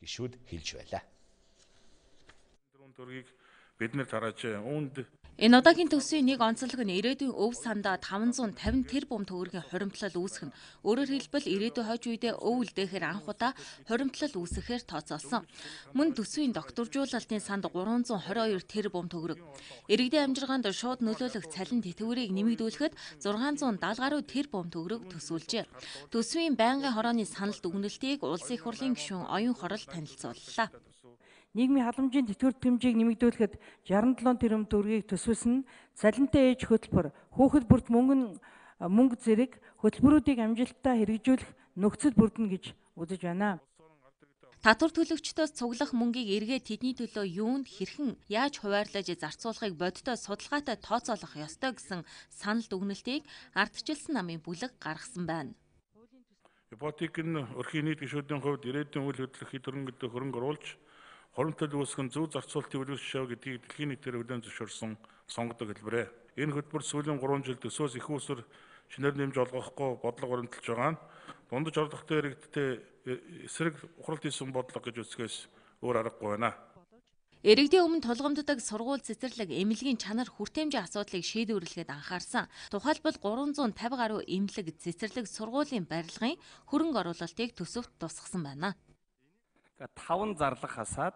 гишүүд хэлж байлаа. Энэ удаагийн төсвийн нэг онцлог нь ирээдүйн өв сандаа 550 тэрбум төгрөгийн хуримтлал үүсгэх нь. Өөрөөр хэлбэл ирээдүйн хойч үедээ өв үлдээхээр анх удаа хуримтлал үүсгэхээр тооцоолсон. Мөн төсвийн докторжуулалтын санд 322 тэрбум төгрөг. Иргэдийн амжиргаанд шууд нөлөөлөх цалин тэтгэврийг нэмэгдүүлэхэд 670 гаруй тэрбум төгрөг төсвөлжээ. Төсвийн байнгын хорооны санал дүгнэлтийг Улсын их хурлын гишүүн Оюун Хорол танилцууллаа. Нийгмийн халамжийн тэтгэврт хэмжээг нэмэгдүүлэхэд 67 тэрбум төгрөгийг төсвөлсөн нь цалинтай ээж хөтөлбөр, хүүхэд бүрт мөнгө зэрэг хөтөлбөрүүдийг амжилттай хэрэгжүүлэх нөхцөл бүрдэнэ гэж үзэж байна. Татвар төлөгчдөөс цуглах мөнгийг эргээд тэдний төлөө юунд хэрхэн яаж хуваарлаж зарцуулахыг бодиттой судалгаатай тооцоолох ёстой гэсэн санал дүгнэлтийг ардчилсан намын бүлэг гаргасан байна. Ипотек нь өрхийн нийт гишүүдийн хувьд ирээдүйн үйл хөдлөх хэд хөрөнгөд хөрөнгө оруулж хоромтол үүсгэн зөв зарцуулалтын үлгэр шишээ гэдгийг дэлхийн нийтээр хүлээн зөвшөөрсөн сонгодог хэлбэрээ. Энэ хөтөлбөр сүүлийн 3 жил төсвөөс их усүр шинээр нэмж олгохгүй бодлого өрнөтөлж байгаа нь дундаж орлоготой иргэдтэй эсрэг ухралт хийсэн бодлого гэж үзэхээс өөр аргагүй байна. Иргэдийн өмнө тулгамддаг сургууль цэцэрлэг эмнэлгийн чанар хүртээмжийн асуудлыг шийдвэрлэхэд анхаарсан. Тухайлбал 350 гаруй эмнэлэг цэцэрлэг сургуулийн барилгын хөрөнгө оруулалтыг төсөвт тусгасан байна. 5 зарлах хасаад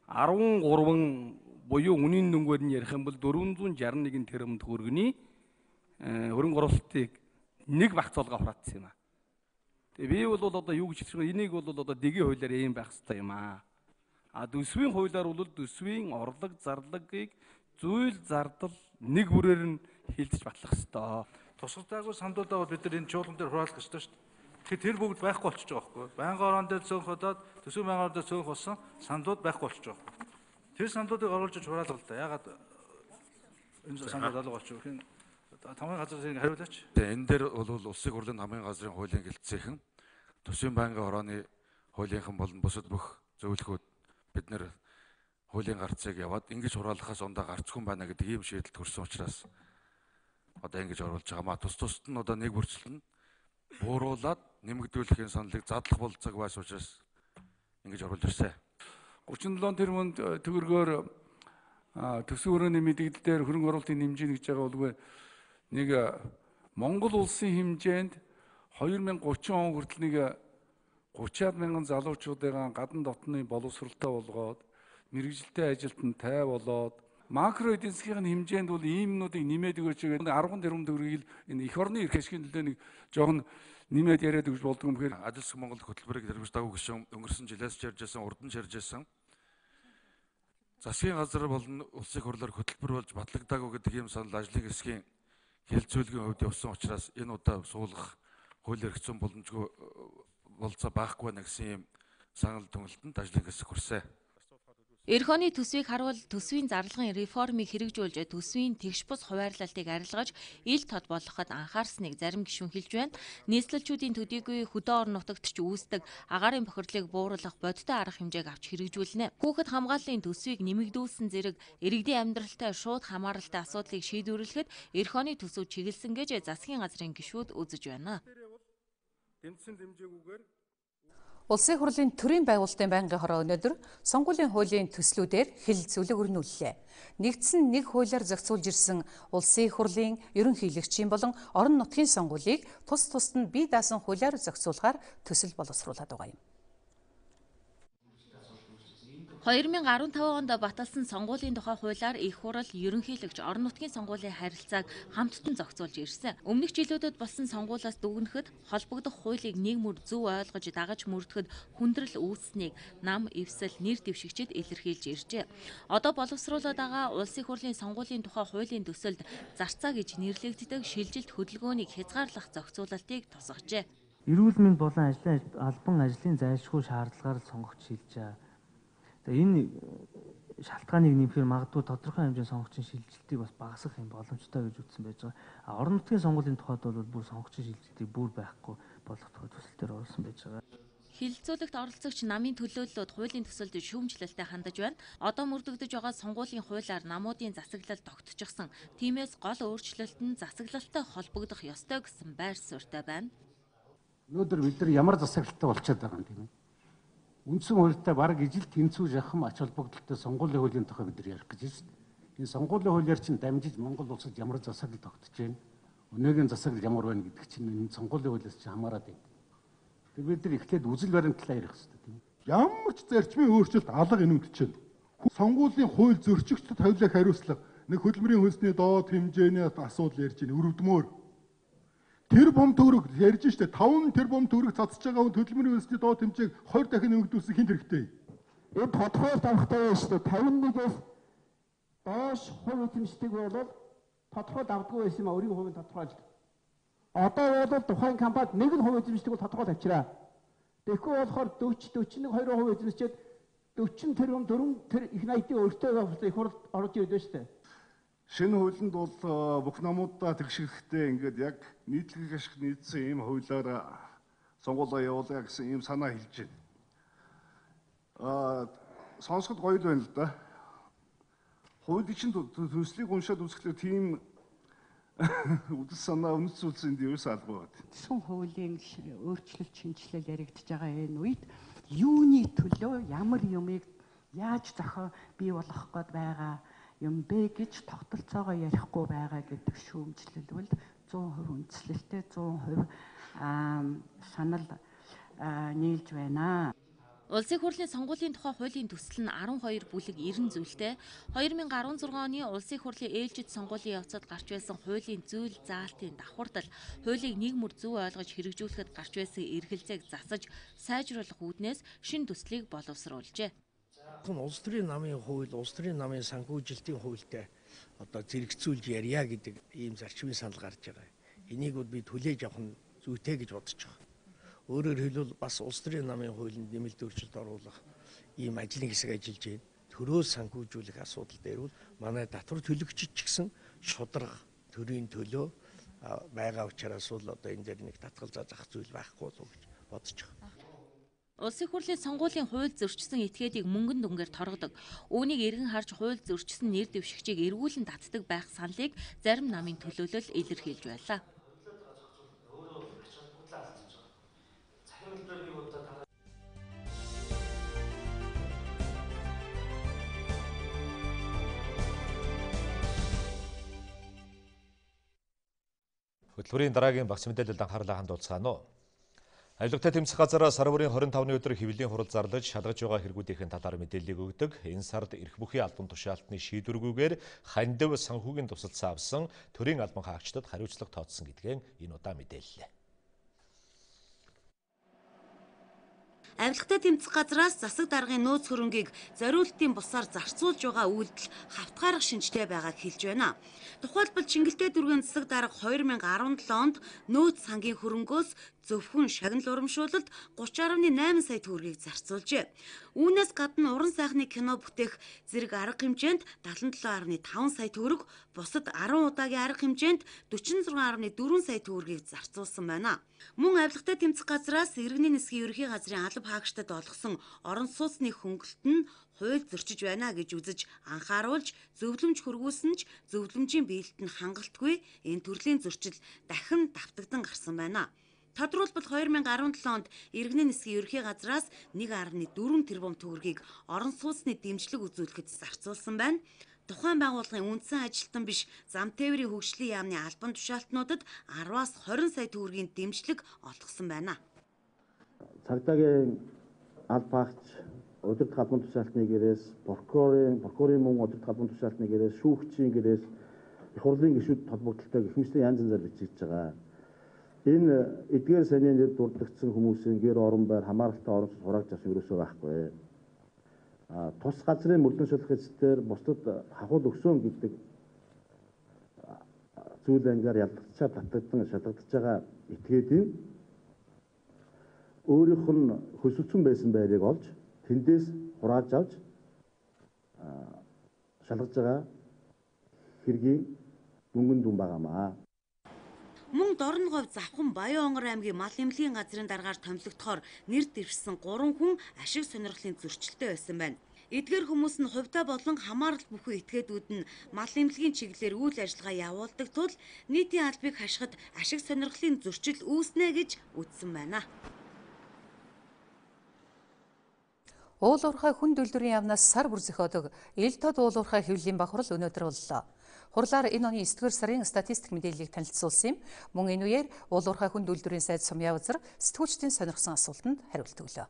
13 буюу үнийн дүнгээр нь ярих юм бол 461 тэрбум төгрөгийн хөрөнгө оруулалтыг нэг багцуулга хураацсан юм аа. Тэгээ би бол одоо юу гэж хэлэх вэ? Энийг бол одоо дэгийн хуулиар ийм байх хэрэгтэй юм аа. Төсвийн хуулиар бол төсвийн орлого зарлагыг зүйл зардал нэг бүрээр нь хилдэж батлах хэрэгтэй. Тусгалтайгүй сандуудаа бол бид нар энэ чуулган дээр хураалах ёстой шүү дээ. Тэгэхээр тэр бүгд байхгүй болчихж байгаа байхгүй. Байнгын орон дээр цөөнх удаад төсвийн байнгын орон дээр цөөнх болсон сандууд байхгүй болчихж байгаа. Тэр сандуудыг оруулж хураалгал та. Ягаад энэ сандууд алга болчих вэ? Хамгийн газрын хариулаач. Энэ дээр бол улсын хурлын хамгийн газрын хуулийн гэлцээхэн төсвийн байнгын орооны хуулийнхан болон бусад бүх зөвлөхүүд бид нэр хуулийн гарцыг яваад ингэж хураалахаас ундаа гарцгүй байна гэдэг ийм шийдэлд хүрсэн учраас одоо ингэж оруулж байгаа. Тус нь одоо нэг бүрчлэн бууруулад нэмэгдүүлэхийн саналыг задлах болцоог байсан учраас ингэж оруулж ирсэн. 37 тэрбум төгрөгөөр төсвийн өрөөний мэдээлэл дээр хөрөнгө оруулалтыг нэмжиж гэж байгаа болгүй нэг Монгол улсын хэмжээнд 2030 он хүртэл нэг 30-аад мянган залуучуудаа гадна дотны боловсролтой болгоод мэрэгжилтэй ажилтнанд тай болоод макро эдийн засгийн хэмжээнд бол ийм юмнуудыг нэмээд өгөөч гэдэг 10 тэрбум төгрөгийг энэ эх орны эрх ашигын төлөө нэг жоохон нэмээд яриад өгч болдгоо юм хэрэг. Ажил сүм Монгол хөтөлбөрийг хэрэгжүүлж дагуу гишүүн өнгөрсөн жилээс ч ярьжсэн, урд нь ярьжсэн. Засгийн газар болон улсын хурлаар хөтөлбөр болж батлагдаагүй гэдэг ийм санал ажлын хэсгийн хэлэлцүүлгийн хувьд явсан учраас энэ удаа суулгах хууль эрх зүйн боломжгүй болцоо байхгүй байна гэсэн ийм санал дүгнэлтэнд ажлын хэсэг хүрсэн. Эх оны төсвийг харуул төсвийн зарлагын реформыг хэрэгжүүлж төсвийн тэгш бус хуваарлалтыг арилгаж ил тод болгоход анхаарсныг зарим гишүүн хэлж байна. Нийслэлчүүдийн төдийгүй хөдөө орон нутагт ч үүсдэг агаарын бохирдлыг бууруулах бодиттой арга хэмжээг авч хэрэгжүүлнэ. Хүүхэд хамгааллын төсвийг нэмэгдүүлсэн зэрэг иргэдийн амьдралтай шууд хамааралтай асуудлыг шийдвэрлэхэд эх оны төсөв чиглэсэн гэж засгийн газрын гишүүд үзэж байна. Тэмцсэн дэмжээгүйгээр Улсын хурлын төрийн байгуулалтын байнгын хороо өнөөдөр сонгуулийн хуулийн төслүүдээр хил зөвлөг өрнүүллээ. Нэгдсэн нэг хуулиар зохицуулж ирсэн улсын хурлын ерөнхийлөгчийн болон орон нутгийн сонгуулийг тус тусад нь бие даасан хуулиар зохицуулахаар төсөл боловсруулад байгаа юм. 2015 онд баталсан сонгуулийн тухай хуулиар их хурал ерөнхийлөгч орон нутгийн сонгуулийн харилцааг хамттан зохицуулж ирсэн. Өмнөх жилүүдэд болсон сонгуулиас дүгнэхэд холбогдох хуулийг нэг мөр зөв ойлгож дагаж мөрдөд хүндрэл үүссэнийг нам эвсэл нэр дэвшигчид илэрхийлж иржээ. Одоо боловсруулаад байгаа улсын хурлын сонгуулийн тухай хуулийн төсөлд зарцаа гэж нэрлэгддэг шилжилт хөдөлгөөнийг хязгаарлах зохицуулалтыг тусгажээ. Эрүүл мэнд болон албан ажлын зайлшгүй шаардлагаар сонгогч шилжээ. Энэ шалтгааныг нэмэхээр магадгүй тодорхой хэмжээний сонгогчийн шилжилтийг бас багасгах юм боломжтой гэж үзсэн байж байгаа. Орон нутгийн сонгуулийн тухайд бол бүр сонгогчийн шилжилтийг бүр байхгүй болгох төсөл төр орсон байж байгаа. Хилцүүлэгт оролцогч намын төлөөллөд хуулийн төсөлд шүүмжлэлтэй хандаж байна. Одоо мөрдөгдөж байгаа сонгуулийн хуулиар намуудын засаглал тогтчихсон. Тиймээс гол өөрчлөлт нь засаглалтай холбогдох ёстой гэсэн байр суурьтай байна. Өнөөдөр бид нар ямар засаглалтай болчиход байгаа юм тийм ээ. үндсэн хуультай бараг ижил тэнцүү жахам ач холбогдолтой сонгуулийн хуулийн тухай бид нар ярих гэж байна. Энэ сонгуулийн хуулиар чинь дамжиж Монгол улсад ямар засаглал тогтож байна, өнөөгийн засаглал ямар байна гэдэг чинь энэ сонгуулийн хуулиас чинь хамаарат байна. Тэг бид нар эхлээд үзэл баримтлалаа ярих хэрэгтэй тийм. Ямар ч зарчмын өөрчлөлт алга энэмтэж байна. Сонгуулийн хууль зөрчигчдод хавлах хариуцлага нэг хөдөлмөрийн хөлсний доод хэмжээний асуудал ярьж байна. Өрөвдмөр. Тэр бом төгрөг ярьж штэ 5 тэр бом төгрөг цацж байгаа хөдөлмөрийн хөлсний доод хэмжээг 20 дахин нэмэгдүүлсэн хинт хэрэгтэй. Энэ тодорхойлт авахтай байна штэ 51-ээс доош хувь эзэмшдэг бол тодорхойлт авдаггүй байсан юм а өөрийн хувийн тодорхойлт. Одоо бол тухайн компанид нэг нь хувь эзэмшдэг бол тодорхойлт авчираа. Тэгэхгүй болохоор 40-41% эзэмшчихэд 40 тэрбум 4 тэр их найтын өөртөө их хурд орж ирээд байна штэ. Шинэ хуулинд бол бүх намуудаа тэгшэрэхдээ ингээд яг нийтлэг ашиг нийцсэн ийм хуулиар сонгуулаа явуулъя гэсэн ийм санаа хэлж байна. Сонсоход гоё л байна л да. Хуулийн чинь төслийг уншаад үзэхлээр тийм үдс санаа үнэт зүйлсэнд ерөөс албаа байна. Засгийн хуулийн өөрчлөлт шинжилэл яригдж байгаа энэ үед юуны төлөө ямар юмыг яаж зохио бий болгох гээд байгаа юм бэ гэж тогтолцоогоо ярихгүй байгаа гэдэг шүүмжлэл бол 100% үндэслэлтэй 100% санал нийлж байна. Улсын хурлын сонгуулийн тухай хуулийн төсөл нь 12 бүлэг 90 зүйлтэй 2016 оны улсын хурлын ээлжид сонгуулийн явцад гарч байсан хуулийн зүйл заалтын давхардал хуулийг нэг мөр зөв ойлгож хэрэгжүүлэхэд гарч байсан эргэлзээг засаж сайжруулах үүднээс шин төслийг боловсруулжээ. Улс төрийн намын хууль, улс төрийн намын санхүүжилтийн хуультай одоо зэрэгцүүлж ярья гэдэг ийм зарчмын санал гарч байгаа. Энийг би хүлээж авах нь зүйтэй гэж бодож байгаа. Өөрөөр хэлбэл бас улс төрийн намын хуулинд нэмэлт өөрчлөлт оруулах ийм ажлын хэсэг ажиллаж байна. Төрөөс санхүүжүүлэх асуудал дээр бол манай татвар төлөгчид ч гэсэн шударга төрийн төлөө байгаа учраас бол одоо энэ дээр нэг татгалзаа зах зүйл байхгүй болов уу гэж бодож байгаа. Улсын хурлын сонгуулийн хууль зөрчсөн этгээдийг мөнгөн дүнгээр торгодог. Үүнийг эргэн харж хууль зөрчсөн нэр дэвшигчийг эргүүлэн татдаг байх саналыг зарим намын төлөөлөл илэрхийлж байлаа. Хөтөлбөрийн дараагийн багц мэдээлэлд анхаарлаа хандуулцгаана уу. Авилгатай тэмцэх газараа сар бүрийн 25-ны өдөр хэвлэлийн хурал зарлаж шалгаж байгаа хэрэгүүдийн талаар мэдээллийг өгдөг. Энэ сард эрх бүхий албан тушаалтны шийдвэргүйгээр хандив санхүүгийн тусалцаа авсан төрийн албан хаагчдад хариуцлага тооцсон гэдгээ энэ удаа мэдээллээ. Авилгатай тэмцэх газраас засаг даргын нөөц хөрөнгийг зориултын бусаар зарцуулж байгаа үйлдэл хавтгаарах шинжтэй байгааг хэлж байна. Тухайлбал Чингэлтэй дүүргийн засаг дарга 2017 онд нөөц сангийн хөрөнгөөс зөвхөн шагнал урамшуулалт 30.8 сая төгрөгийг зарцуулжээ. Үүнээс гадна уран сайхны кино бүтээх зэрэг арга хэмжээнд 77.5 сая төгрөг, бусад 10 удаагийн арга хэмжээнд 46.4 сая төгрөгийг зарцуулсан байна. Мөн авилгатай тэмцэх газраас иргэний нисхийн ерөнхий газрын алба хаагчдад олгосон орон сууцны хөнгөлөлт нь хууль зөрчиж байна гэж үзэж анхааруулж зөвлөмж хөргүүлсэн ч зөвлөмжийн биелэлт нь хангалтгүй энэ төрлийн зөрчил дахин давтагдан гарсан байна. Тодорхойлбол 2017 онд иргэний нисхийн ерөнхий газраас 1.4 тэрбум төгрөгийг орон сууцны дэмжлэг үзүүлэхэд зарцуулсан байна. Тухайн байгууллагын үндсэн ажилтан биш зам тээврийн хөгжлийн яамны албан тушаалтнуудад 10-аас 20 сая төгрөгийн дэмжлэг олгосон байна. Цагдаагийн алба хаагч удирдах албан тушаалтны гэрээс, прокурорын мөн удирдах албан тушаалтны гэрээс, шүүгчийн гэрээс их хурлын гишүүд холбогдолтой гэх мэт янз янзаар бичиж байгаа. Энэ эдгээр санийн нэр дурддагдсан хүмүүсийн гэр орон байр хамааралтай оронцол хурааж авсан ерөөсөө байхгүй. Тус газрын мөрдөн шалгах эцээр бусдад хахуул өгсөн гэдэг зүйл ангаар ялгдсан шалгагдж байгаа этгээдийн өөрийнх нь хөсөлцөн байсан байрыг олж тэндээс хурааж авч шалгаж байгаа хэргийн мөнгөн дүн байгаамаа. Мөн Дорн говь Завхан Баян Онгор аймгийн мал эмнэлгийн газрын даргаар томилогдохоор нэр дэвшсэн 3 хүн ашиг сонирхлын зөрчилтэй байсан байна. Эдгээр хүмүүс нь хувьдаа болон хамаарал бүхий этгээдүүд нь мал эмнэлгийн чиглэлээр үйл ажиллагаа явуулдаг тул нийтийн албыг хашихад ашиг сонирхлын зөрчил үүснэ гэж үзсэн байна. Уулуурхай хүн дүлдүрийн яамнаас сар бүр зохиодог ил тод уулуурхай хэвлэлийн бах хурал өнөөдөр боллоо. Хурлаар энэ оны 9-р сарын статистик мэдээллийг танилцуулсан юм. Мөн энэ үеэр уулуурхай хүн дүлдүрийн сайд Сумья Узар сэтгүүлчдийн сонирхсан асуултанд хариулт өглөө.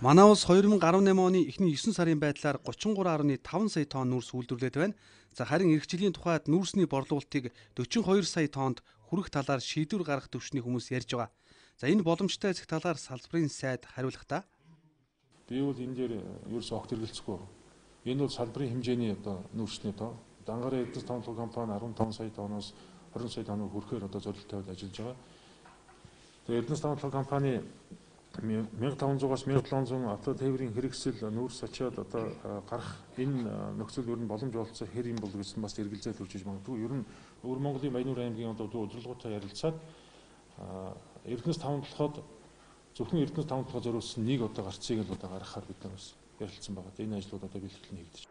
Манай улс 2018 оны эхний 9 сарын байдлаар 33.5 сая тонн нүүрс үйлдвэрлээд байна. За харин эх жилийн тухайд нүүрсний борлуулалтыг 42 сая тоннд хүрэх талаар шийдвэр гаргах төвчний хүмүүс ярьж байгаа. За энэ боломжтой эсэх талаар салбарын сайд хариулахдаа би бол энэ дээр ерөөсөө огт хэрэгэлцэхгүй. Энэ бол салбарын хэмжээний нүүрсний тоо. Дангаараа эдгээс томлог компани 15 сая тонноос 20 сая тонн хүрэхээр зорилт тавьж ажиллаж байгаа. Тэгээ эдгээс томлог компани 1500-аас 1700 авто тээврийн хэрэгсэл нүүрс ачаад гарах энэ нөхцөл ер нь боломж олцсон хэр юм бол гэсэн бас эргэлзээ төрж иж магадгүй. Ер нь Өвөр Монголын Баянур аймгийн удирдлагуудтай ярилцаад Эрдэнэс тавталхаад зөвхөн Эрдэнэс тавталхаа зориулсан нэг гарцыг л гаргахаар бид нар бас ярилцсан байгаа. Энэ ажлууд бэлтгэл нэгдэж.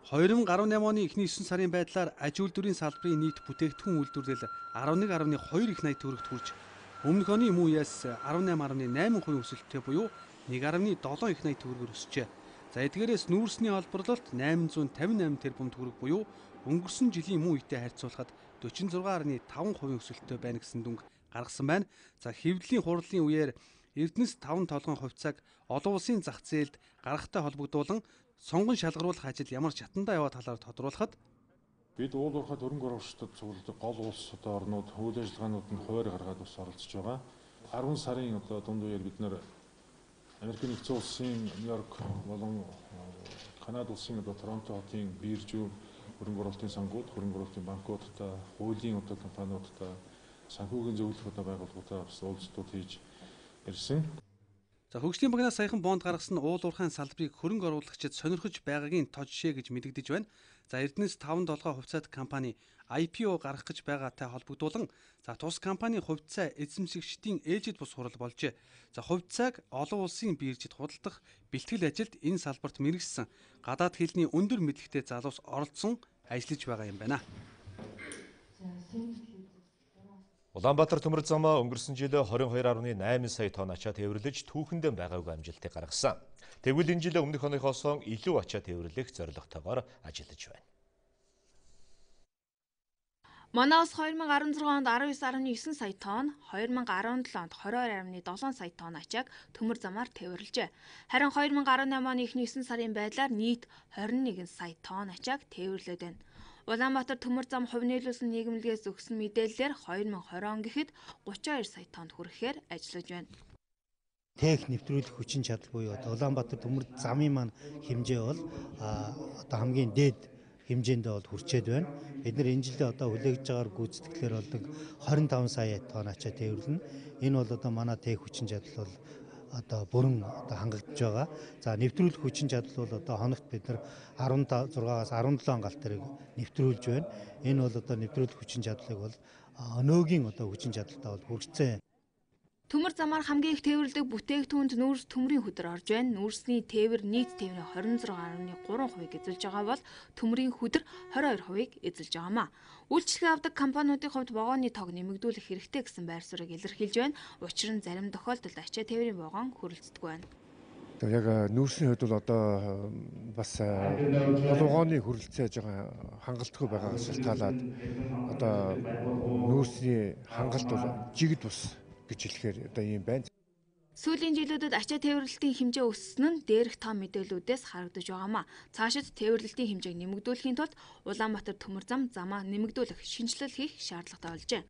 2018 оны эхний 9 сарын байдлаар аж үйлдвэрийн салбарын нийт бүтээгдэхүүн үйлдвэрлэл 11.2 их 80 төгрөгт хүрч өмнөх оны МҮОНРТ-ээс 18.8% өсөлттэй буюу 1.7 их 80 төгрөгөөр өсчээ. За эдгээрээс нүүрсний олборлолт 858 тэрбум төгрөг буюу өнгөрсөн жилийн МҮОНРТ-тэй харьцуулахад 46.5% өсөлттэй байна гэсэн дүнг гаргасан байна. За хэвлэлийн хурлын үеэр Эрдэнэс 5 толгойн хувьцааг олон улсын зах зээлд гаргахтай холбогдуулан сонгон шалгаруулах ажил ямар чатандаа яваа талаар тодруулахад бид уулуурхай хөрөнгө оруулагчдад цуглуулдаг гол улс орнууд үйл ажиллагаанууд нь хуваар гаргаад бас оролцож байгаа. 10 сарын дунд үеэр бид нэр Америк нэгдсэн улсын Нью-Йорк болон Канада улсын Торонто хотын биржүү хөрөнгө оруулалтын сангууд, хөрөнгө оруулалтын банкудтай, хуулийн компаниудтай, санхүүгийн зөвлөх байгууллагуудтай бас уулзалтууд хийж ирсэн. За хөгжлийн багнаас саяхан бонд гаргасан уулуурхайн салбарыг хөрөнгө оруулагчид сонирхож байгаагийн тод жишээ гэж мэдэгдэж байна. За Эрдэнэс 5 толгой хувьцаат компани IPO гаргах гэж байгаатай холбогдуулан тус компани хувьцаа эзэмшигчдийн ээлжид бус хурал болжээ. За хувьцааг олон улсын биржид худалдах бэлтгэл ажилд энэ салбарт мэргэжсэн гадаад хэлний өндөр мэдлэгтэй залуус оролцсон ажиллаж байгаа юм байна. Улаанбаатар төмөр замаа өнгөрсөн жил 22.8 сая тонн ачаа тээвэрлэж түүхэндээ байгаагүй амжилтыг гаргасан. Тэгвэл энэ жил өмнөх оныхоос илүү ачаа тээвэрлэх зорилготойгоор ажиллаж байна. Манай улс 2016 онд 19.9 сая тонн, 2017 онд 22.7 сая тонн ачааг төмөр замаар тээвэрлэжээ. Харин 2018 оны эхний 9 сарын байдлаар нийт 21 сая тонн ачааг тээвэрлээд байна. Улаанбаатар төмөр зам хувь нийлүүлсэн нийгэмлэгээс өгсөн мэдээллээр 2020 он гэхэд 32 сая тонн хүрэхээр ажиллаж байна. Тех нэвтрүүлэх хүчин чадал буюу Улаанбаатар төмөр замын маань хэмжээ бол хамгийн дээд хэмжээндээ бол хүрчээд байна. Бид нар энэ жилдээ хүлээгдэж байгаагаар гүйцэтгэлээр болдог 25 сая тонн ачаа тээвэрлэнэ. Энэ бол манай тех хүчин чадал бол бүрэн хангагдж байгаа. За нэвтрүүлэх хүчин чадал бол хоногт бид нар 16-аас 17 галт тэрэг нэвтрүүлж байна. Энэ бол нэвтрүүлэх хүчин чадлыг бол өнөөгийн хүчин чадалтай бол хүргэсэн. Төмөр замаар хамгийн их тээвэрлэдэг бүтээгдэхүүнд нүүрс төмрийн хөдөр орж байна. Нүүрсний тээвэр нийт тээврийн 26.3%-ийг эзэлж байгаа бол төмрийн хөдөр 22%-ийг эзэлж байгаамаа. Үйлчлэгээ авдаг компаниудын хувьд вагоны тоог нэмэгдүүлэх хэрэгтэй гэсэн байр суурийг илэрхийлж байна. Учир нь зарим тохиолдолд ачаа тээврийн вагон хүрэлцдэг байна. Яг нүүрсний хувьд бол бас вагоны хүрэлцээж байгаа хангалтгүй байгаагаас шалтгаалаад нүүрсний хангалт бол жигд бус гэж хэлэхээр ийм байна. Сүүлийн жилүүдэд ачаа тээвэрлэлтийн хэмжээ өссөн нь дээрх том мэдээллүүдээс харагдаж байгаамаа. Цаашид тээвэрлэлтийн хэмжээг нэмэгдүүлэхийн тулд Улаанбаатар төмөр замаа нэмэгдүүлэх шинжилэл хийх шаардлагатай болжээ.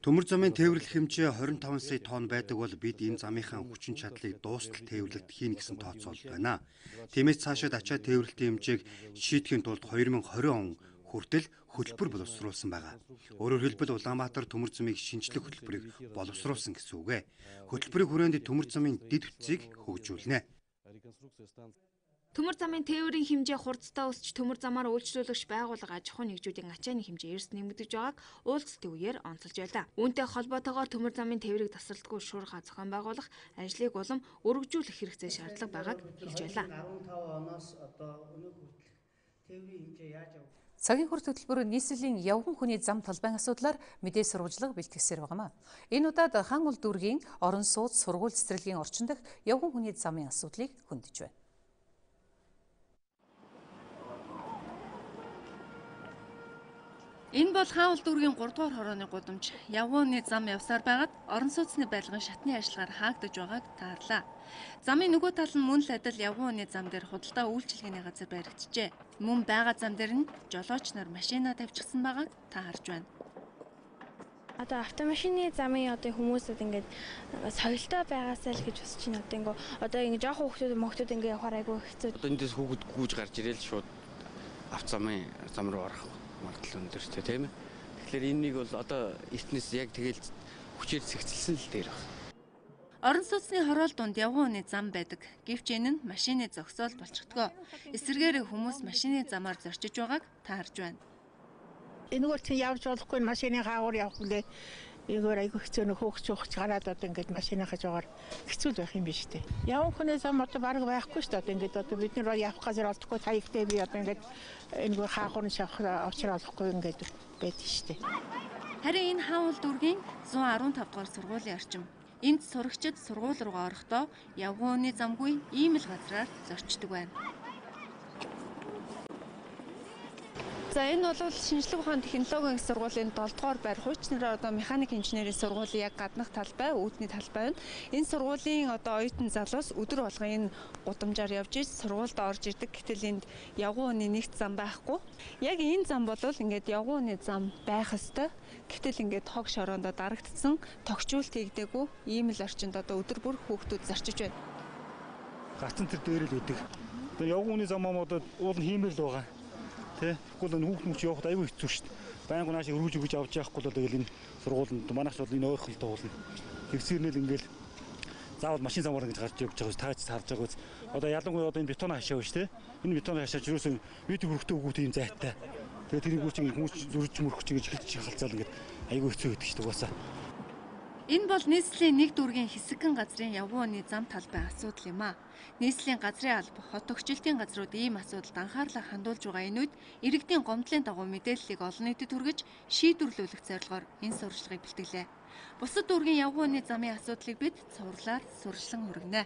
Төмөр замын тээвэрлэх хэмжээ 25 сая тонн байдаг бол бид энэ замынхаа хүчин чадлыг дуустал тээвэрлэлт хийнэ гэсэн тооцоолол байна. Тиймээс цаашид ачаа тээвэрлэлтийн хэмжээг шийдэхийн тулд 2020 он хүртэл хөтөлбөр боловсруулсан байгаа. Өөрөөр хэлбэл Улаанбаатар төмөр замыг шинжлэх хөтөлбөрийг боловсруулсан гэсэн үг. Хөтөлбөрийн хүрээнд төмөр замын дэд бүтцийг хөгжүүлнэ. Төмөр замын тээврийн хэмжээ хурдтай өсч төмөр замаар үйлчлүүлэгч байгууллага аж ахуйн нэгжүүдийн ачааны хэмжээ эрс нэмэгдэж байгааг уулзалтын үеэр онцолж байлаа. Үүнтэй холбоотойгоор төмөр замын тээврийг тасралтгүй шуурхай зохион байгуулах ажлыг улам өргөжүүлэх хэрэгцээ шаардлага байгааг хэлж байлаа. 15 оноос өнөө хүртэл тээврийн хэмжээ яаж Цагийн Хүрд хөтөлбөр нийслэлийн явган хүний зам талбайн асуудлаар мэдээ сурвалжлага бэлтгэсээр байгаамаа. Энэ удаад хан улс дүүргийн орон сууц сургууль цэцэрлэгийн орчин дах явган хүний замын асуудлыг хөндөж байна. Энэ бол хаан улс дүүргийн 3 дугаар хорооны гудамж. Явгууны зам явсаар байгаад орон сууцны байлгын шатны ажиллагаар хаагдж байгааг таарлаа. Замын нөгөө тал нь мөн л адил явгууны зам дээр худалдаа үйлчилгээний газар баригджээ. Мөн байгаа зам дээр нь жолооч нар машина тавьчихсан байгааг та харж байна. Одоо автомашины замын одоо хүмүүсүүд ингээд соёлтой байгаасаа л гэж босч байна. Одоо ингээд жоохон хүүхдүүд ингээд явахаар айгүй хэцүү. Одоо эндээс хүүхэд гүйж гарч ирээл шууд автозамын зам руу орох магадлал өндөртэй тийм ээ. Тэгэхээр энэнийг бол одоо эртнээс яг тэгэл хүчээр цэгцэлсэн л дээр байна. Орон сууцны хороол дунд явгууны зам байдаг. Гэвч энэ нь машины зогсоол болчихдгоо. Эсвэргээр хүмүүс машины замаар зорчиж байгааг та харж байна. Энэгээр чинь явж болохгүй машины хаагуур явах үлээ. Эгээр айгүй хэцүү нөх хөөгч гараад одоо ингээд машины хажуугаар хэцүү байх юм биш үү? Явган хүний зам одоо бараг байхгүй шүү дээ. Ингээд одоо бид нар явах газар олдохгүй таягтай би одоо ингээд энэгээр хаагуур нь шавах авчралахгүй ингээд байдаг шүү дээ. Харин энэ хаан улс дүүргийн 115 дугаар сургуулийн орчим. Энд сурагчид сургууль руугаа орохдоо явгууны замгүй ийм л газраар зорчдог байна. За энэ бол шинжлэх ухааны технологийн сургуулийн 7 дугаар байр хуучнараа одоо механик инженерийн сургуулийн яг гаднах талбай, үүдний талбай байна. Энэ сургуулийн одоо оюутан залуус өдөр болгон энэ гудамжаар явж иж сургуульд орж ирдэг. Гэтэл энд явгууны нэгт зам байхгүй. Яг энэ зам бол ингээд явгууны зам байх ёстой. Гэтэл ингээд хог шороондоо дарагдсан, тогтчуулт хийгдээгүй ийм л орчинд одоо өдөр бүр хүүхдүүд зарчиж байна. Гацсан тэр дээр л үүдэг. Тэгээ явгууны зам одоо уул нь хиймэл л байгаа. Тэгвэл хүүхд явахд аюу хэцүү шүү дээ. Байнга наашиг өргөж өгж авч яахгүй бол тэгэл энэ сургуульд манайх бол энэ ойрхолтой уулна. Тэгсэрнэл ингээл заавал машин замаар ингэж гарч явж байгаа таач харж байгаа үз. Одоо ялангуяа одоо энэ бетон хашаа биш те. Энэ бетон хашаач юусэн видео хөрөхтэй өгөөт юм зайтай. Тэгээ тэрийг үүч ингэ хүмүүс зөрж мөрөх гэж хэлж шахалцаал ингээд аюу хэцүү байдаг шүү дээ угаасаа. Энэ бол нийслэлийн нэг дүүргийн хэсэгхэн газрын явгууны зам талбай асуудал юм а. Нийслэлийн газрын алба, хот төгчлөлтийн газрууд ийм асуудалд анхаарлаа хандуулж байгаа энэ үед иргэдийн гомдлын дагуу мэдээллийг олон нийтэд хүргэж шийдвэрлүүлэх зорилгоор энэ сурвалжлагыг бэлтгэлээ. Бусад дүүргийн явгууны замын асуудлыг бид цувралаар сурчлан хүргэнэ.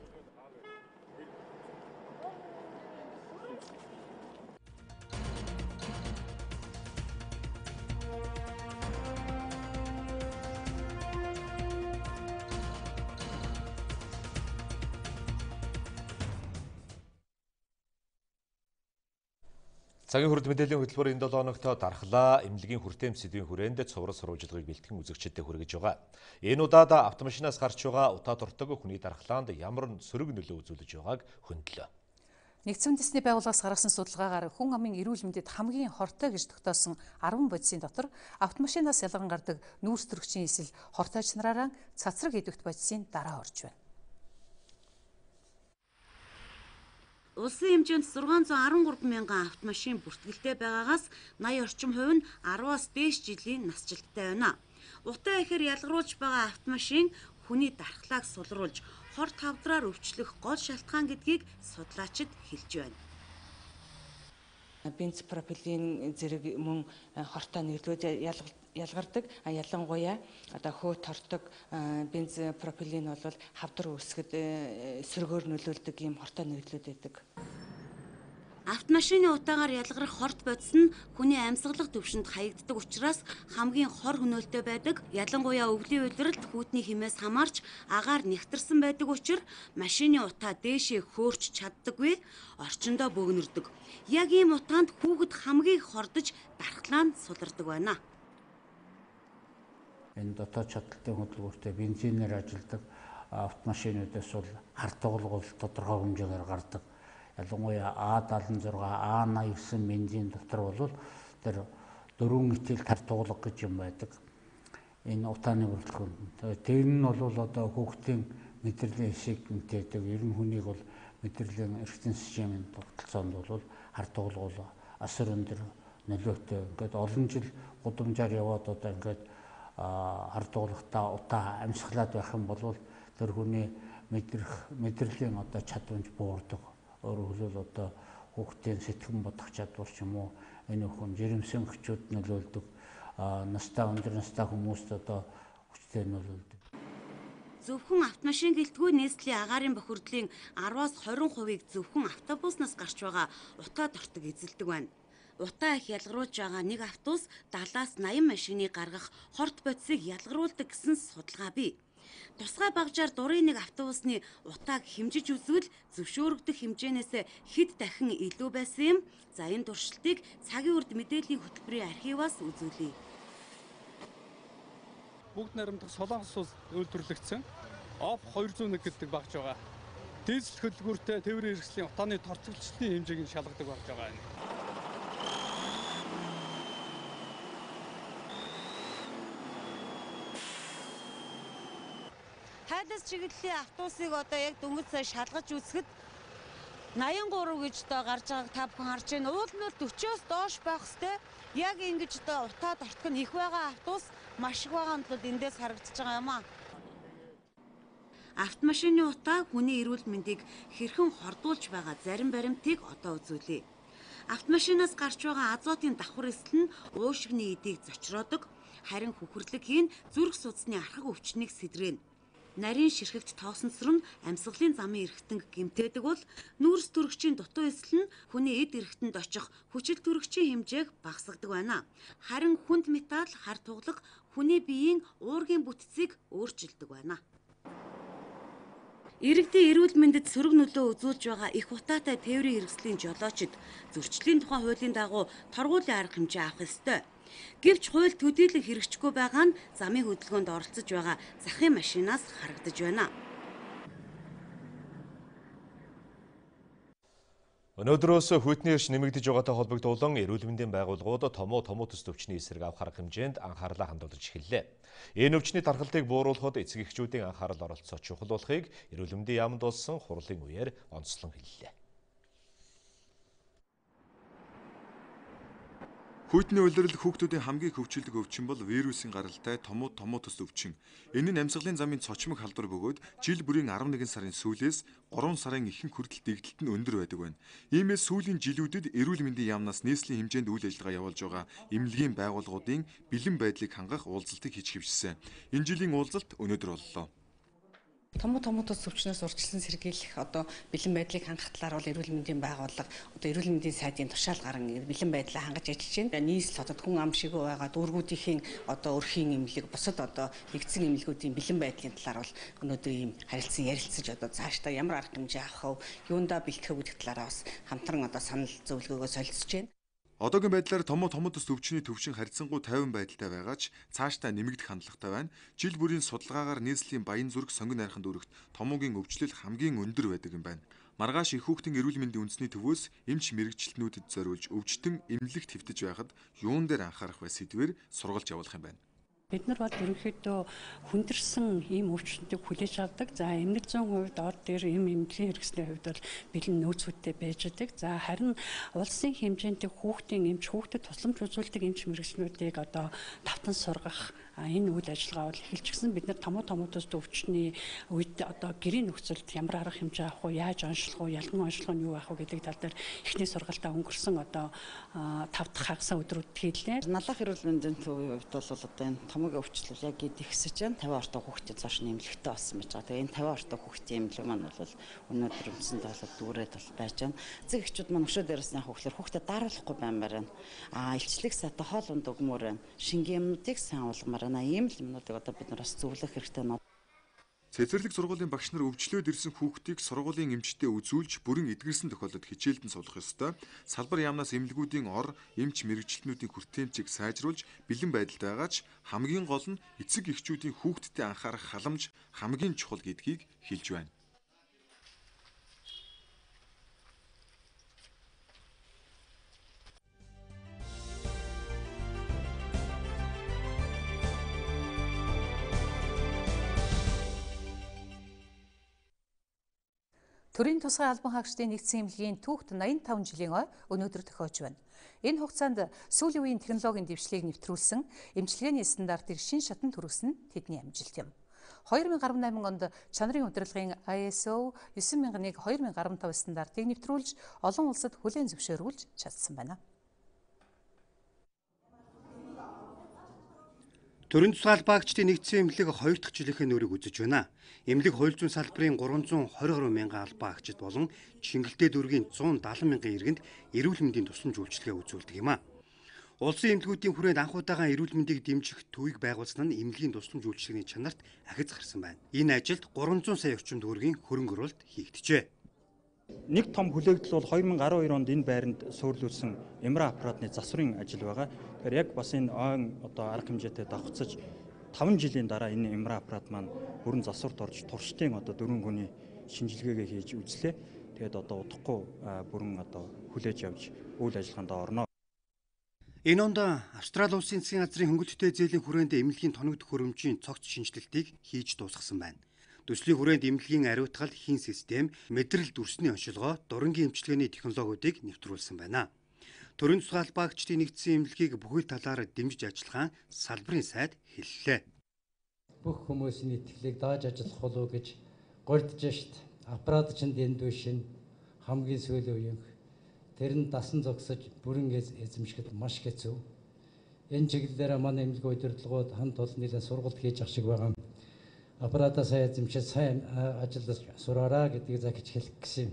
Цагийн Хүрд мэдээллийн хөтөлбөр энэ 7 хоногт дархлаа эмнэлгийн хүртээмж сэдвийн хүрээнд цуврал сурвалжлагыг бэлтгэн үзэгчдэд хүргэж байгаа. Энэ удаад автомашинаас гарч байгаа утаа дуртай хүний дархлаанд ямар сөрөг нөлөө үзүүлж байгааг хөндлөө. Нэгдсэн үндэсний байгууллагаас гаргасан судалгаагаар хүн амын эрүүл мэндэд хамгийн хортой гэж тогтоосон 10 бодисын дотор автомашинаас ялган гардаг нүүрс төрөгчийн эсвэл хортойч нараараа цацраг идэвхт бодисын дараа орж байна. Улсын хэмжээнд 613 мянган автомашин бүртгэлтэй байгаагаас 80 орчим хувь нь 10-аас дээш жилийн насжилттай байна. Утаа ихээр ялгаруулж байгаа автомашин хүний дархлааг сулруулж, хор тавдраар өвчлөх гол шалтгаан гэдгийг судлаачид хэлж байна. Бенз пропилен зэрэг мөн хортой нэрлүүд ялгардаг. Ялангуяа одоо хөөт хордог бенз пропилен бол хавдар үүсгэд сөргөөр нөлөөлдөг ийм хортой нэрлүүд байдаг. Автомашины утаагаар ялгарх хорт бодис нь хүний амьсгалах төвшөнд хаягддаг учраас хамгийн хор хөнөөлтөй байдаг. Ялангуяа өвлийн улиралд хүүтний хэмээс хамаарч агаар нэгтэрсэн байдаг учраас машины утаа дээшээ хөөрч чаддаггүй, орчиндоо бөөгнөрдөг. Яг ийм утаанд хүүхэд хамгийн хордож дархлаа нь сулардаг байна. Энэ дотоод чадлтын хөдөлгөөртэй бензинээр ажилладаг автомашинуудаас бол хар тоглол тодорхой хэмжээгээр гардаг. Ялангуяа А76, А89 бензин дотор бол тэр 4 итэл тар тоглог гэж юм байдаг. Энэ утааны бүрэлдэхүүн. Тэр нь бол одоо хүүхдийн мэдрэлийн хэсэг нэмтэйдэг. Ер нь хүнийг бол мэдрэлийн эргэтэн системийн тогтолцоонд бол хар тоглол асар өндөр нөлөөтэй. Ингээд олон жил гудамжаар яваад одоо ингээд хар тоглохтаа утаа амьсгалаад байх юм бол тэр хүний мэдрэлийн одоо чадварч буурдаг. Өөрөөр хэлбэл одоо хүүхдийн сэтгэн бодох чадвар ч юм уу энэ бүхэн жирэмсэн хүчүүд нөлөөлдөг. Настай өндөр настай хүмүүст одоо хүчтэй нөлөөлдөг. Зөвхөн автомашин гэлтгүй нийслэлийн агаарын бохирдлын 10-аас 20%-ийг зөвхөн автобуснаас гарч байгаа утаа дортог эзэлдэг байна. Утаа их ялгаруулж байгаа нэг автобус 70-аас 80 машиныг гаргах хорт бодисыг ялгаруулдаг гэсэн судалгаа бий. Тусгай багажаар дурын нэг автобусны утааг хэмжиж үзвэл зөвшөөрөгдөх хэмжээнээс хэд дахин илүү байсан юм. За энэ туршилтыг Цагийн Хүрд Мэдээллийн Хөтөлбөрийн архиваас үзүүлье. Бүгд найрамдах Солонгос улс үйлдвэрлэгдсэн ОП 201 гэдэг багж байгаа. Дизель хөдөлгөөртэй тээврийн хэрэгслийн утааны торцогчлолтын хэмжээг нь шалгадаг багж байгаа юм. Хайлас чиглэлийн автобусыг одоо яг дөнгөж сая шалгаж үзэхэд 83 гэж одоо гарч байгааг та бүхэн харж байна. Уул нь 40-оос доош байх хэвээр. Яг ингэж одоо утаа дортох нь их байгаа автобус маш их байгаа нь бол эндээс харагдаж байгаа юм аа. Автомашины утаа хүний эрүүл мэндийг хэрхэн хордуулж байгаа зарим баримтыг одоо үзүүлье. Автомашинаас гарч байгаа азотын давхар эсэл нь уушигны эдийг зочроодог, харин хүхэрлэг зүрх судасны архаг өвчнийг сэдвэрнэ. Нарийн ширхэгт тоосонсор нь амьсгалын замын эргэтэнг гэмтээдэг бол нүүрс төрөгчийн дутуу эсэл нь хүний эд эргэтэнд очих хүчил төрөгчийн хэмжээг багасгадаг байна. Харин хүнд металл, хар тугалаг хүний биеийн уургийн бүтцийг өөрчилдөг байна. Иргэдийн эрүүл мэндэд сөрөг нөлөө үзүүлж байгаа их утаатай тээврийн хэрэгслийн жолоочид зөрчлийн тухай хуулийн дагуу торгуулийн арга хэмжээ авах ёстой. Гэвч хууль төдийлөн хэрэгжихгүй байгаа нь замын хөдөлгөөнд оролцож байгаа захын машинаас харагдаж байна. Өнөөдрөөс хүйтний эрч нэмэгдэж байгаатай холбогдуулан эрүүл мэндийн байгууллагууд томуу төс өвчний эсрэг авах арга хэмжээнд анхаарлаа хандуулж эхэллээ. Энэ өвчний тархалтыг бууруулахад эцэг эхчүүдийн анхаарал оролцоо чухал болохыг эрүүл мэндийн яамд болсон хурлын үеэр онцлон хэллээ. Хүйтний улирал хүүхдүүдийн хамгийн хөвчлөдөг өвчин бол вирусын гаралтай томуу төс өвчин. Энэ нь амьсгалын замын цочмог халдвар бөгөөд жил бүрийн 11 сарын сүүлээс 3 сарын ихэнх хүртэл дэгдэлт нь өндөр байдаг байна. Иймээс сүүлийн жилүүдэд эрүүл мэндийн яамнаас нийслэлийн хэмжээнд үйл ажиллагаа явуулж байгаа эмнэлгийн байгууллагуудын бэлэн байдлыг хангах уулзалтыг хийж хэвшсэн. Энэ жилийн уулзалт өнөөдөр боллоо. Томуу төс өвчнөөс урьдчилан сэргийлэх одоо бэлэн байдлыг хангах талаар бол эрүүл мэндийн байгууллага одоо эрүүл мэндийн сайдын тушаал гарan бэлэн байдлаа хангаж ажиллаж байна. Нийслэл одоо хүн ам шиг байгаа дүүргүүдийн одоо өрхийн эмнэлэг бусад одоо нэгдсэн эмнэлгүүдийн бэлэн байдлын талаар бол өнөөдөр ийм харилцан ярилцаж одоо цаашдаа ямар арга хэмжээ авах вэ? Юундаа бэлтгэх үү гэх талаараа бас хамтран одоо санал зөвлөгөөгөө солилцож байна. Одоогийн байдлаар томуу төс өвчний төвчин харьцангуй 50 байдалтай байгаач цаашдаа нэмэгдэх хандлагатай байна. Жил бүрийн судалгаагаар нийслэлийн баян зүрх сонгон найрханд өргөт томоогийн өвчлөл хамгийн өндөр байдаг юм байна. Маргааш их хүүхдийн эрүүл мэндийн үндэсний төвөөс эмч мэрэгчлэнүүдэд зориулж өвчтөн эмнэлэгт хэвтэж байхад юун дээр анхаарах вэ сэдвээр сургалж явуулах юм байна. Бид нар бол ерөнхийдөө хүндэрсэн ийм өвчтөнийг хүлээж авдаг. За эмнэлэг зүйн хувьд ор дээр эмнэлгийн хэрэгслийн хувьд бол бэлэн нөөцүүдтэй байж байгаа. За харин улсын хэмжээнд хүүхдийн эмч, хүүхдэд тусламж үзүүлдэг эмч мэрэгчлэнүүдийг одоо давтан сургах энэ үйл ажиллагаа бол эхэлчихсэн. Бид нар томуу төс өвчний үед одоо гэрийн нөхцөлд ямар арга хэмжээ авах вэ, яаж онцлох вэ, ялган онцлох нь юу авах вэ гэдэг тал дээр эхний сургалтаа өнгөрсөн одоо 5 дахь хагас өдрүүд хийлээ. Налах эрүүл мэндийн төвийн хувьд бол одоо энэ томоогийн өвчлөл яг идэгсэж байна. 50 ортой хүүхдийн цааш нэмлэгтэй болсон байж байгаа. Тэгээ энэ 50 ортой хүүхдийн эмнэлэг маань бол өнөөдөр өмсөнд бол дүүрээд бол байж байна. Эцэг эхчүүд маань өшөө дээрээс нь яг хүүхдэд даруулахгүй баймаар байна. Илчлэг сата хоол унд өгмөр байна. Шингийн юмнуудыг сайн уулгамаар байна. Ийм л юмнуудыг одоо бид нар бас зөвлөх хэрэгтэй байна. Цэцэрлэг сургуулийн багш нар өвчлөөд ирсэн хүүхдийг сургуулийн эмчтэй үзүүлж бүрэн эдгэрсэн тохиолдолд хичээлдэн суулгах ёстой. Салбар яамнаас эмнэлгүүдийн ор, эмч мэрэгчлэнүүдийн хүртээмжийг сайжруулж бэлэн байдалд байгаач хамгийн гол нь эцэг эхчүүдийн хүүхдэд анхаарах халамж хамгийн чухал гэдгийг хэлж байна. Төрийн тусгай албан хаагчдын нэгдсэн эмнэлгийн түүхт 85 жилийн ой өнөөдөр тохиож байна. Энэ хугацаанд сүүлийн үеийн технологийн дэвшлийг нэвтрүүлсэн эмчилгээний стандартыг шин шатанд хүргэсэн нь тэдний амжилт юм. 2018 онд чанарын удирдлагын ISO 9001/2015 стандартыг нэвтрүүлж олон улсад хүлээн зөвшөөрүүлж чадсан байна. Төрийн тусгай албаагчдын нэгдсэн эмнэлэг 2 дахь жилийнхээ нүрийг үзэж байна. Эмнэлэг хууль зүйн салбарын 320 гаруй мянган албаагчид болон Чингэлтэй дүүргийн 170 мянган иргэнд эрүүл мэндийн тусламж үйлчилгээ үзүүлдэг юм а. Улсын эмнэлгүүдийн хүрээнд анх удаага эрүүл мэндийг дэмжих төвийг байгуулсан нь эмнэлгийн тусламж үйлчилгээний чанарт ахиц гарсан байна. Энэ ажилд 300 сая орчим төгрөгийн хөрөнгө оруулалт хийгджээ. Нэг том хүлээгдэл бол 2012 онд энэ байранд суурилуулсан МРА аппаратны засварын ажил байгаа. Тэгэхээр яг бас энэ ойн арга хэмжээтэй давхцаж 5 жилийн дараа энэ МРА аппарат маань бүрэн засварт орж туршдын 4 хүний шинжилгээгээ хийж үзлээ. Тэгээд удахгүй бүрэн хүлээж авч үйл ажиллагаанд орно. Энэ онд Австрали улсын засгийн газрын хөнгөлөлттэй зээлийн хүрээнд эмнэлгийн тоног төхөөрөмжийн цогц шинжилтийг хийж дуусгасан байна. Төслийн хүрээнд эмнэлгийн ариутгал, хийн систем, мэдрэл дүрсний оншилгоо, дурангийн эмчилгээний технологиудыг нэвтрүүлсэн байна. Төрийн тусгай албаагчдын нэгдсэн эмнэлгийг бүхэл талаар дэмжиж ажиллахаа салбарын сайд хэллээ. Бүх хүмүүсийн итгэлийг дааж ажиллах болов гэж гуйдж шít. Аппарат чинь дэндүү шин хамгийн сүүлийн үеийнх. Тэр нь дасан зогсож бүрэн эзэмшихэд маш хэцүү. Энэ чиглэлээр манай эмнэлгийн удирдлагууд хамт олон нийлэн сургалт хийж ах шиг байгаа. Аппаратаа сайн эзэмшиж сайн ажиллаж сураараа гэдгийг захиж хэлэх гэсэн юм.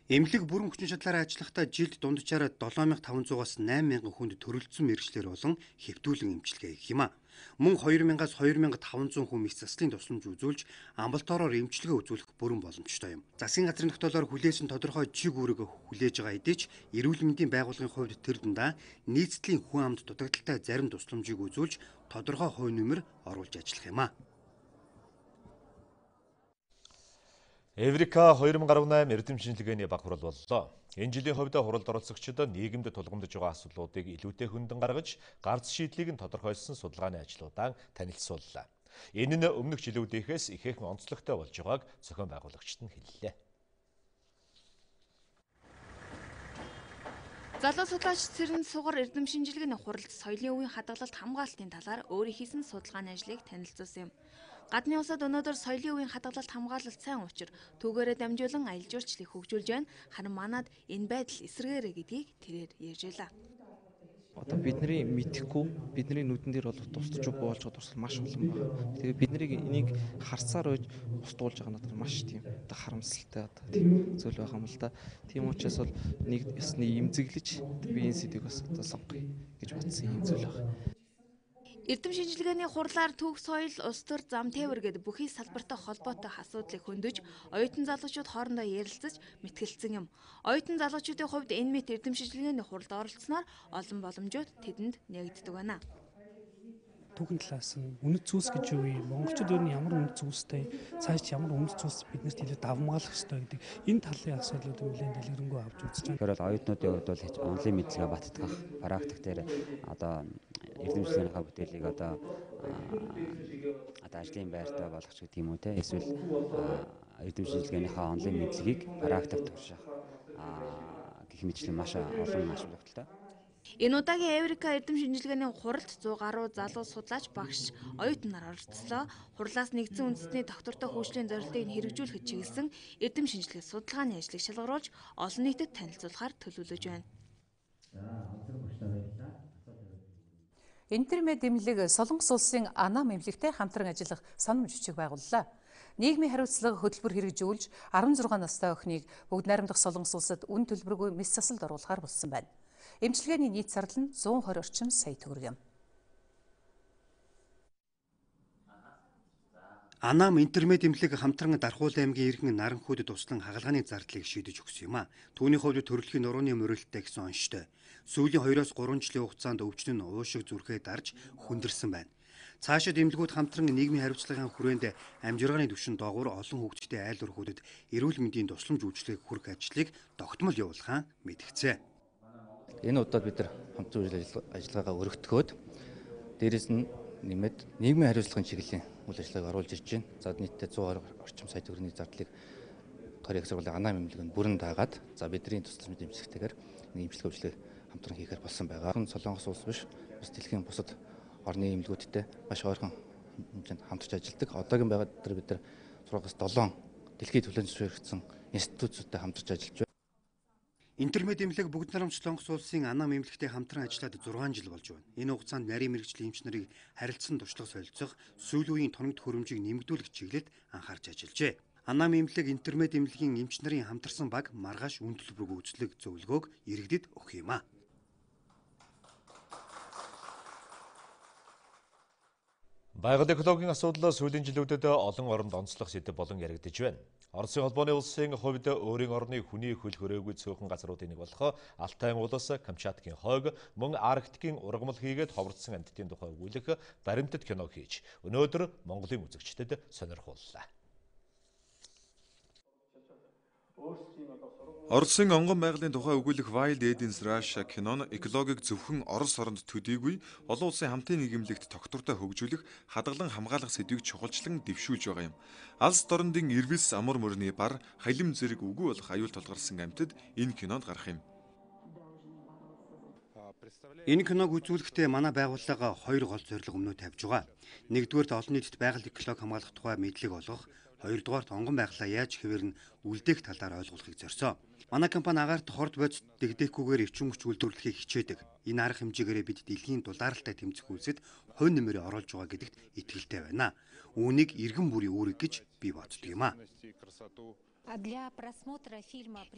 Эмнэлэг бүрэн хүчин чадлаараа ажиллахдаа жилд дунджаараа 7500-аас 8000 хүнд төрөлцсөн мэргэжлэр болон хэвтүүлэн эмчилгээ хийх юм а. Мөн 2000-аас 2500 хүн их заслын тусламж үзүүлж амбулатороор эмчилгээ үзүүлэх бүрэн боломжтой юм. Засгийн газрын тогтоолоор хүлээсэн тодорхой чиг үүрэг хүлээж байгаа хэдий ч эрүүл мэндийн байгууллагын хувьд тэр дундаа нийцлийн хүн амд дутагдaltaй зарим тусламжийг үзүүлж тодорхой хувь нэмэр оруулж ажиллах юм а. Эврика 2018 эрдэм шинжилгээний баг хурал боллоо. Энэ жилийн хувьд хуралд оролцогчид нийгэмд тулгамдж байгаа асуудлуудыг илүүтэй хөндлөн гаргаж, гарц шийдлийг нь тодорхойлсон судалгааны ажлуудаа танилцууллаа. Энэ нь өмнөх жилүүдээс ихээхэн онцлогтой болж байгааг зохион байгуулагчид нь хэллээ. Залуу судлаач Цэрэн Сугар эрдэм шинжилгээний хуралд соёлын үеийн хадгалалт хамгаалтын талаар өөрөө хийсэн судалгааны ажлыг танилцуулсан юм. Гадны улсад өнөөдөр соёлын үеийн хадгалалт хамгаалалт сайн учир түүгээрээ дамжуулан аялал жуулчлалыг хөгжүүлж байна. Харин манад энэ байдал эсэргээрээ гэдгийг тэрээр ярьжээ. Бидний мэдхгүй бидний нүдэн дээр бол тусдаж үгүй болж байгаа тусал маш олон байна. Тэгээ биднийг энийг харсаар ойж устгуулж байгаа надад маш тийм харамсалтай тийм зүйл байгаа юм л да. Тийм учраас бол нэг ёсны имзэглэж би энэ сэдвийг бас сонгоё гэж бодсон юм зүйл байна. Эрдэм шинжилгээний хурлаар төв соёл, улс төр, зам тээвэр гэд бүхий салбартай холбоотой асуудлыг хөндөж, оюутан залуучууд хоорондоо ярилцаж мэтгэлцсэн юм. Оюутан залуучуудын хувьд энэ мэт эрдэм шинжилгээний хуралд оролцсноор олон боломжууд тэдэнд нээгддэг байна. Түүхэн талаас нь үнэт зүйлс гэж юу юм? Монголчууд ер нь ямар үнэт зүйлстэй, цааш ямар үнэт зүйлс биднэрт илүү давмгаалах ёстой гэдэг энэ талын асуудлуудыг нэлээд дэлгэрэнгүй авч үзэж байна. Тэгэхээр бол оюутнуудын хувьд бол онлайн мэдлэгээ баттгах, практик дээр эрдэмчлэгийнхаа бүтээлийг ажлын байртаа болгох гэх юм уу те эсвэл эрдэмчлэгийнхаа онлайн мэдлэгийг практик турших гэх мэтлэн маш олон асуудалтай. Энэ удаагийн Эврика эрдэм шинжилгээний хуралд 100 гаруй залуу судлаач, багш, оюутан нар оролцлоо. Хурлаас нэгдсэн үндэсний доктортой хөгжлийн зорилтыг хэрэгжүүлэхэд чиглэсэн эрдэм шинжилгээ судалгааны ажлыг шалгаруулж олон нийтэд танилцуулахаар төлөвлөж байна. Интермед эмнэлэг Солонгос улсын Анам эмнэлэгтэй хамтран ажиллах санамж бичиг байгууллаа. Нийгмийн хариуцлага хөтөлбөр хэрэгжүүлж 16 настай охиныг бүгд найрамдах Солонгос улсад үн төлбөргүй мэс засалд оруулахаар болсон байна. Эмчилгээний нийт зардал нь 120 орчим сая төгрөг юм. Анам интермед эмнэлэг хамтран Дархуул аймгийн иргэн Наранхуйд туслан хагалгааны зардлыг шийдэж өгсөн юм а. Түүний хувьд төрөлхийн нурууны мөрөлттэй гэсэн онцтой. Сүүлийн 2-3 жилийн хугацаанд өвчин нь уушиг зүрхээ дарж хүндэрсэн байна. Цаашид эмнэлгүүд хамтран нийгмийн хариуцлагын хүрээнд амжиргааны түвшин доогуур олон хүүхдтэй айл өрхүүдэд эрүүл мэндийн тусламж үйлчилгээг хүргэх ажлыг тогтмол явуулахаа мэдгцээ. Энэ удаад бид нар хамтран үйл ажиллагаагаа өргөтгөөд дээрэс нь нэмээд нийгмийн хариуцлагын чиглэлийн үйл ажиллагааг оруулж ирж байна. За нийтдээ 120 орчим сая төгрөгийн зардлыг төр их сургуулийн Анам эмнэлэг нь бүрэн даагаад за бидний тусламж дэмжлэгтэйгээр эмчилгээ үйлчлэг хамтран хийхээр болсон байгаа. Солонгос улс биш бас дэлхийн бусад орны эмнэлгүүдтэй маш ойрхон хэмжээнд хамтарч ажилладаг. Одоогийн байгаад бид нар 6-аас 7 дэлхийн түлхүүр зөвшөөрөгдсөн институцуудтай хамтарч ажиллаж байна. Интермед эмнэлэг бүгд нарамч Солонгос улсын Анам эмнэлэгтэй хамтран ажиллаад 6 жил болж байна. Энэ хугацаанд нарийн мэрэгжлийн эмч нарыг харилцсан туршлага солилцох, сүүл үеийн тоногд хөрөмжийг нэмэгдүүлэх чиглэлд анхаарч ажиллажээ. Анам эмнэлэг интермед эмнэлгийн эмч нарын хамтарсан баг маргааш үн төлбөрөг үйлчлэг зөвлөгөөг иргэдэд өгөх юм а. Байгаль экологийн асуудал сүүлийн жилүүдэд олон оронд онцлог сэдэв болон яригдж байна. Оросын холбооны улсын хувьд өөрийн орны хүний хөл хөрөөгүй цөөхөн газруудын нэг болох Алтайн улс, Камчаткийн хойг, мөн Арктикийн ургамал хийгээд ховорцсон амьтдын тухай өгүүлэх баримтат кино хийж өнөөдөр Монголын үзэгчдэд сонирхууллаа. Оросын онгон байгалийн тухай өгүүлэх Wild Edens Russia кинон экологийг зөвхөн Орос оронд төдийгүй олон улсын хамтын нийгэмлэгт тогтвортой хөгжүүлэх, хадгалан хамгаалах сэдвийг чухалчлан дэвшүүлж байгаа юм. Алс дорндын Ирвис амар мөрний бар, халим зэрэг үгүй болох аюул тулгарсан амьтад энэ кинонд гарах юм. Энэ киног үзүүлэхдээ манай байгууллага 2 гол зорилго өмнөө тавьж байгаа. Нэгдүгээрт олон нийтэд байгаль эколог хамгаалах тухай мэдлэг олгох, хоёрдугаарт онгон байгалаа яаж хэвээр нь үлдээх талаар ойлгуулахыг зорьсон. Манай компани агаарт хорд бодис дэгдээхгүйгээр эрчим хүч үйлдвэрлэхийг хичээдэг. Энэ арга хэмжээгээрээ бид дэлхийн дулаалтай тэмцэх үйлсэд хувь нэмрээ оруулж байгаа гэдэгт итгэлтэй байна. Үүнийг иргэн бүрийн үүрэг гэж би боддог юм а.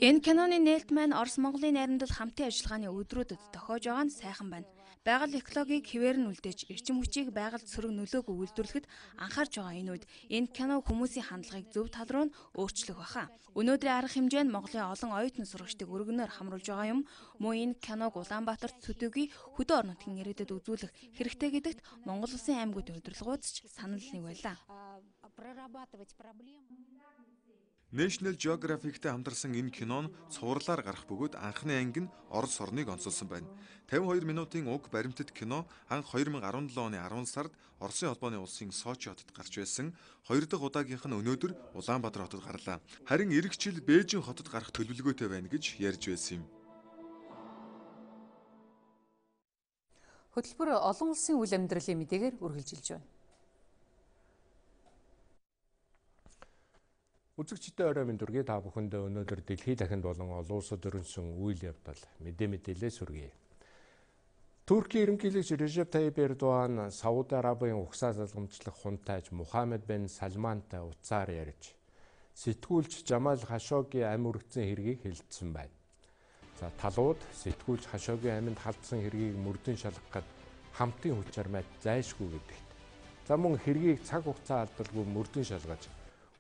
Энэ киноны нээлт маань Орос Монголын найрамдал хамтын ажиллагааны өдрүүдэд тохиож байгаа нь сайхан байна. Байгаль экологийг хэвээр нь үлдээж, эрчим хүчийг байгальд сөрөг нөлөөгөө үйлдвэрлэхэд анхаарч байгаа энэ үед энэ кино хүмүүсийн хандлагыг зөв тал руу нь өөрчлөх баха. Өнөөдрийн арга хэмжээ нь Монголын олон оюутан сурагчдыг өргөнөөр хамруулж байгаа юм. Мөн энэ киног Улаанбаатарт төдийгүй хөдөө орон нутгийн ирээдүйд үзүүлэх хэрэгтэй гэдэгт Монгол улсын аймагуудын удирдлагууд ч санал нэг байлаа. National Geographic-тэй хамтарсан энэ кинон цувралаар гарах бөгөөд анхны анги нь Орос орныг онцолсон байна. 52 минутын уг баримтат кино анх 2017 оны 10 сард Оросын холбооны улсын Сочи хотод гарч байсан. 2 дахь удаагийнх нь өнөөдөр Улаанбаатар хотод гарлаа. Харин эх жил Бээжин хотод гарах төлөвлөгөөтэй байна гэж ярьж байсан юм. Хөтөлбөр олон улсын үйл амьдралын мэдээгээр үргэлжилж байна. Үзэгчдээ орой минь дүргээ та бүхэндээ өнөөдөр дэлхийн дахинд болон олон улсад өрнсөн үйл явдал мэдээлэлээ сүргэе. Туркийн ерөнхийлөгч Режеп Тайип Эрдоан Сауди Арабын угсаа залгамжлах хунтайж Мухаммед бин Салмантай утсаар ярьж сэтгүүлч Жамал Хашоггийн амь өргөцсөн хэргийг хэлэлцсэн байна. За талууд сэтгүүлч Хашоггийн амьд халдсан хэргийг мөрдөн шалгахад хамтын хүч армайд зайлшгүй гэдэгт. За мөн хэргийг цаг хугацаа алдалгүй мөрдөн шалгаж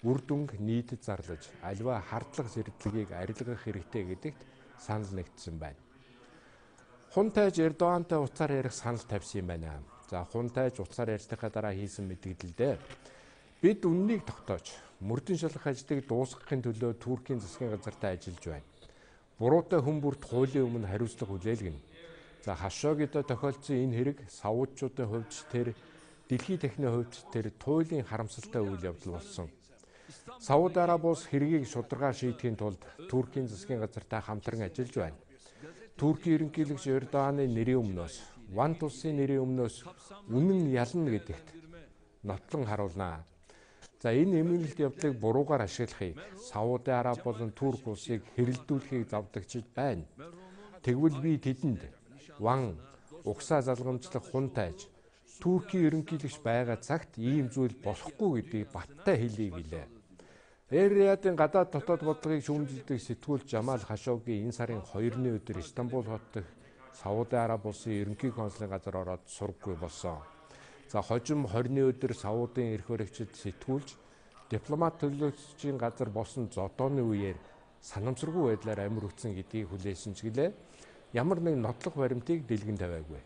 үр дүнг нийтэд зарлаж альва хардлах зэрэглэгийг арилгах хэрэгтэй гэдэгт санал нэгдсэн байна. Хунтайж Эрдоантай утсаар ярих санал тавьсан юм байна. За хунтайж утсаар ярьсныхаа дараа хийсэн мэдээлэлдээ бид үннийг тогтоож мөрдөн шалгах ажлыг дуусгахын төлөө Туркийн засгийн газартай ажиллаж байна. Буруутай хүн бүрт хуулийн өмнө хариуцлага хүлээлгэнэ. За Хашогидо тохиолдсон энэ хэрэг саудчуудын хувьд тэр дэлхийн техникийн хувьд тэр туйлын харамсалтай үйл явдал болсон. Сауди Араби улс хэргийг шударгаар шийдэхийн тулд Туркийн засгийн газартай хамтран ажиллаж байна. Туркийн ерөнхийлөгч Эрдоаны нэрийн өмнөөс, Вант улсын нэрийн өмнөөс үнэн ялна гэдэгт нотлон харуулнаа. За энэ эмгэнэлт явдлыг буруугаар ашиглахыг Сауди Араби болон Турк улсыг хэрэлдүүлэхийг завдагчид байна. Тэгвэл би тэдэнд Ван угсаа залгамжлах хунтайж Туркийн ерөнхийлөгч байгаа цагт ийм зүйл болохгүй гэдгийг баттай хэлье гэлээ. Эр-Риядын гадаад дотоод бодлогыг шүүмжилдэг сэтгүүлч Жамал Хашоггийн энэ сарын 2-ны өдөр Истанбул хот дэх Сауди Араби улсын ерөнхий консулын газар ороод сургаггүй болсон. За хожим 20-ны өдөр Саудын эрх баригчид сэтгүүлч дипломат төлөөлөгчийн газар болсон зодооны үеэр санамсаргүй байдлаар амир өгсөн гэдгийг хүлээсэн ч гэлээ ямар нэг нотлох баримтыг дэлгэн тавиагүй.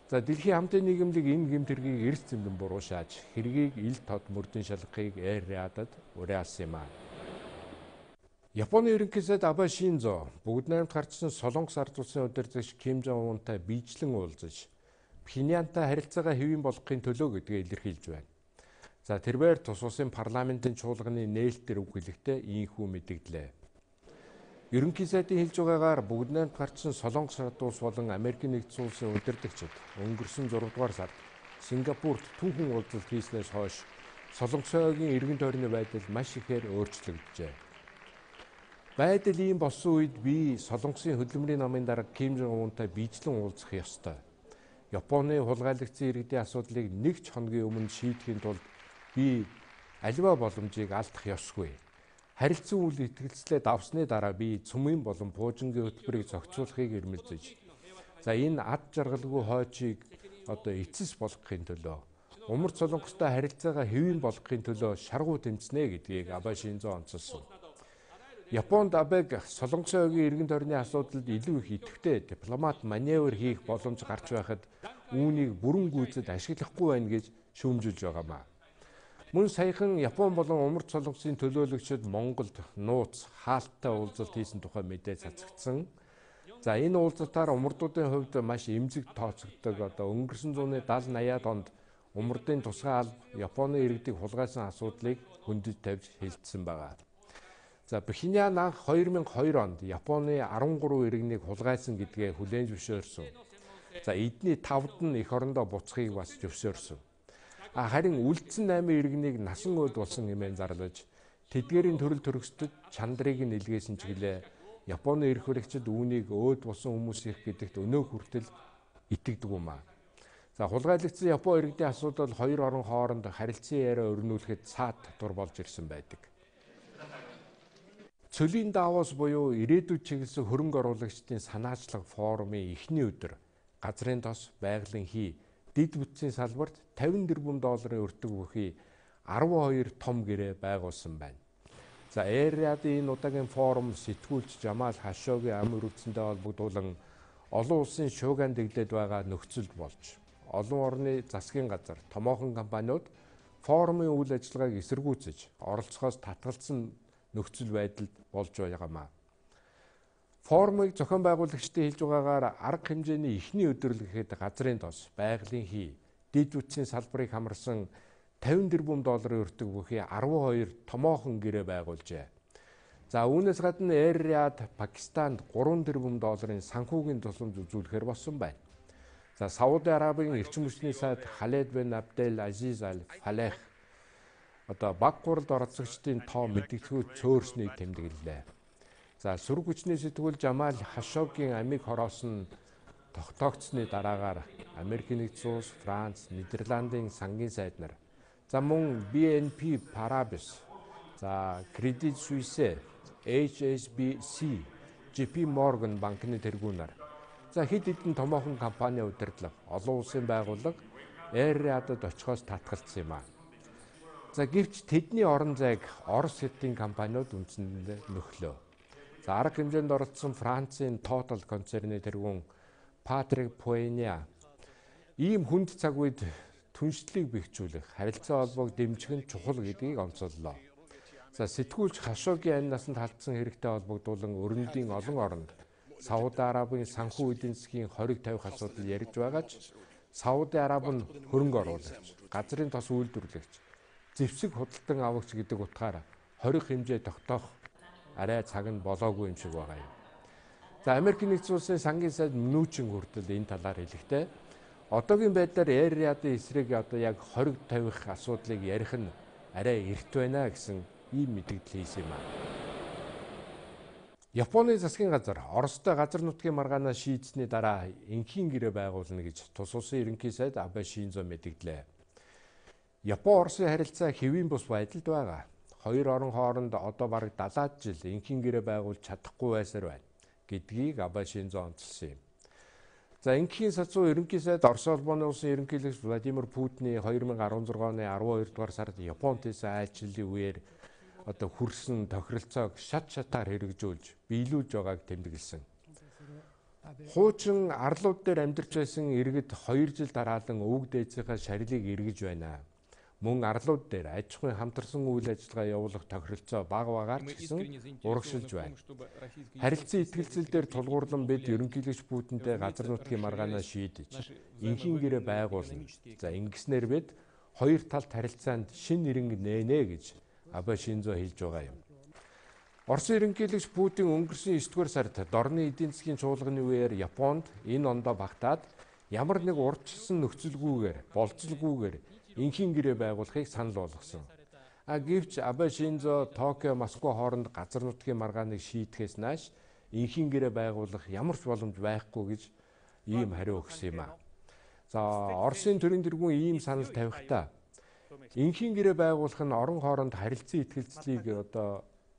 За дэлхийн хамтын нийгэмлэг энэ гэмт хэргийг эрс зэмлэн буруушааж хэргийг ил тод мөрдөн шалгахыг Эр-Риядад уриалсан юм а. Японы ерөнхий сайд Абе Шинзо бүгд найрамд гарчсан Солонгос ард улсын удирдагч Ким Жон Унтай биечлэн уулзаж Пхеньянтай харилцаагаа хэвийн болгохын төлөө гэдгээ илэрхийлж байна. За тэрээр тус улсын парламентын чуулганы нээлттээр үг хэлэхдээ ийхүү мэдэгдлээ. Ерөнхий сайдын хэлж байгаагаар бүгд найрамд гарчсан Солонгос ард улс болон Америкийн нэгдсэн улсын удирдагчид өнгөрсөн 6 дугаар сард Сингапурт түүхэн уулзалт хийснээс хойш Солонгосоогийн эргэн тойрны байдал маш ихээр өөрчлөгдөжээ. Байдал ийм болсон үед би Солонгосын хөдөлмөрийн намын дарга Ким Жон Унтай биечлэн уулзах ёстой. Японы хулгайлагдсан иргэдийн асуудлыг нэг ч хоногийн өмнө шийдэхийн тулд би аливаа боломжийг алдах ёсгүй. Харилцан үйл итгэлцлээ давсны дараа би цөмийн болон пуужингийн хөтөлбөрийг зохицуулахыг эрмэлзэж. За энэ ад жаргалгүй хойчийг эцэс болгохын төлөө Умард Солонгостой харилцаагаа хэвийн болгохын төлөө шаргуу тэмцэнэ гэдгийг Абе Шинзо онцолсон. Японд Абег Солонгосоогийн эргэн тойрны асуудалд илүү их идэвхтэй дипломат маневр хийх боломж гарч байхад үүнийг бүрэн гүйцэд ашиглахгүй байна гэж шүүмжилж байгаамаа. Мөн саяхан Япон болон Умард Солонгосын төлөөлөгчид Монголд нууц хаалттай уулзалт хийсэн тухай мэдээ цацагдсан. За энэ уулзалтаар умардуудын хувьд маш эмзэг тооцогддог өнгөрсөн зууны 70-80-аад онд умардын тусгай алба Японы иргэдийг хулгайсан асуудлыг хөндөж тавьж хэлсэн байгаа. За Пхеньян анх 2002 онд Японы 13 иргэнийг хулгайсан гэдгээ хүлээн зөвшөөрсөн. За эдний 5-д нь эх орондоо буцахыг бас зөвшөөрсөн. Харин үлдсэн 8 иргэнийг насан өөд болсон хэмээн зарлаж тэдгээрийн төрөл төрөсдөд чандрыг нь илгээсэн чиглээ Японы эрх баригчид үүнийг өөд болсон хүмүүс их гэдэгт өнөө хүртэл итгэдэг юм аа. За хулгайлагдсан Япон иргэдийн асуудал хоёр орон хооронд харилцан яриа өрнүүлэхэд цаад татвар болж ирсэн байдаг. Цөлийн Давос буюу ирээдүйд чиглэсэн хөрөнгө оруулагчдын санаачлаг форумын эхний өдөр газрын тос, байгалийн хий, дэд бүтцийн салбарт $50 тэрбум өртөг бүхий 12 том гэрээ байгуулсан байна. За Эйр-Риадын энэ удаагийн форум сэтгүүлч Жамал Хашогийн ам өрөвдсөнтэй холбогдуулан олон улсын шуугиан дэглээд байгаа нөхцөлд болж олон орны засгийн газар, томоохон компаниуд форумын үйл ажиллагааг эсэргүүцэж оролцохоос татгалзсан нөхцөл байдалд болж байгаамаа. Форумыг зохион байгуулагчдын хэлж байгаагаар арга хэмжээний эхний өдрөл гэхэд газрын тос, байгалийн хий, дэд бүтцийн салбарыг хамарсан $50 тэрбум өртөг бүхий 12 томоохон гэрээ байгуулжээ. За үүнээс гадна Эйр-Риад Пакистанд $3 тэрбум санхүүгийн тусламж үзүүлэхээр болсон байна. За Сауди Арабын эрчим хүчний сайд Халед бен Абдел Азиз Аль Фалех баг гуралд оролцогчдын тоо мэдэгдэхүйд цөөрснийг тэмдэглэлээ. За сүрэг хүчний сэтгүүл Жамал Хашогийн амийг хороосон тогтоогдсны дараагаар Америкийн нэгдсэн улс, Франц, Нидерландын сангийн сайд нар, за мөн BNP Paribas, за Credit Suisse, HSBC, JP Morgan банкны тэргүүнээр, за хэд хэдэн томоохон компани удирдлага, олон улсын байгууллага Эйр-Риадад очихоос татгалцсан юм аа. За гэвч тэдний орон зайг Орос хэдийн компаниуд үндсэндээ нөхлөө. За арга хэмжээнд оролцсон Францын Total концерны тэргүүн Патрик Пуэня ийм хүнд цаг үед түншлэлийг бэхжүүлэх, харилцаа холбоог дэмжих нь чухал гэдгийг онцоллоо. За сэтгүүлч Хашогийн ань насанд халтсан хэрэгтэй холбогдуулан өрнөлийн олон оронд Сауди Арабын санхүү эдийн засгийн хориг тавих асуудал ярьж байгаа ч Сауди Араб нь хөрөнгө оруулагч, газрын тос үйлдвэрлэгч, зэвсэг худалдан авагч гэдэг утгаараа хориг хэмжээ тогтоох арай цаг нь болоогүй юм шиг байгаа юм. За Америкийн нэгдсэн улсын сангийн сайд МНУОНРТ-ийн хүртэл энэ талаар хэлэхдээ одоогийн байдлаар Эйр-Риадын эсрэг яг хориг тавих асуудлыг ярих нь арай эрт байна гэсэн ийм мэдээлэл хийсэн юм аа. Японы засгийн газар Оростой газар нутгийн маргаанаа шийдсэний дараа энхийн гэрээ байгуулна гэж тус улсын ерөнхий сайд Абе Шинзо мэдээллээ. Япон-Оросын харилцаа хэвийн бус байдалд байгаа. Хоёр орон хооронд одоо бараг 70 жил энхийн гэрээ байгуулж чадахгүй байсаар байна гэдгийг Абе Шинзо онцолсон юм. За энхийн сацуу ерөнхий сайд Орос улбооны улсын ерөнхийлөгч Владимир Путиний 2016 оны 12 дугаар сард Японд хийсэн айлчлалын үеэр хүрсэн тохиролцоог шатаар хэрэгжүүлж, биелүүлж байгааг тэмдэглэсэн. Хуучин арлууд дээр амьдарч байсан иргэд 2 жил дараалан өвөг дээдсийнхээ шарилыг эргэж байна. Мөн арлууд дээр аж ахуйн хамтарсан үйл ажиллагаа явуулах тохиролцоо бага багаар ч гэсэн урагшилж байна. Харилцан итгэлцэл дээр тулгуурлан бид ерөнхийлөгч Путинтэй газар нутгийн маргаанаа шийдэж, энхийн гэрээ байгуулна. За ингэснээр бид хоёр талт харилцаанд шин нэрнг нээнэ гэж Абе Шинзо хэлж байгаа юм. Оросын ерөнхийлөгч Путин өнгөрсөн 9 дугаар сард дорны эдийн засгийн чуулганы үеэр Японд энэ ондоо багтаад ямар нэг урьдчилсан нөхцөлгүйгээр, болцолгүйгээр инхийн гэрээ байгуулахыг санал болгосон. Гэвч Абе Шинзо Токио, Москва хооронд газар нутгийн маргааныг шийдэхээс нааш инхийн гэрээ байгуулах ямар ч боломж байхгүй гэж ийм хариу өгсөн юм а. За Оросын төрийн тэргүүн ийм санал тавихтаа инхийн гэрээ байгуулах нь орон хооронд харилцан итгэлцлийг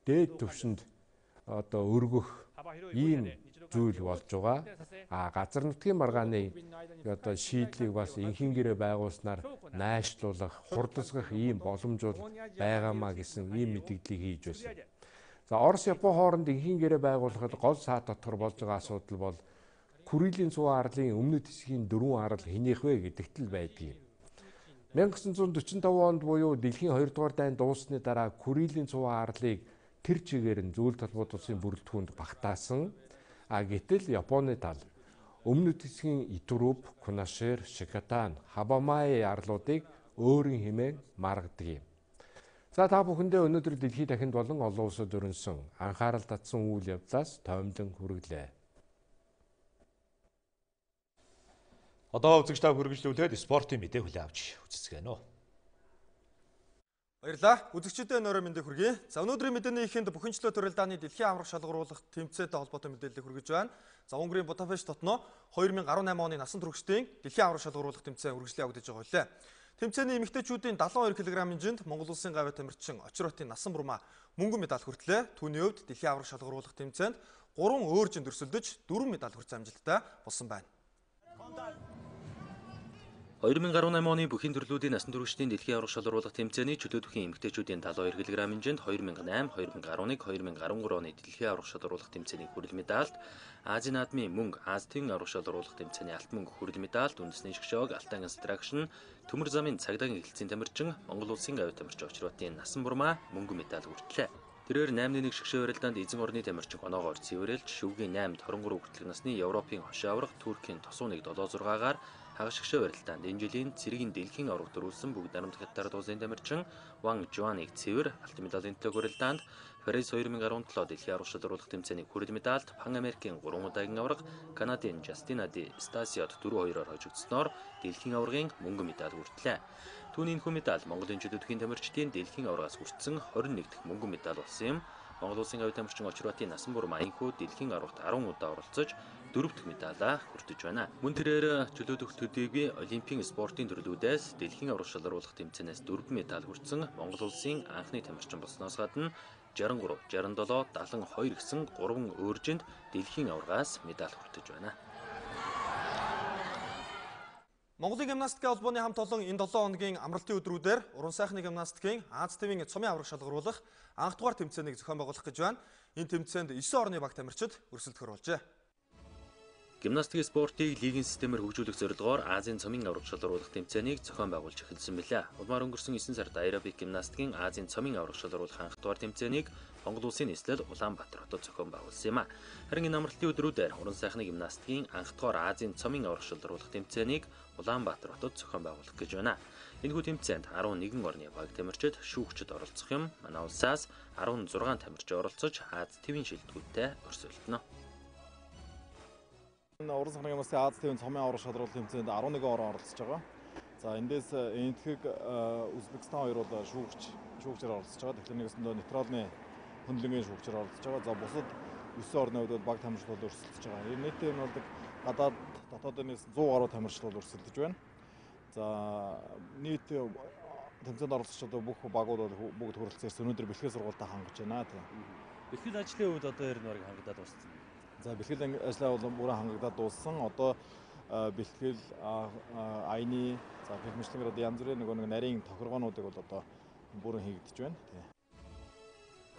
дээд түвшинд өргөх ийм зүйл болж байгаа. Газар нутгийн маргааны шийдлийг бас инхийн гэрээ байгуулснаар найшлуулах, хурдсгах ийм боломжууд байгаамаа гэсэн ийм мэдээллийг хийж байсан. За Орос Япон хооронд инхийн гэрээ байгуулахад гол саад дотор болж байгаа асуудал бол Курилийн цуваа арлын өмнөд хэсгийн 4 арал хэнийх вэ гэдэгт л байдгийг. 1945 онд буюу дэлхийн 2 дугаар дайн дууссаны дараа Курилийн цуваа арлыг тэр чигээр нь зөвлөлт толгойд улсын бүрэлдэхүүнд багтаасан. Гэтэл Японы тал өмнөд хэсгийн Итуруп, Кунашир, Шикатан, Хабамай арлуудыг өөрийн хэмээн маргадаг юм. За та бүхэндээ өнөөдөр дэлхийд дахинд болон олон улсад өрнсөн анхаарал татсан үйл явдлаас тоймлон хүргэлээ. Одоо үзэгч та хүргэлжлүүлээд спортын мэдээ хүлээн авч үзэсгэнэ. Баярлалаа. Үзэгчдээ өнөөрөө мэндийг хүргэе. За өнөөдрийн мэдээний эхэнд бүхэнчлөө төрөлдааны дэлхийн амрах шалгаруулах тэмцээтэй холбоотой мэдээлэл хүргэж байна. За Унгарийн Будапешт хотно 2018 оны насан туршидын дэлхийн амрах шалгаруулах тэмцээн үргэлжлэн явагдаж байгаа хүлээ. Тэмцээний эмэгтэйчүүдийн 72 кг хэмжээнд Монгол улсын гавь тамирчин Очротын насан бурмаа мөнгөн медаль хүртлээ. Түүний хувьд дэлхийн амрах шалгаруулах тэмцээнд 3 өөржинд өрсөлдөж 4 медаль хүртсэн амжилттай болсон байна. 2018 оны бүхий төрлүүдийн насан туршидын дэлхийн аврах шалгаруулах тэмцээний чөлөөтөхийн эмэгтэйчүүдийн 72 кг хэмжээнд 2008, 2011, 2013 оны дэлхийн аврах шалгаруулах тэмцээний хүрэл медальт, Азийн наадмын мөнгө Азийн аврах шалгаруулах тэмцээний алт мөнгө хүрэл медальт, үндэсний шгшөөг Алтан констракшн, төмөр замын цагдаагийн хэлтсийн тамирчин Монгол улсын гавь тамирчин Очротын насан бурмаа мөнгөн медаль хүртлээ. Тэрээр 8-1 шгшээ барилдаанд эзэн орны тамирчин оноогоор цэвэрлж шүвгийн 8-д 23 хүртэлх насны Европын хошоо аврах Туркийн тосуу 1-7-6-гаар хагас шгшээ барилдаанд энэ жилийн цэргийн дэлхийн аврагт дөрүүлсэн бүгд нарамд хятад улсын тамирчин Ван Жуаныг цэвэр алт медалийн төлөв барилдаанд Парис 2017 дэлхийн аврах шалгаруулах тэмцээний хүрэл медальт Пан Америкийн 3 удаагийн авраг Канадын Жастина Ди Стасиод 4-2-оор хожигдсноор дэлхийн аврагын мөнгөн медаль хүртлээ. Түүний энэхүү медаль Монголын чөлөөтөхийн тамирчдын дэлхийн аврагаас хүртсэн 21 дахь мөнгөн медаль болсон юм. Монгол улсын гавь тамирчин Очротын насан бурмаа энэхүү дэлхийн аврагт 10 удаа оролцож 4 дахь медалаа хүртэж байна. Мөн тэрээр чөлөөтөх төдийгүй олимпийн спортын төрлүүдээс дэлхийн аврах шалгаруулах тэмцээнээс 4 медаль хүртсэн Монгол улсын анхны тамирчин болсноос гадна 63, 67, 72 гэсэн 3 өөржинд дэлхийн аврагаас медаль хүртэж байна. Монголын гимнастикийн холбооны хамт олон энэ 7 хоногийн амралтын өдрүүдээр уран сайхны гимнастикийн Аз ТV-ийн цомын аврах шалгаруулах анх дугаар тэмцээнийг зохион байгуулах гэж байна. Энэ тэмцээнд 9 орны баг тамирчид өрсөлдөхөр болжээ. Гимнастикийн спортыг лигийн системээр хөгжүүлэх зорилгоор Азийн цомын аврах шалгаруулах тэмцээнийг зохион байгуулж эхэлсэн билээ. Улмаар өнгөрсөн 9 сард аэробик гимнастикийн Азийн цомын аврах шалгаруулах анх дугаар тэмцээнийг Монгол улсын нийслэл Улаанбаатар хотод зохион байгуулсан юм а. Харин энэ амралтын өдрүүдээр уран сайхны гимнастикийн анх дугаар Азийн цомын аврах шалгаруулах тэмцээнийг Улаанбаатар хотод зохион байгуулах гэж байна. Энэхүү тэмцээнд 11 орны баг тамирчид шүүгчд оролцох юм. Манай улсаас 16 тамирчин оролцож Аз ТV-ийн шилдэгүүдтэй өрсөлдөнө. Уран сайхны гимнастикийн Аз ТV-ийн цомын аврах шалгаруулах тэмцээнд 11 орон оролцож байгаа. За эндээс энэтхэг Узбекистан хоёр бол шүүгчээр оролцож байгаа. Тэгэхээр нэгэсэндээ нейтралны хөндлөнгийн шүүгчээр оролцож байгаа. За бусад 9 орны хувьд баг тамирчид өрсөлдөж байгаа. Нийтээр нь бол гадаад дотоодынээс 100 гаруй тамирчид өрсөлдөж байна. За нийт тэмцээнд оролцож байгаа бүх багууд бол бүгд хүрэлцээрс өнөөдөр бэлтгэл сургуультаа хангаж байна. Бэлтгэл ажлын үед одоо ер нь барыг хангагдаад дууссан. За бэлтгэл ажлаа бол бүрэн хангагдаад дууссан. Одоо бэлтгэл айны за филмчлэг янз бүрийн нэг нарийн тохиргоонуудыг бол одоо бүрэн хийгдэж байна.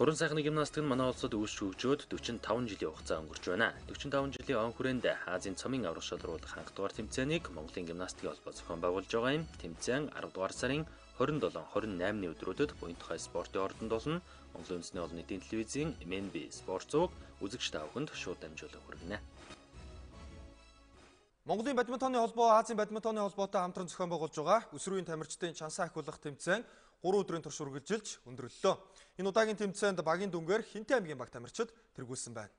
Уран сайхны гимнастик нь манай улсад үүсч хөгжөөд 45 жилийн хугацаа өнгөрч байна. 45 жилийн он хүрээнд Азийн цомын аврах шалгаруулах анх дугаар тэмцээнийг Монголын гимнастикийн холбоо зохион байгуулж байгаа юм. Тэмцээн 10 дугаар сарын 27, 28-ны өдрүүдэд буянтхай спортын ордонд болно. Монголын үндэсний олон нийтийн телевизийн МНБ спорт зууг үзэгч та бүхэнд шууд дамжуулан хүргэнэ. Монголын бадминтоны холбоо Азийн бадминтоны холбоотой хамтран зохион байгуулж байгаа өсвөрийн тамирчдын чансаа ахиулах тэмцээн 3 өдрийн турш үргэлжилж өндөрлөлөө. Энэ удаагийн тэмцээнд багийн дүнгээр Хинтээ аймгийн баг тамирчид тэргүүлсэн байна.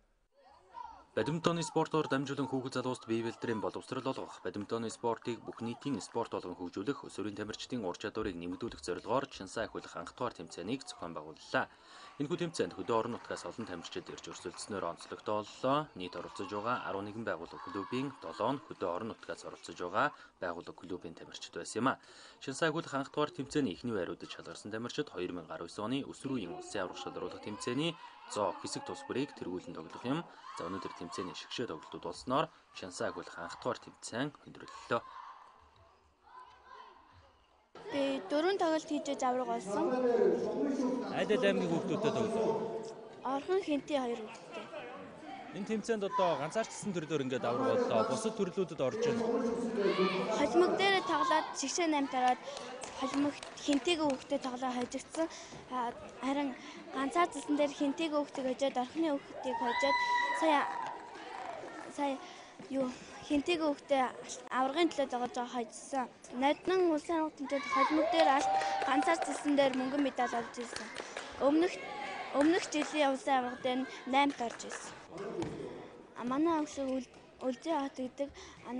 Бадминтоны спортоор дамжуулан хүүхэд залууст бие бэлтрийн боловсрол олгох, бадминтоны спортыг бүх нийтийн спорт болгон хөгжүүлэх, өсвөрийн тамирчдын ур чадварыг нэмэгдүүлэх зорилгоор Шансай ахиулах анх дугаар тэмцээнийг зохион байгууллаа. Энэхүү тэмцээнд хөдөө орон нутгаас олон тамирчид ирж өрсөлдснөөр онцлогтой боллоо. Нийт оролцож байгаа 11 байгууллага клубын 7 нь хөдөө орон нутгаас оролцож байгаа байгууллага клубын тамирчид байсан юм а. Шансай ахиулах анх дугаар тэмцээний эхний байруудад шалгарсан тамирчид 2019 оны өсвөрийн улсын аврах шалгаруулах тэмцээний зоо хэсэг тус бүрийг тэргүүлэн тоглох юм. За өнөөдөр тэмцээний шигшээ тоглолтууд болсноор Шансай ахиулах анх дугаар тэмцээн өндөрлөлөө. Би 4 тоглолт хийж авраг болсон. Аль аймгийн хүүхдүүдэд тоглоо? Орхон Хинтээ 2 хүүхдтэй. Энэ тэмцээнд одоо ганцаарчсан төрлөөр ингээд авраг боллоо. Бусад төрлүүдэд орж байна. Холимог дээр тоглоод шигшээ 8 дараад холимог Хинтэйгээ хүүхдэд тоглоо хожигдсан. Харин ганцаар цэсэн дээр Хинтэйгээ хүүхдийг хожоод орхины хүүхдийг хожоод сая Хинтэйгээ хүүхдээ аврагын төлөө зогож байгаа хожсон. Ноднон улсын аврах тэмцээнд холимог дээр алт ганцаар цэсэн дээр мөнгөн медаль олж ирсэн. Өмнөх жилийн улсын аврах дээр 8-т орж ирсэн. Манай агшиг Үлзий хот гэдэг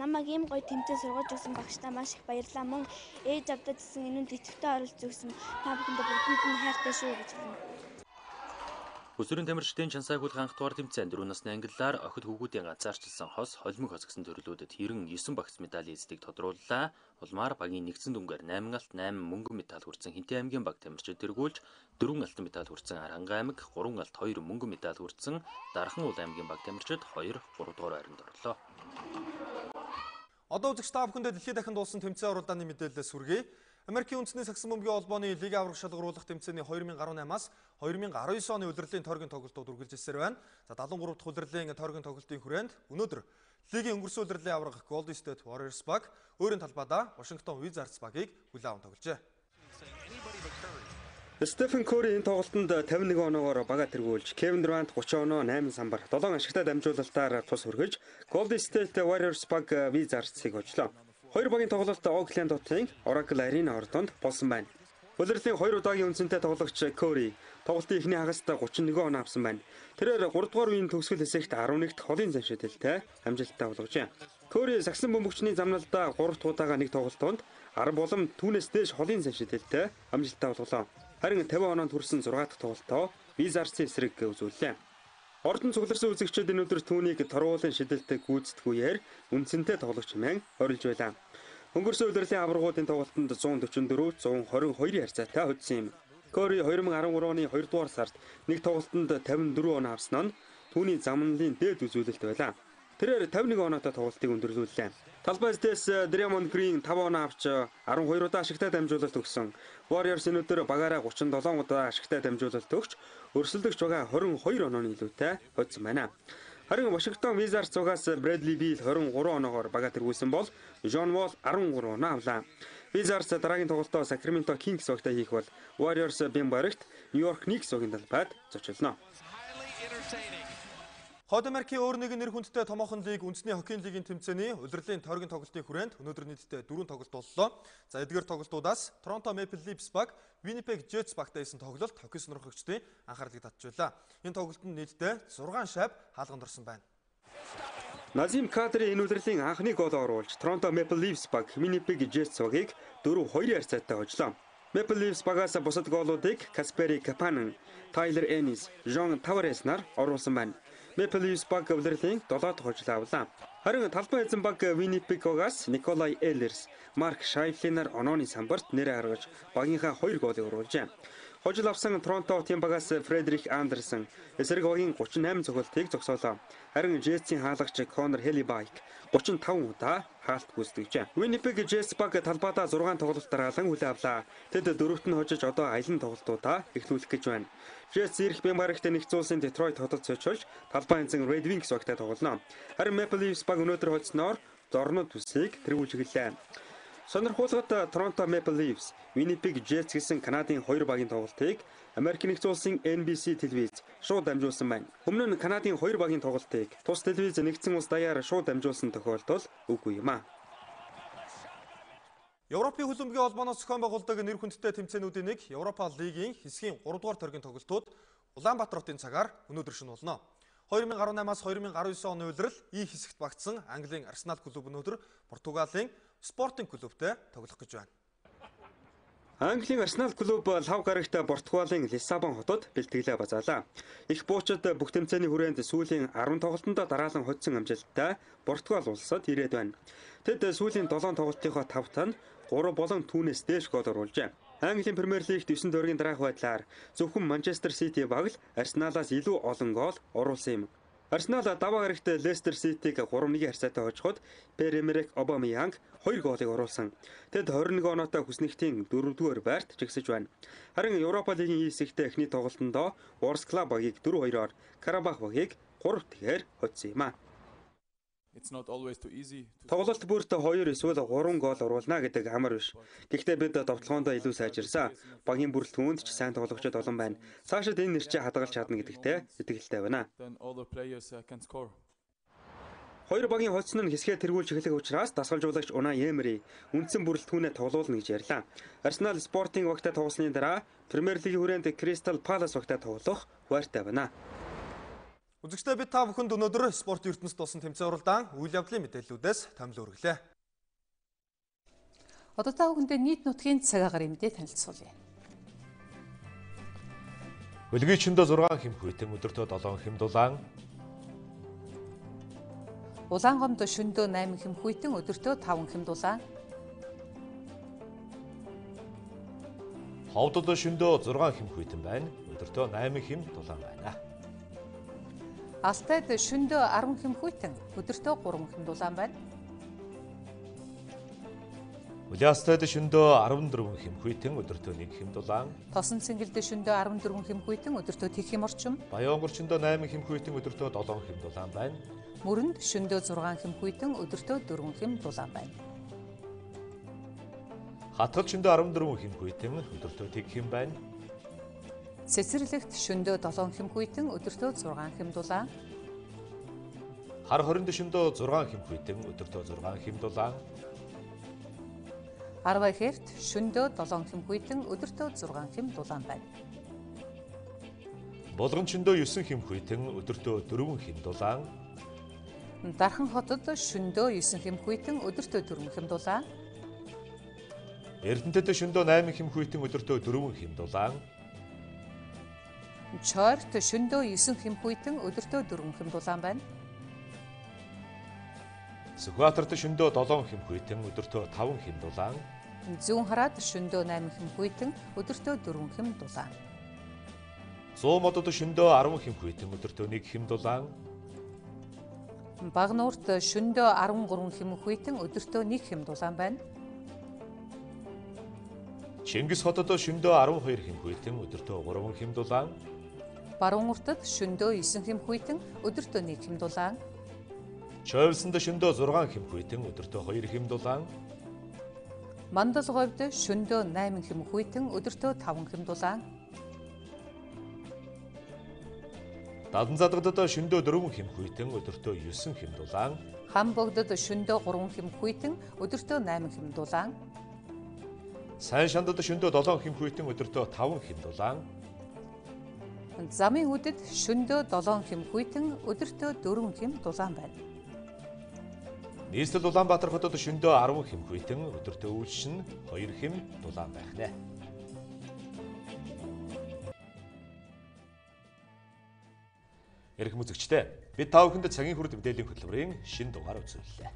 намайг ийм гоё тэмцээн сургаж өгсөн багштай маш их баярлалаа. Мөн ээж авдаа гэсэн энэнд идэвхтэй оролцож өгсөн та бүхэндээ бүгдэнд нь хайртай шүү гэж хэлнэ. Өсвөрийн тамирчдын Шансай ахиулах анх дугаар тэмцээнд 4 насны ангиллаар охид хүүгүүдийн ганцаарчилсан хос, холимог хос гэсэн төрлүүдэд 99 багц медалийн эзэдийг тодрууллаа. Улмаар багийн нэгдсэн дүнгээр 8 алт, 8 мөнгөн медаль хүртсэн Хинтээ аймгийн баг тамирчид тэргүүлж 4 алтан медаль хүртсэн Аранга аймаг, 3 алт, 2 мөнгөн медаль хүртсэн Дархан уул аймгийн баг тамирчид 2, 3 дугаар байранд орлоо. Одоо үзэгч та бүхэндээ дэлхийд дахин дуулсан тэмцээн уралдааны мэдээлэлээс хүргэе. Америкийн үндэсний сагсан бөмбөгийн холбооны лигийн аврах шалгаруулах тэмцээний 2018-аас 2019 оны улирлын тойргийн тоглолтууд үргэлжилсээр байна. За 73 дахь улирлын тойргийн тоглолтын хүрээнд өнөөдөр лигийн өнгөрсөн улирлын аврах Golden State Warriors баг өөрийн талбайдаа Washington Wizards багийг хүлээн аван тогложээ. Стефен Кори энэ тоглолтод 51 оноогоор бага тэргүүлж, Кевин Дурант 30 оноо 8 самбар 7 ашигтай дамжуулалтаар тус хүргэж, Golden State Warriors баг Wizards-ыг хожлоо. Хоёр багийн тоглолт Oakland хотын Oracle Arena ордонд болсон байна. Улирлын 2 удаагийн үнцэнтэй тоглогч Кори тоглолтын эхний хагаст 31 оноо авсан байна. Тэрээр 3 дугаар үеийн төгсгөл хэсэгт 11-т холын зам шидэлтэй амжилттай болгожээ. Кори сагсан бөмбөгчний замналдаа 3 дахь удаага нэг тоглолтод 10 болон түүнээс дээш холын зам шидэлтэй амжилттай болголоо. Харин 50 оноонд хүрсэн 6 дахь тоглолтоо Wizards-ийн эсрэг үзүүллээ. Ордон цугларсан үзэгчид энэ өдөр түүнийг торгуулийн шидэлтэд гүйцэтгүүгээр үнцэнтэй тоглогч хэмээн орилж байлаа. Өнгөрсөн улирлын аврагуудын тоглолтод 144, 122 харьцаатай хоцсон юм. Кори 2013 оны 2 дугаар сард нэг тоглолтод 54 оноо авсан нь түүний замналын дээд үзүүлэлт байлаа. Тэрээр 51 оноотой тоглолтыг өндөрлүүллээ. Талбайдээс Draymond Green 5 оноо авч 12 удаа ашигтай дамжуулалт өгсөн. Warriors энэ өдөр багаараа 37 удаа ашигтай дамжуулалт өгч өрсөлдөгч байгаа 22 онооны илүүтэй хоцсон байна. Харин Washington Wizards цугаас Bradley Beal 23 оноогоор бага тэргүүлсэн бол John Wall 13 оноо авлаа. Wizards дараагийн тоглолтоо Sacramento Kings багтай хийх бол Warriors бян барагт New York Knicks багийн талбайд зочилно. Хойд Америкийн өөр нэгэн нэр хүндтэй томоохон лиг үндэсний хоккейн лигийн тэмцээний улирлын тойргийн тоглолтын хүрээнд өнөөдөр нийтдээ 4 тоглолт боллоо. За эдгээр тоглолтуудаас Toronto Maple Leafs баг Winnipeg Jets багтай хийсэн тоглолт хоккей сонирхогчдын анхаарлыг татчихлаа. Энэ тоглолтод нийтдээ 6 шайб хаалганд орсон байна. Назим Кадри энэ улирлын анхны гоолоо оруулж Toronto Maple Leafs баг Winnipeg Jets багийг 4-2 харьцаатай хожлоо. Maple Leafs багаас бусад гоолуудыг Kasperi Kapanen, Tyler Ennis, John Tavares нар оруулсан байна. Maple Leafs баг улирлын 7 дахь хожлоо авлаа. Харин талбай эзэн баг Winnipeg-оос Nikolai Ehlers, Mark Scheifele-нар онооны самбарт нэрээ гаргаж багийнхаа 2 гоолыг оруулжээ. Хожил авсан Торонто-ийн багаас Frederick Anderson эсрэг багийн 38 цогцолтыг зогсоолоо. Харин Jets-ийн хаалагч Connor Hellebuyck 35 удаа хаалт гүйцэтгэжээ. Winnipeg Jets баг талбайдаа 6 тоглолт дараалан хүлээ авлаа. Тэд дөрөвт нь хожиж одоо аялан тоглолтуудаа эхлүүлэх гэж байна. Jets ирэх бян барагт нэгдсэн улсын Detroit хотод цочилж талбай эзэн Red Wings багтай тоглоно. Харин Maple Leafs баг өнөөдөр хоцсноор зорнод үсийг тэргүүлж эхэллээ. Сонирхуулгад Toronto Maple Leafs, Winnipeg Jets гэсэн Канадын 2 багийн тоглолтыг Америк нэгдсэн улсын NBC телевиз шууд дамжуулсан байна. Өмнө нь Канадын 2 багийн тоглолтыг тус телевиз нэгдсэн улс даяар шууд дамжуулсан тохиолдол үгүй юм а. Европын хөлбөмбөгийн холбооноос зохион байгуулдаг нэр хүндтэй тэмцээнүүдийн нэг Европа лигийн хэсгийн 3 дугаар тойргийн тоглолтууд Улаанбаатар хотын цагаар өнөөдөр шөнө болно. 2018-аас 2019 оны улирал И хэсэгт багтсан Английн Арсенал клуб өнөөдөр Португалийн Спортинг клубтэй тоглох гэж байна. Английн Арсенал клуб лав гарагт Португалийн Лиссабон хотод бэлтгэлээ базаалаа. Их буучид бүх тэмцээний хүрээнд сүүлийн 10 тоглолтонд дараалан хоцсон амжилттай Португал улсад ирээд байна. Тэд сүүлийн 7 тоглолтынхоо 5-т нь 3 болон түүнээс дээш гол оруулжээ. Английн Премьер Лигт 9 дөргийн дараах байдлаар зөвхөн Манчестер Сити баг л Арсеналаас илүү олон гол оруулсан юм. Арсенал даваа гарагт Лестер Ситиг 3-1 харьцаатай хожиход Pierre-Emerick Aubameyang 2 голыг оруулсан. Тэд 21 оноотой хүснэгтийн 4-р байрт жигсэж байна. Харин Европа лигийн E хэсэгт эхний тоглолтонд Wolves Club багийг 4-2-оор, Карабах багийг 3-0-ээр хоцсон юм а. Тоглолт бүрт 2 эсвэл 3 гол оруулна гэдэг амар биш. Гэхдээ бид довтлогоонд илүү сайжирсан. Багийн бүрэлдэхүүнд ч сайн тоглогчид олон байна. Цаашид энэ нэрчээ хадгалж чадна гэдэгтээ итгэлтэй байна. Хоёр багийн хоцсон нь хэсгээ тэргүүлж эхлэх учраас дасгалжуулагч Унай Эмери үндсэн бүрэлдэхүүнээ тоглуулна гэж ярьлаа. Арсенал Спортинг багтаа тоглосны дараа Премьер Лигийн хүрээнд Кристал Палас багтаа тоглох хуйртай байна. Үзэгчдээ бид та бүхэнд өнөөдөр спорт ертөнцид болсон тэмцээн уралдаан үйл явдлын мэдээллүүдээс томилоо өргөлээ. Одоо та бүхэндээ нийт нутгийн цаг агаарын мэдээ танилцуулъя. Үлгийн чөндөө 6 хэм хүйтэн өдөртөө 7 хэм дулаан. Улаангомд шөндөө 8 хэм хүйтэн өдөртөө 5 хэм дулаан. Ховдод шөндөө 6 хэм хүйтэн байна. Өдөртөө 8 хэм дулаан байна. Алтайд шөндөө 10 хэм хүйтэн өдөртөө 3 хэм дулаан байна. Улаастайд шөндөө 14 хэм хүйтэн өдөртөө 1 хэм дулаан. Тосон цэнгэлд шөндөө 14 хэм хүйтэн өдөртөө 1 хэм орчим. Баянгор шөндөө 8 хэм хүйтэн өдөртөө 7 хэм дулаан байна. Мөрөнд шөндөө 6 хэм хүйтэн өдөртөө 4 хэм дулаан байна. Хатгал шөндөө 14 хэм хүйтэн өдөртөө 1 хэм байна. Цэцэрлэгт шөндөө 7 хэм хүйтэн өдөртөө 6 хэм дулаан. Хар хоринд шөндөө 6 хэм хүйтэн өдөртөө 6 хэм дулаан. Арвайхэрт шөндөө 7 хэм хүйтэн өдөртөө 6 хэм дулаан байна. Булган шөндөө 9 хэм хүйтэн өдөртөө 4 хэм дулаан. Дархан хотод шөндөө 9 хэм хүйтэн өдөртөө 4 хэм дулаан. Эрдэнэтэд шөндөө 8 хэм хүйтэн өдөртөө 4 хэм дулаан. Чойрт шөндөө 9 хэм хүйтэн өдөртөө 4 хэм дулаан байна. Сүхбаатарт шөндөө 7 хэм хүйтэн өдөртөө 5 хэм дулаан. Зүүн хараад шөндөө 8 хэм хүйтэн өдөртөө 4 хэм дулаан. Зуумодод шөндөө 10 хэм хүйтэн өдөртөө 1 хэм дулаан. Багнуурт шөндөө 13 хэм хүйтэн өдөртөө 1 хэм дулаан байна. Чингис хотод шөндөө 12 хэм хүйтэн өдөртөө 3 хэм дулаан. Баруун уртад шөндөө 9 хэм хүйтэн өдөртөө 1 хэм дулаан. Чойвсонд шөндөө 6 хэм хүйтэн өдөртөө 2 хэм дулаан. Мандал говьд шөндөө 8 хэм хүйтэн өдөртөө 5 хэм дулаан. Дадан задгадад шөндөө 4 хэм хүйтэн өдөртөө 9 хэм дулаан. Хам богдод шөндөө 3 хэм хүйтэн өдөртөө 8 хэм дулаан. Сайн шандад шөндөө 7 хэм хүйтэн өдөртөө 5 хэм дулаан. Замын үдэд шөндөө 7 хэм хүйтэн өдөртөө 4 хэм дулаан байна. Нийслэл Улаанбаатар хотод шөндөө 10 хэм хүйтэн өдөртөө үйлшин 2 хэм дулаан байх нэ. Эрхэм үзэгчдээ бид та бүхэнд цагийн хүрд мэдээллийн хөтөлбөрийн шинэ дугаар үзүүллээ.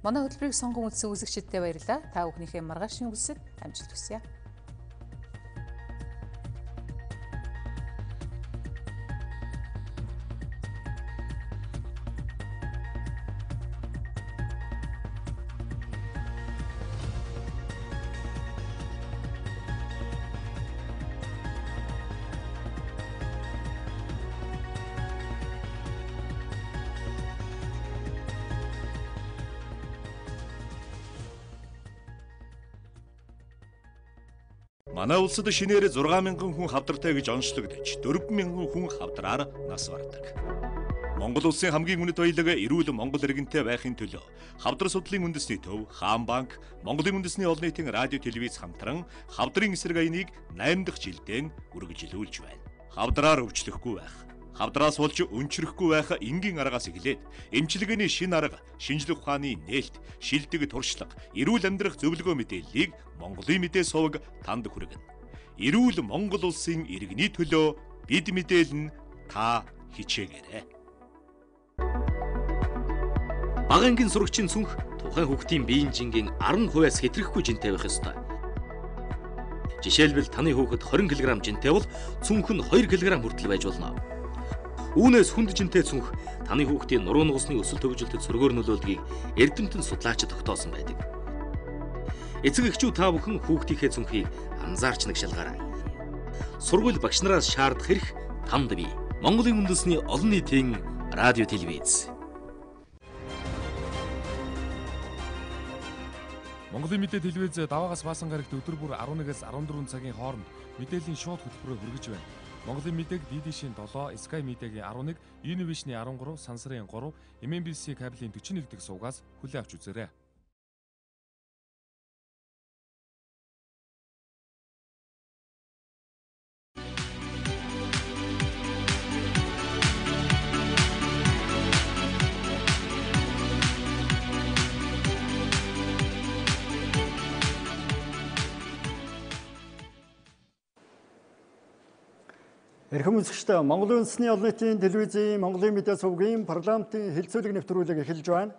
Манай хөтөлбөрийг сонгон үзсэн үзэгчдтэй баярлалаа. Та бүхнийхээ маргаашийн үсэг амжилт хүсье. Манай улсад шинээр 6,000 хүн хавдартай гэж онцлогдож 4,000 хүн хавдраар нас бардаг. Монгол улсын хамгийн үнэт баялаг эрүүл Монгол иргэнтэй байхын төлөө хавдар судлалын үндэсний төв, Хаан банк, Монголын үндэсний олон нийтийн радио телевиз хамтран хавдрын эсрэг аяныг 8 дахь жилдээ үргэлжлүүлж байна. Хавдраар өвчлөхгүй байх, Хавдраас болж өнчрөхгүй байх энгийн аргаас эхлээд эмчилгээний шинэ арга, шинжлэх ухааны нээлт, шилдэг туршлага, эрүүл амьдрах зөвлөгөө мэдээллийг Монголын мэдээ суваг танд хүргэнэ. Эрүүл Монгол улсын иргэний төлөө бид мэдээлнэ, та хичээгээрэй. Бага ангийн сурагчийн цүнх тухайн хүүхдийн биеийн жингийн 10%-аас хэтрэхгүй жинтэй байх ёстой. Жишээлбэл таны хүүхэд 20 кг жинтэй бол цүнх нь 2 кг хүртэл байж болно. Үүнээс хүнд жинтэй цүнх таны хүүхдийн нуруу нугасны өсөлт хөгжилтэд сөргөөр нөлөөлдгийг эрдэмтэн судлаачид тогтоосон байдаг. Эцэг эхчүүд та бүхэн хүүхдийнхээ цүнхийг анзаарч нагшилгаарай. Сургууль багш нараас шаардах хэрэг тамд бий. Монголын үндэсний олон нийтийн радио телевиз. Монголын мэдээ телевиз даваагаас баасан гарагт өдөр бүр 11-ээс 14 цагийн хооронд мэдээллийн шууд хөтөлбөрөөр хүргэж байна. Монголын мэдээг DD-шийн 7, Sky Media-гийн 11, Univision-ийн 13, Сансарын 3, MNBC кабелийн 41 дэх сувгаас хүлээн авч үзээрэй. Эрхэм үзэгчдээ Монголын үндэсний олон нийтийн телевизийн Монголын мэдээ сувгийн парламентын хэлэлцүүлэг нэвтрүүлэг эхэлж байна.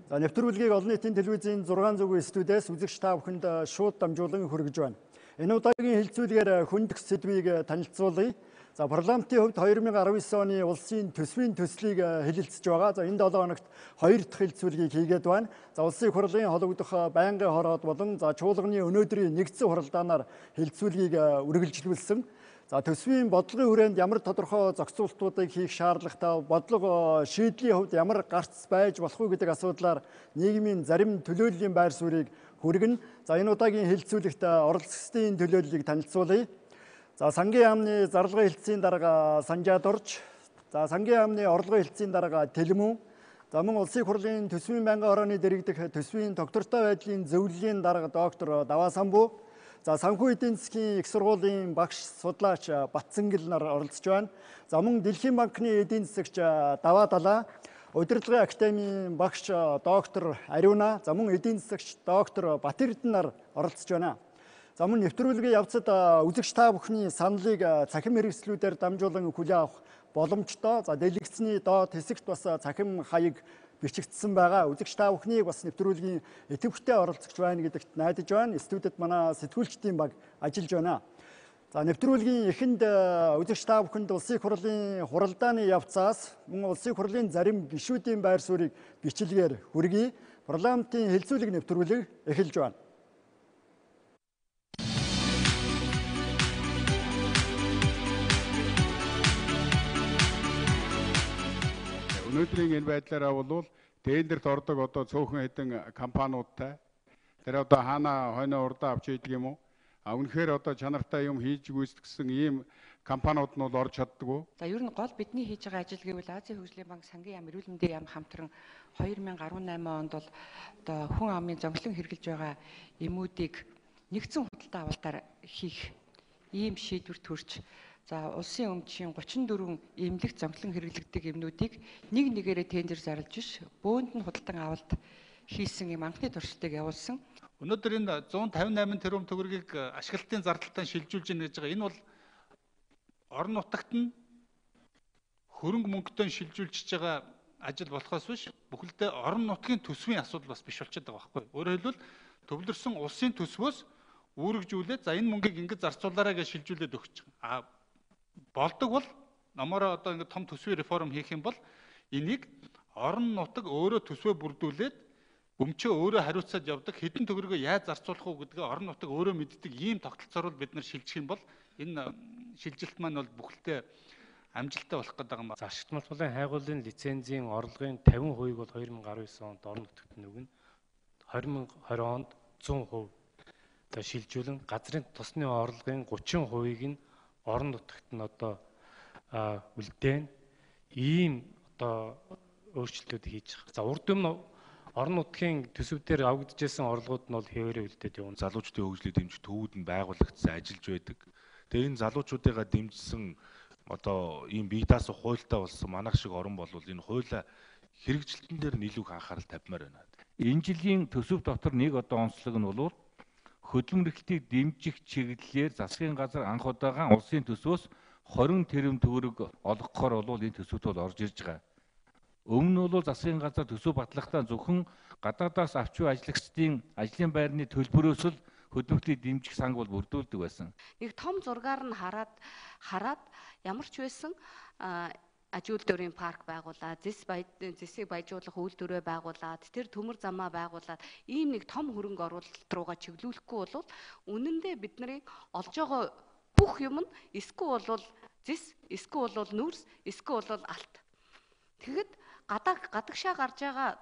За нэвтрүүлгийг олон нийтийн телевизийн 6 зүгийн студиэс үзэгч та бүхэнд шууд дамжуулан хүргэж байна. Энэ удаагийн хэлэлцүүлгээр хүндх сэдвийг танилцуулъя. За парламентын хувьд 2019 оны улсын төсвийн төслийг хэлэлцэж байгаа. За энэ 7 хоногт 2 дахь хэлэлцүүлгийг хийгээд байна. За улсын хурлын хологдох байнгын хороод болон за чуулганы өнөөдрийн нэгдсэн хуралдаанаар хэлэлцүүлгийг үргэлжлүүлсэн. За төсвийн бодлогын хүрээнд ямар тодорхой зохицуултуудыг хийх шаардлагатай, бодлого шийдлийн хувьд ямар гарц байж болох уу гэдэг асуудлаар нийгмийн зарим төлөөллийн байр суурийг хүргэнэ. За энэ удаагийн хэлэлцүүлэгт оролцогчдын төлөөллийг танилцуулъя. За сангийн яамны зарлага хэлтсийн дарга Санжаад Орж, за сангийн яамны орлого хэлтсийн дарга Тэлмүн, за мөн улсын хурлын төсвийн байнгын хорооны дэргэдэх төсвийн доктортой байдлын зөвлөлийн дарга доктор Даваасамбу, за санхүү эдийн засгийн их сургуулийн багш судлаач Батцангил нар оролцож байна. За мөн Дэлхийн банкны эдийн засагч Даваа Далаа, удирдлагын академийн багш доктор Ариуна, за мөн эдийн засагч доктор Батэрдэн нар оролцож байна. За мөн нэвтрүүлгийн явцад үзэгч та бүхний саналыг цахим хэрэгслүүдээр дамжуулан хүлээн авах боломжтой. За дэлгэцний доод хэсэгт бас цахим хаяг бичигдсэн байгаа. Үзэгч та бүхнийг бас нэвтрүүлгийн идэвхтэй оролцогч байна гэдэгт найдаж байна. Студид манай сэтгүүлчдийн баг ажиллаж байна. За нэвтрүүлгийн эхэнд үзэгч та бүхэнд улсын хурлын хуралдааны явцаас мөн улсын хурлын зарим гишүүдийн байр суурийг бичлэгээр хүргэе. Парламентын хэлэлцүүлэг нэвтрүүлэг эхэлж байна. Өнөөдрийн энэ байдлаараа бол тендерт ордог одоо цөөхөн хэдэн компаниудтай тэр одоо хаана хойно урдаа авч идэг юм уу? Үнэхээр одоо чанартай юм хийж гүйцэтгсэн ийм компаниуд нь бол орж чаддгүй. За ер нь гол бидний хийж байгаа ажил гэвэл Азийн хөгжлийн банк, сангийн яам, эрүүл мэндийн яам хамтран 2018 онд бол одоо хүн амын зонглон хэрэгжилж байгаа эмүүдийг нэгдсэн худалдаа авалтаар хийх ийм шийдвэр төрж, за улсын өмчийн 34 эмнэлэгт зонглон хэрэглэгддэг эмнүүдийг нэг нэгээрээ тендер зарлж биш, бөөнд нь худалдан авалт хийсэн юм анхны туршилтыг явуулсан. Өнөөдөр энэ 158 тэрбум төгрөгийг ашиглалтын зардалтаа шилжүүлж гэнэ гэж байгаа. Энэ бол орон нутагт нь хөрөнгө мөнгөтэй шилжүүлж байгаа ажил болохоос биш, бүхэлдээ орон нутгийн төсвийн асуудал бас биш болчиход байгаа байхгүй. Өөрөөр хэлбэл төвлөрсөн улсын төсвөөс үүрэгжүүлээд за энэ мөнгийг ингэж зарцуулаарай гэж шилжүүлээд өгч байгаа. Болдог бол намаараа одоо ингэ том төсвийн реформ хийх юм бол энийг орон нутаг өөрөө төсвөө бүрдүүлээд өмчөө өөрөө хариуцаад явдаг, хэдэн төгрөгөө яаж зарцуулах уу гэдгээ орон нутаг өөрөө мэддэг ийм тогтолцоор бол бид нар шилжих юм бол энэ шилжилт маань бол бүхэлдээ амжилттай болох гэдэг юм. За ашигт малгуулын хайгуулын лицензийн орлогын 50% бол 2019 онд орон нутагт нөгөн 2020 онд 100% шилжүүлэн газрын тосны орлогын 30%-ийг нь орон нутагт нь одоо үлдээн ийм одоо өөрчлөлтүүд хийж байгаа. За урд юм орон нутгийн төсөвдөр авагдчихсан орлогууд нь бол хэвээрээ үлдээд явна. Залуучдын хөгжлийг дэмжих төвүүд нь байгуулагдсан, ажиллаж байдаг. Тэгээ энэ залуучуудыгаа дэмжсэн одоо ийм бие даасан хуультай болсон манайх шиг орн бол энэ хууля хэрэгжилтэн дээр нь илүү их анхаарал тавьмаар байна. Энэ жилийн төсөв дотор нэг одоо онцлог нь бол хөдөлмөрлөлтийг дэмжих чиглэлээр засгийн газар анх удаага улсын төсвөөс 20 тэрбум төгрөг олгохоор бол энэ төсөвт бол орж ирж байгаа. Өмнө нь бол засгийн газар төсөв батлахдаа зөвхөн гадаадаас авч буй ажлагчдын ажлын байрны төлбөрөөс л хөдөлмөрлөлтийг дэмжих санг бол бүрдүүлдэг байсан. Нэг том зургаар нь хараад ямар ч байсан аж үйлдвэрийн парк байгуулад, зэсийг баяжуулах үйлдвэрээ байгуулад, тэр төмөр замаа байгуулад ийм нэг том хөрөнгө оруулалт руугаа чиглүүлэхгүй бол үнэндээ бидний олж байгаа бүх юм нь эсвэл бол зэс, эсвэл бол нүрс, эсвэл бол алт. Тэгэхэд гадагшаа гарч байгаа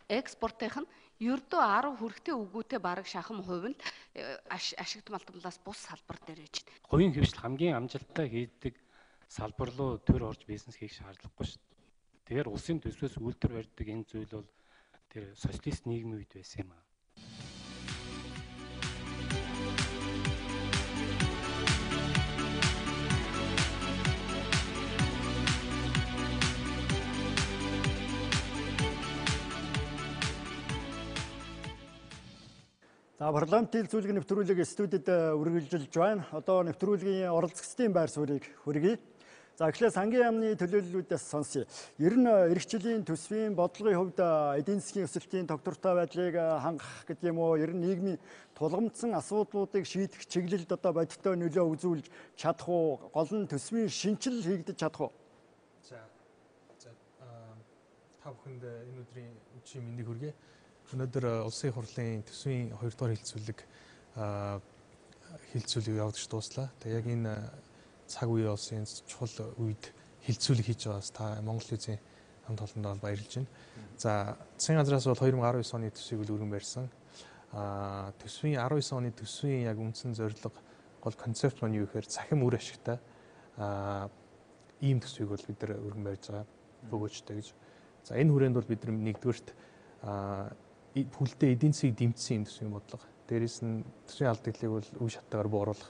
экспортынх нь ердөө 10 хүрэхтэй үгүйтэй бараг шахам хувь нь ашигт малтмлаас бус салбар дээр ээж. Хувийн хвшил хамгийн амжилттай хийдэг салбар руу төр орж бизнес хийх шаардлагагүй шүү дээ. Тэгэхээр улсын төсвөөс үйлдвэр барьдаг энэ зүйл бол тэр социалист нийгмийн үед байсан юм аа. За парламентын зөвлөгөө нэвтрүүлэг студид үргэлжилж байна. Одоо нэвтрүүлгийн оролцогчдын байр суурийг хүргэе. За эхлээд сангийн яамны төлөөллүүдээс сонсъё. Ер нь эх жилийн төсвийн бодлогын хувьд эдийн засгийн өсөлтийн тогтвортой байдлыг хангах гэдэг юм уу? Ер нь нийгмийн тулгамдсан асуудлуудыг шийдэх чиглэлд одоо бодиттой нөлөө үзүүлж чадах уу? Гол нь төсвийн шинжил хийгдэж чадах уу? За та бүхэнд энэ өдрийн үчийн мэндийг хүргэе. Өнөөдөр улсын хурлын төсвийн 2 дугаар хилцүүлэг явагдаж дууслаа. Тэгээ яг энэ цаг үеийн улсын чухал үед хилцүүлэг хийж байгаас та Монгол Үзийн хамт олондоо баярлж байна. За засгийн газраас бол 2019 оны төсвийг өргөн барьсан. Төсвийн 19 оны төсвийн яг үндсэн зорилго гол концепт маань юу гэхээр цахим үр ашигтай ийм төсвийг бол бид нар өргөн барьж байгаа бөгөөжтэй гэж. За энэ хүрээнд бол бид нар нэгдүгээрт бүлдээ эдийн засгийг дэмжсэн төсвийн бодлого. Дээрээс нь төсвийн алдагдлыг бол үе шаттайгаар бууруулах,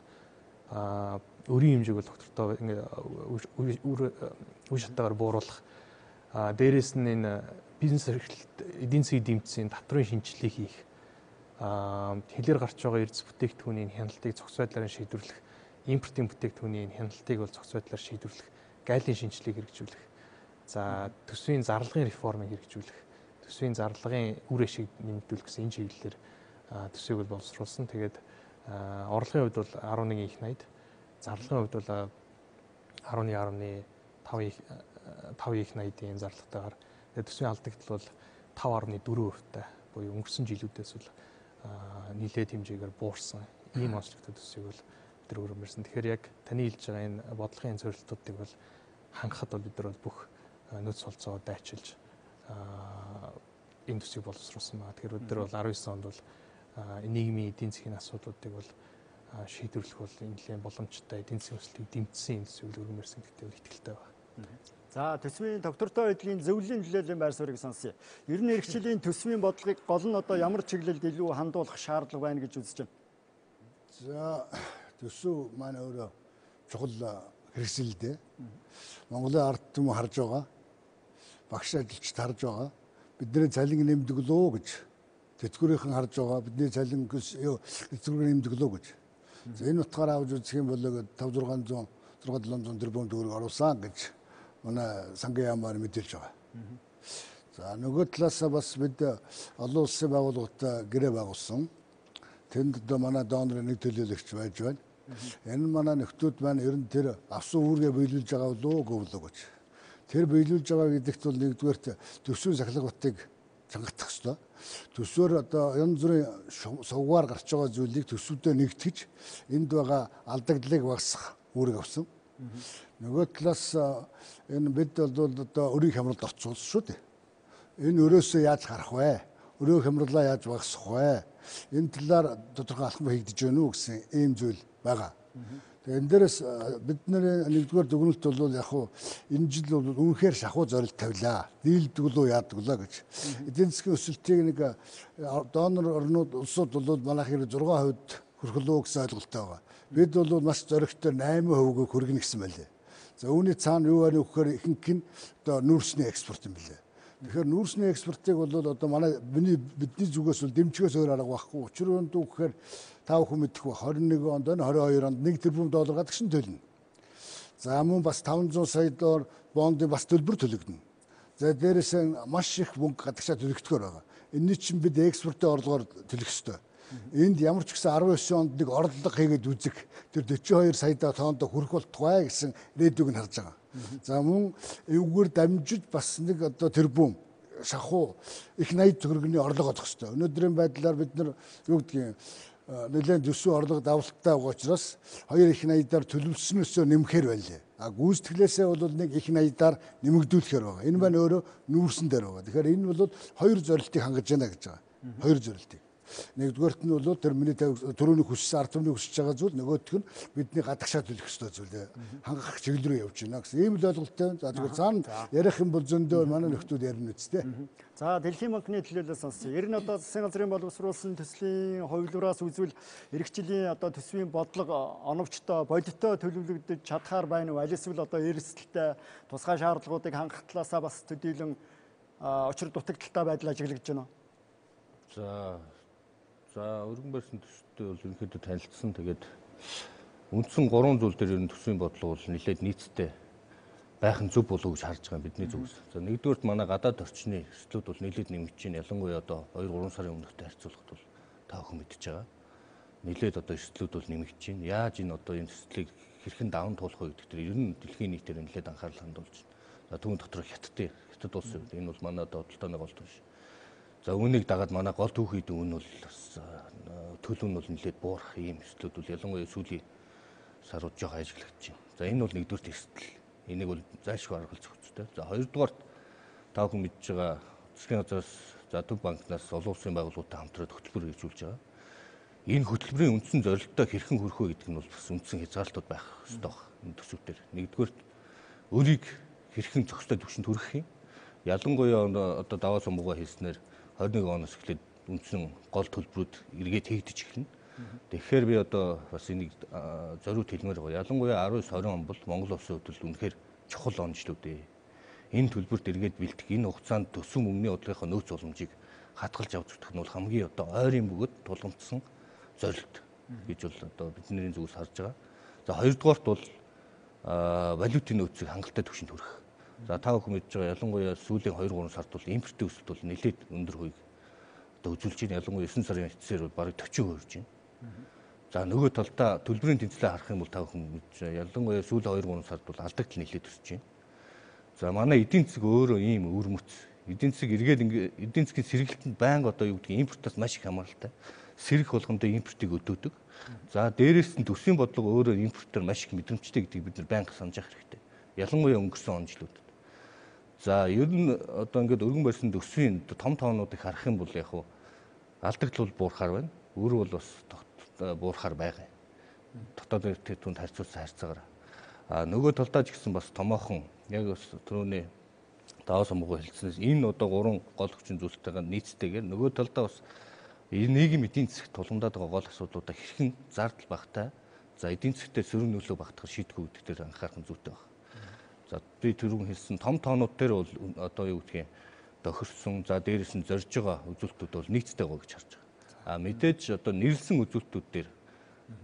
өрийн хэмжээг бол доктортой үе шаттайгаар бууруулах. Дээрээс нь энэ бизнес эрхлэлт эдийн засгийг дэмжсэн татврын шинжилгээ хийх, хэлээр гарч байгаа эрдэс бүтээгдэхүүний хяналтыг зохиц байдлаар шийдвэрлэх, импортын бүтээгдэхүүний хяналтыг бол зохиц байдлаар шийдвэрлэх, гайлын шинжилгээг хэрэгжүүлэх. За төсвийн зарлагын реформыг хэрэгжүүлэх, төсвийн зарлагын үр ашиг нэмэгдүүлэх гэсэн энэ чиглэлээр төсвийг бол боловсруулсан. Тэгээд орлогын хувьд бол 11 их 80, зарлагын хувьд бол 11.5 их 80-ийн зарлагтайгаар төсвийн алдагдал бол 5.4%-тай буюу өнгөрсөн жилүүдээс бол нэлээд хэмжээгээр буурсан ийм онцлогтой төсвийг бол бид нар өргөн барьсан. Тэгэхээр яг таны хэлж байгаа энэ бодлогын зорилтуудыг бол хангахад бол бид нар бол бүх нөөц солилцоогоо дайчилж энэ төсвийг боловсруулсан байна. Тэгэхээр бид нар бол 19 онд бол нийгмийн эдийн засгийн асуудлуудыг бол шийдвэрлэх бол нэлээд боломжтой эдийн засгийн өсөлтийг дэмжсэн энэ төсвийг өргөн барьсан гэдэгт бол итгэлтэй байна. За төсвийн доктортой байдлын зөвлөлийн төлөөллийн байр суурийг сонсъё. Ер нь эх жилийн төсвийн бодлогыг гол нь одоо ямар чиглэлд илүү хандуулах шаардлага байна гэж үзэж байна? За төсөв маань өөрөө чухал хэрэгсэлтэй. Монголын ард түмэн харж байгаа. Багш ажилчид харж байгаа. Бидний цалин нэмдэг лөө гэж. Тэтгэврийнхэн харж байгаа. Бидний цалин тэтгэврийг нэмдэг лөө гэж. Энэ утгаараа авч үзэх юм бол 5-600-700 тэрбум төгрөг оруулсан гэж манай сангийн яамаар мэдээлж байгаа. За нөгөө талаасаа бас бид олон улсын байгууллагуудтай гэрээ байгуулсан. Тэнд одоо манай донорын нэг төлөөлөгч байж байна. Энэ манай нөхдүүд маань ер нь тэр авсан үүргээ биелүүлж байгаа лөө говлоо гэж. Тэр биелүүлж байгаа гэдэгт бол нэгдүгээрт төсвийн сахилгатыг чангатах ёстой. Төсвөр одоо янз бүрийн сувгаар гарч байгаа зүйлийг төсвөдөө нэгтгэж энд байгаа алдагдлыг багасгах үүрэг авсан. Нөгөө талаас энэ бид бол одоо өрийн хямралд орцсон шүү дээ. Энэ өрөөсөө яаж харах вэ? Өрөө хямралаа яаж багасгах вэ? Энэ талаар тодорхой алхам хийгдэж байна уу гэсэн ийм зүйл байгаа. Тэгээ энэ дээрээс бидний нэгдүгээр дүгнэлт бол яг хуу энэ жил бол үнэхээр шахуу зорилт тавилаа. Дийлдэг лөө яадаг лөө гэж. Эдийн засгийн өсөлтийг нэг донор орнууд улсууд бол манайх 6% хүрэх лөө гэсэн ойлголттой байгаа. Бид бол маш зоригтой 8%-ийг хүргэнэ гэсэн байлээ. За үүний цаана юу байна вэ гэхээр ихэнх нь одоо нүүрсний экспорт юм билээ. Тэгэхээр нүүрсний экспортыг бол одоо манай бидний зүгээс бол дэмжихээс өөр арга байхгүй. Учир нь юу гэхээр та бүхэн мэдэх ба 21 онд байна, 22 онд 1 тэрбум доллар гадагшин төлнө. За мөн бас 500 сая доллар бондын бас төлбөр төлөгдөнө. За дээрээс маш их мөнгө гадагшаа төлөгдөхөөр байгаа. Энэний чинь бид экспортын орлогоор төлөх ёстой. Энд ямар ч гэсэн 19 онд нэг орлого хийгээд үзэх тэр 42 сая тоннд хүрэх болтугай гэсэн рэдүг нь харж байгаа. За мөн эвгээр дамжиж бас нэг одоо тэрбум шахуу их 80 төгрөгийн орлого олох ёстой. Өнөөдрийн байдлаар бид нар юу гэдгийг нэлээд төсвийн орлого давалттай байгаа учраас 2 их 80-аар төлөвлөснөөсөө нэмэхээр байлээ. А гүйцэтгэлээсээ бол нэг их 80-аар нэмэгдүүлэхээр байгаа. Энэ маань өөрөө нүүрсэн дээр байгаа. Тэгэхээр энэ бол хоёр зорилтыг хангаж байна гэж байгаа. Хоёр зорилтыг. Нэгдүгээрт нь бол тэр миний төрөний хүссэн ард түмний хүсэж байгаа зүйл, нөгөөх нь бидний гадагшаа төлөх ёстой зүйл хангах чиглэл рүү явж байна гэсэн ийм л ойлголттой. За тэгэхээр цаана ярих юм бол зөндөө манай нөхдүүд ярина үсттэй. За Дэлхийн банкны төлөөлөл сонссон. Ер нь одоо засгийн газрын боловсруулсан төслийн хувилбараас үзвэл эх жилийн одоо төсвийн бодлого оновчтой бодиттой төлөвлөгдөж чадхаар байна уу? Аль эсвэл одоо эрсдэлтэй тусгай шаардлагуудыг хангах талаасаа бас төдийлөн очир дутагдaltaй байдал ажиглагдж байна уу? За өргөн барьсан төсөлтөд бол ерөнхийдөө танилцсан. Тэгээд үндсэн 3 зүйл дээр ер нь төсвийн бодлого бол нэлээд нийцтэй байх нь зөв болов уу гэж харж байгаа бидний зүгээс. За нэгдүгээрт манай гадаад орчны эрсдлүүд бол нэлээд нэмэгдэж байна. Ялангуяа одоо 2-3 сарын өмнөхтэй харьцуулахад бол та бүхэн мэдж байгаа. Нэлээд одоо эрсдлүүд бол нэмэгдэж байна. Яаж энэ одоо энэ эрсдлийг хэрхэн даван туулах вэ гэдэг дээр ер нь дэлхийн нийтээр нэлээд анхаарал хандуулж байна. За түүн дотор хятад улс үү. Энэ бол манай одоо бодлооны гол түнш. За үүнийг дагаад манай гол түүхийд үн бол төлөв нь бол нэлээд буурах ийм эрсдлүүд бол ялангуяа сүүлийн сарууд жоох ажиглагдаж байна. За энэ бол нэгдүгээр эрсдэл. Энийг бол зайлшгүй арга зохицтой. За хоёрдугаарт та бүхэн мэдж байгаа засгийн газраас за төв банкнаас олон улсын байгууллагуудтай хамтраад хөтөлбөр хэрэгжүүлж байгаа. Энэ хөтөлбөрийн үндсэн зорилттой хэрхэн хүрэх вэ гэдэг нь бол бас үндсэн хязгаарлалтууд байх ёстой байна. Энэ төсөвтөр нэгдүгээрт өрийг хэрхэн зохистой түвшинд хүргэх юм. Ялангуяа одоо даваа сумгуугаа хийснээр 21 оноос эхлээд үндсэн гол төлбөрүүд эргээд хийгдэж эхэлнэ. Тэгэхээр би одоо бас энийг зориуд хэлмээр байгаа. Ялангуяа 19-20 он бол Монгол улсын хувьд үнэхээр чухал он жилүүд ээ. Энэ төлбөрт эргээд бэлдэх энэ хугацаанд төсөв мөнгөний бодлогынхоо нөөц боломжийг хадгалж авч үзэх нь бол хамгийн одоо ойрын бөгөөд тулгамдсан зорилт гэж бол одоо бидний зүгээс харж байгаа. За хоёрдугаарт бол валютын нөөцийг хангалттай түвшинд хүргэх. За та бүхэн мэдж байгаа ялангуяа сүүлийн 2-3 сард бол импортын өсөлт бол нэлээд өндөр хувийг одоо үзүүлж байна. Ялангуяа 9 сарын эцсээр бол бараг 40% хүрж байна. За нөгөө талдаа төлбөрийн тэнцвэрээ харах юм бол та бүхэн мэдж байгаа ялангуяа сүүлийн 2-3 сард бол алдагдал нэлээд өсөж байна. За манай эдийн засаг өөрөө ийм өвөрмөц. Эдийн засаг эдийн засгийн сэргэлтэнд байнга одоо юу гэдгийг импортоос маш их хамааралтай. Сэрэх болгондоо импортыг өдөөдөг. За дээрээс нь төсвийн бодлого өөрөө импортоор маш их мэдрэмжтэй гэдгийг бид нар байнга санаж явах хэрэгтэй. Ялангуяа өнгөрсөн он жилүүдэд. За ер нь одоо ингээд өргөн барьсан төсвийн том тоонуудыг харах юм бол яг хуу алдагдал бол буурахаар байна. Өөр бол бас буурахаар байгаа. Дотоод түнд харьцуулсан харьцаагаар. Нөгөө талдаа ч гэсэн бас томоохон яг бас түрүүний даваа сумгуу хэлснээс энэ одоо 3 гол хүчин зүйлтэйгээ нийцтэйгээр нөгөө талдаа бас нийгэм эдийн засагт тулгамдаад байгаа гол асуудлуудаа хэрхэн зардал багтай за эдийн засгтээ сөрөг нөлөө багтахар шийдэх үү гэдгээр анхаарах нь зүйтэй байна. За би түрүүн хэлсэн том тоонууд дээр бол одоо юу гэдгийг тохирсон за дээрээс нь зорж байгаа үзүүлэлтүүд бол нийцтэй байгаа гэж харж байгаа. Мэдээж одоо нэрлсэн үзүүлэлтүүд дээр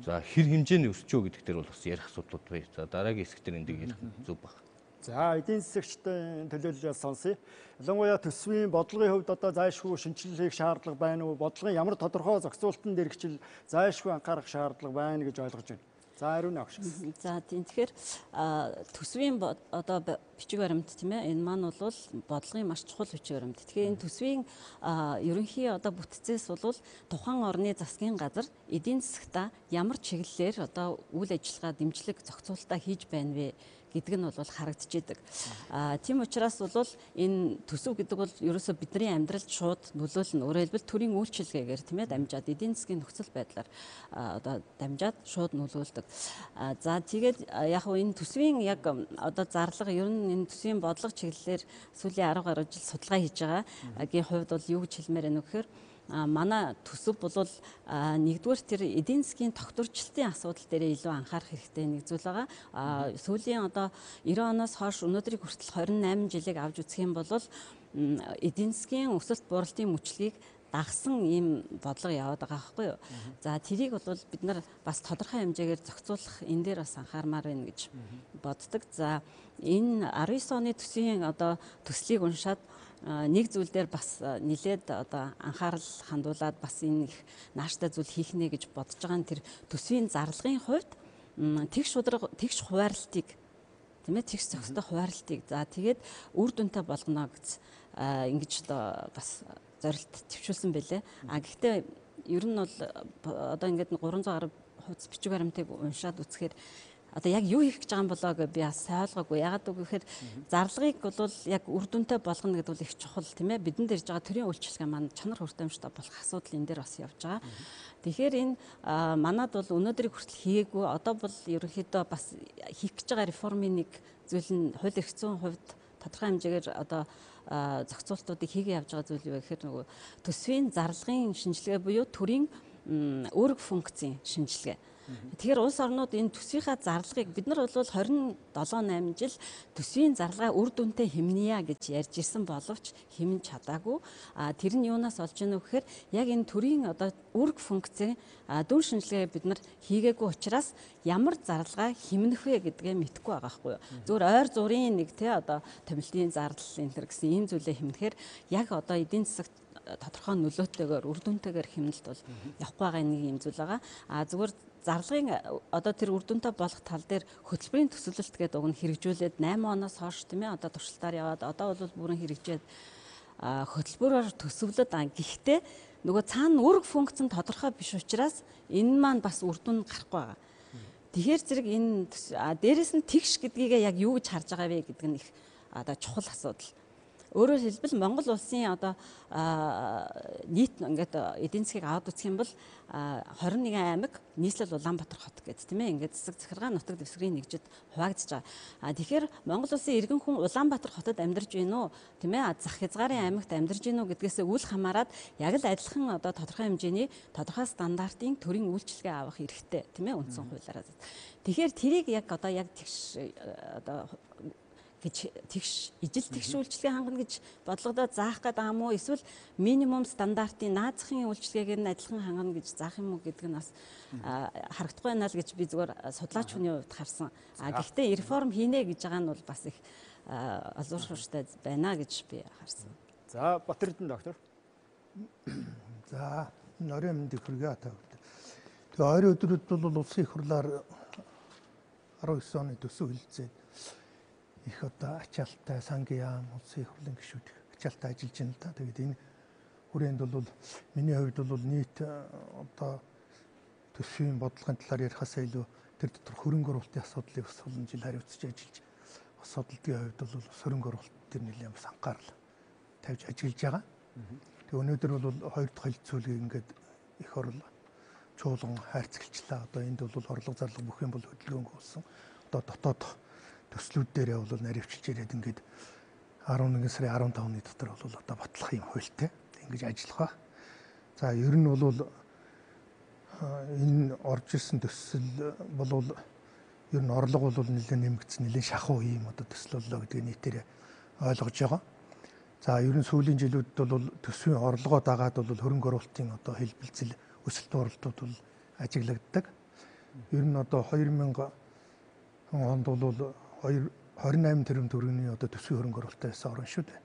за хэр хэмжээний өсч үү гэдэг дээр бол бас ярих асуудлууд бай. За дараагийн хэсэг дээр энийг ярих нь зөв баг. За эдийн засагчдын төлөөллөөс сонсъё. Ялангуяа төсвийн бодлогын хувьд одоо зайлшгүй шинжилэл хийх шаардлага байна уу? Бодлогын ямар тодорхой зохицуулалтын дэргэжил зайлшгүй анхаарах шаардлага байна гэж ойлгож байна. За ариун агш. За тийм тэгэхээр төсвийн одоо бичиг баримт тийм ээ энэ маань бол бодлогын маш чухал бичиг баримт. Тэгэхээр энэ төсвийн ерөнхий одоо бүтцээс бол тухайн орны засгийн газар эдийн засагта ямар чиглэлээр одоо үйл ажиллагаа дэмжлэг зохицуулалтаа хийж байна вэ гэдэг нь бол харагдаж идэг. Тийм учраас бол энэ төсөв гэдэг бол ерөөсөө бидний амьдралд шууд нөлөөлнө. Өөрөөр хэлбэл төрийн үйлчилгээгээр тийм ээ дамжаад эдийн засгийн нөхцөл байдлаар одоо дамжаад шууд нөлөөлдөг. За тэгээд яг хөө энэ төсвийн яг одоо зарлага ер нь энэ төсвийн бодлого чиглэлээр сүүлийн 10 гаруй жил судалгаа хийж байгаагийн хувьд бол юу гэж хэлмээр байна вэ гэхээр манай төсөв бол нэгдүгээр тэр эдийн засгийн тогтворчлтын асуудал дээр илүү анхаарах хэрэгтэй нэг зүйл байгаа. Сүүлийн одоо одоо 90 оноос хойш өнөөдрийг хүртэл 28 жилиг авч үзэх юм бол эдийн засгийн өсөлт бууралтын мөчлөгийг дагсан ийм бодлого яваад байгаа байхгүй юу. За тэрийг бол бид нар бас тодорхой хэмжээгээр зохицуулах энэ дээр бас анхаармаар байна гэж боддог. За энэ 19 оны төсвийн одоо төслийг уншаад нэг зүйл дээр бас нилээд одоо анхаарал хандуулад бас энэ их нааштай зүйл хийх нэ гэж бодож байгаа нь тэр төсвийн зарлагын хувьд тэгш хуваарлтыг тийм ээ тэгш зохистой хуваарлтыг за тэгээд үр дүнтэй болгоно гэж ингэж одоо бас зорилт төвшүүлсэн байлээ. Гэхдээ ер нь бол одоо ингээд 300 гаруй хуудас бичиг баримтыг уншаад үзэхээр одоо яг юу хийх гэж байгаа юм болоо гэж би бас ойлгоогүй. Ягаад гэвэл зарлагыг бол яг үр дүнтэй болгоно гэдэг бол их чухал тийм ээ. Бидэнд ирж байгаа төрийн үйлчилгээ маань чанар хүртээмжтэй болох асуудал энэ дээр бас явж байгаа. Тэгэхээр энэ манад бол өнөөдрийг хүртэл хийгээгүй. Одоо бол ерөнхийдөө бас хийх гэж байгаа реформын нэг зүйл нь хууль эрх зүйн хувьд тодорхой хэмжээгээр одоо зохицуултуудыг хийгээ явж байгаа зүйл юу гэхээр нөгөө төсвийн зарлагын шинжилгээ буюу төрийн үүрэг функцийн шинжилгээ. Тэгэхээр улс орнууд энэ төсвийнхаа зарлагыг бид нар бол 27-8 жил төсвийн зарлагаа үр дүнтэй хэмнэе гэж ярьж ирсэн боловч хэмнэн чадаагүй. Тэр нь юунаас олж ийнө гэхээр яг энэ төрийн одоо үүрэг функцийн дүн шинжилгээ бид нар хийгээгүй учраас ямар зарлагаа хэмнэх вэ гэдгээ мэдэхгүй байгаа байхгүй юу. Зүгээр ойр зургийн нэг тий одоо томилтын зардал энэ төр гэсэн ийм зүйлээ хэмнэхээр яг одоо эдийн засагт тодорхой нөлөөтэйгээр үр дүнтэйгээр хэмнэлт бол явахгүй байгаа нэг юм зүйл байгаа. Зүгээр зарлагын одоо тэр үр дүнтэй болох тал дээр хөтөлбөрийн төсөвлөлт гэдэг үг нь хэрэгжүүлээд 8 оноос хойш тийм ээ одоо туршилтаар яваад одоо бол бүрэн хэрэгжээд хөтөлбөрөөр төсөвлөд гэхдээ нөгөө цаана үүрэг функц нь тодорхой биш учраас энэ маань бас үр дүн гарахгүй байгаа. Тэгэхээр зэрэг энэ дээрэс нь тэгш гэдгийгээ яг юу гэж харж байгаа вэ гэдэг нь их одоо чухал асуудал. Өөрөөр хэлбэл Монгол улсын одоо нийт ингээд эдийн засгийг аваад үзэх юм бол 21 аймаг нийслэл Улаанбаатар хот гэдэг тийм ээ ингээд засаг захиргаа нутаг дэвсгэрийн нэгжид хуваагдж байгаа. Тэгэхээр Монгол улсын иргэн хүн Улаанбаатар хотод амьдарч байна уу тийм ээ зах хязгаарын аймагт амьдарч байна уу гэдгээс үл хамааран яг л адилхан одоо тодорхой хэмжээний тодорхой стандартын төрийн үйлчилгээ авах эрхтэй тийм ээ үндсэн хуулиараа. Тэгэхээр тэрийг яг одоо яг тэгш одоо гэж тэгш ижил тэгш үйлчилгээ хангана гэж бодлогодоо заах гэдэг юм уу эсвэл минимум стандартын наазахын үйлчилгээг нь адилхан хангана гэж заах юм уу гэдэг нь бас харагдахгүй байна л гэж би зүгээр судлаач хүний хувьд харсан. Гэхдээ реформ хийнэ гэж байгаа нь бол бас их олзур шуурштай байна гэж би харсан. За Батэрдэн доктор. За нөрөө мэндийг хүргээ атаа. Тэгээ ойрын өдрүүд бол улсын их хурлаар 19 оны төсөв хэлэлцээд их одоо ачаалттай сангийн яам улсын их хурлын гишүүд ачаалттай ажиллаж байна л да. Тэгээд энэ хүрээнд бол миний хувьд бол нийт одоо төсвийн бодлогын талаар ярихаасаа илүү тэр дотор хөрөнгө оруулалтын асуудлыг бас олон жил хариуцж ажиллаж асуудлын хувьд бол хөрөнгө оруулалт төр нэлээд бас анхаарал тавьж ажиллаж байгаа. Тэгээ өнөөдөр бол хоёр дахь хэлцүүлгийг ингээд их орл чуулган хайрцагчлаа. Одоо энд бол орлого зарлага бүх юм бол хөдөлгөөнгүй болсон. Одоо дотоод төслүүд дээрээ бол наривчилж ирээд ингээд 11 сарын 15-ны дотор бол одоо батлах юм хуультай ингэж ажиллах ба. За ер нь бол энэ орж ирсэн төсөл бол ер нь орлого бол нэлээд нэмэгдсэн нэлээд шахуу юм одоо төсөл боллоо гэдгийг нийтээр ойлгож байгаа. За ер нь сүүлийн жилүүдэд бол төсвийн орлогоо дагаад бол хөрөнгө оруулалтын одоо хэлбэлцэл өсөлт оролтууд бол ажиглагддаг. Ер нь одоо 2000 онд бол 28 тэрбум төгрөгийн одоо төсвийн хөрөнгө оруулалттай байсан орн шүү дээ.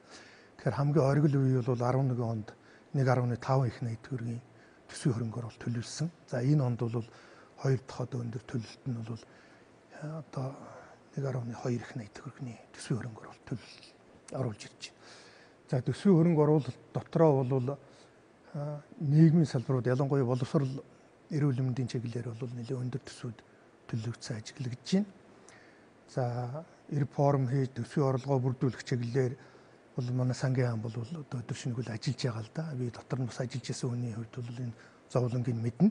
Тэгэхээр хамгийн оргил үе бол 11 онд 1.5 их найт төгрөгийн төсвийн хөрөнгө оруулалт төлөвлөсөн. За энэ онд бол 2 дахь одоо өндөр төлөлт нь бол одоо 1.2 их найт төгрөгийн төсвийн хөрөнгө оруулалт оруулж ирж байна. За төсвийн хөрөнгө оруулалт дотроо бол нийгмийн салбарууд ялангуяа боловсрол эрүүл мэндийн чиглэлээр бол нэлээд өндөр төсвүүд төлөвлөгдсөн ажиглагдж байна. За реформ хийж төсвийн орлогоо бүрдүүлэх чиглэлээр бол манай сангийн хаан бол одоо өдөр шингүүл ажиллаж байгаа л да. Би дотор нь бас ажиллаж байсан хүний хувьд бол энэ зовлонгийг мэднэ.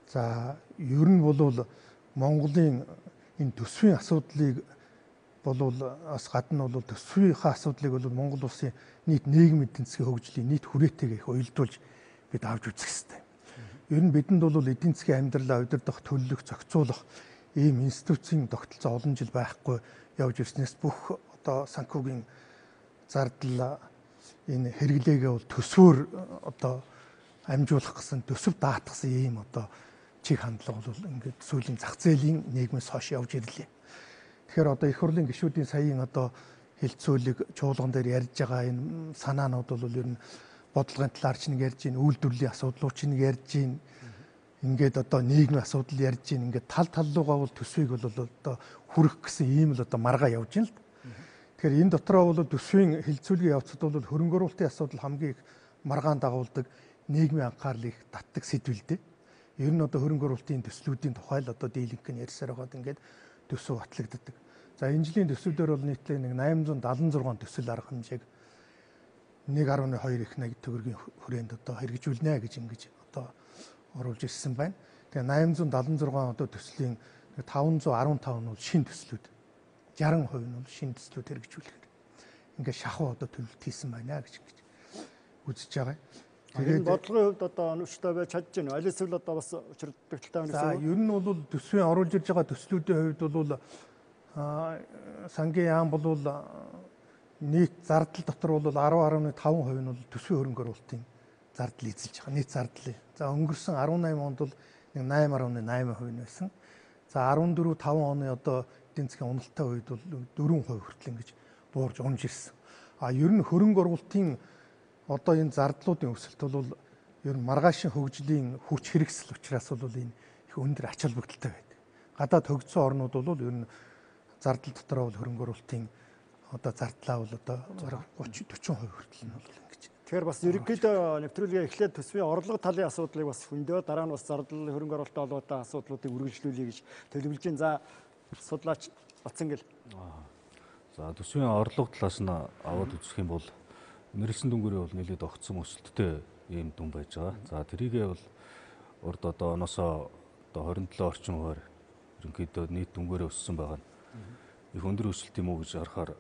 За ер нь бол Монголын энэ төсвийн асуудлыг бол бас гадна бол төсвийнхаа асуудлыг бол Монгол улсын нийт нийгмийн эдийн засгийн хөгжлийн нийт хүрээтэйг их уялдуулж бид авч үзэх хэрэгтэй. Ер нь бидэнд бол эдийн засгийн амьдралаа удирдах, төлөвлөх, зохицуулах ийм институцийн тогтолцоо олон жил байхгүй явж ирснээс бүх одоо санхүүгийн зардал энэ хэрэглээгээ бол төсвөөр одоо амжуулах гэсэн төсөв даатгсан ийм одоо чиг хандлага бол ингээд сүүлийн зах зээлийн нийгмээс хойш явж ирлээ. Тэгэхээр одоо их хурлын гишүүдийн саяын одоо хилцүүлэг чуулган дээр ярьж байгаа энэ санаанууд бол ер нь бодлогын талаар ч нэг ярьж гин, үйлдвэрлэлийн асуудлууд ч нэг ярьж гин, ингээд одоо нийгмийн асуудал ярьж гин, ингээд тал таллуугаа бол төсвийг бол одоо хүрэх гэсэн ийм л одоо маргаа явж гин л. Тэгэхээр энэ дотроо бол төсвийн хилцүүлгийн явцад бол хөрөнгө оруулалтын асуудал хамгийн их маргаан дагуулдаг, нийгмийн анхаарлыг татдаг сэдвэлдээ. Ер нь одоо хөрөнгө оруулалтын төслүүдийн тухай л одоо дийлэнх нь ярьсаар байгаад ингээд төсөв батлагддаг. За энэ жилийн төсвүүдээр бол нийтлээ нэг 876 төсөл арга хэмжээг 1.2 их найд төгрөгийн хүрээнд одоо хэрэгжүүлнэ гэж ингэж одоо оруулж ирсэн байна. Тэгээ 876 одоо төслийн 515 нь бол шинэ төслүүд. 60% нь бол шинэ төслүүд хэрэгжүүлэхээр ингээд шахуу одоо төлөвлөлт хийсэн байна гэж ингэж үзэж байгаа. Тэгээд бодлогын хувьд одоо оновчтой байж чадж байна. Аль эсвэл одоо бас учирдагтай байна гэсэн үг. За ер нь бол төсвийн оруулж ирж байгаа төслүүдийн хувьд бол сангийн яам бол нийт зардал дотор бол 10.5% нь бол төсвийн хөрөнгө оруулалтын зардал эзэлж байгаа. Нийт зардлын. За өнгөрсөн 18 онд бол 8.8% байсан. За 14-5 оны одоо эдийн засгийн уналттай үед бол 4% хүртэл ингэж буурж унж ирсэн. Ер нь хөрөнгө оруулалтын одоо энэ зардлуудын өсөлт бол ер нь маргаашийн хөгжлийн хүч хэрэгсэл учраас бол энэ их өндөр ач холбогдолтой байдаг. Гадаад хөгжсөн орнууд бол ер нь зардал дотроо бол хөрөнгө оруулалтын одоо зардлаа бол одоо 30-40% хүртэл нь бол ингэж. Тэгэхээр бас ерөнхийдөө нэвтрүүлгээ эхлээд төсвийн орлого талын асуудлыг бас хөндөö, дараа нь бас зардал хөрөнгө оруулалтын холбоотой асуудлуудыг үргэлжлүүлье гэж төлөвлөж байна. За судлаач Бацангэл. За төсвийн орлого талаас нь аваад үзэх юм бол нэрэлсэн дүнгээрээ бол нэлээд огцсон өсөлттэй ийм дүн байж байгаа. За тэрийгээ бол урд одоо оноосоо одоо 27 орчим хувиар ерөнхийдөө нийт дүнгээрээ өссөн байгаа нь их өндөр өсөлт юм уу гэж харахаар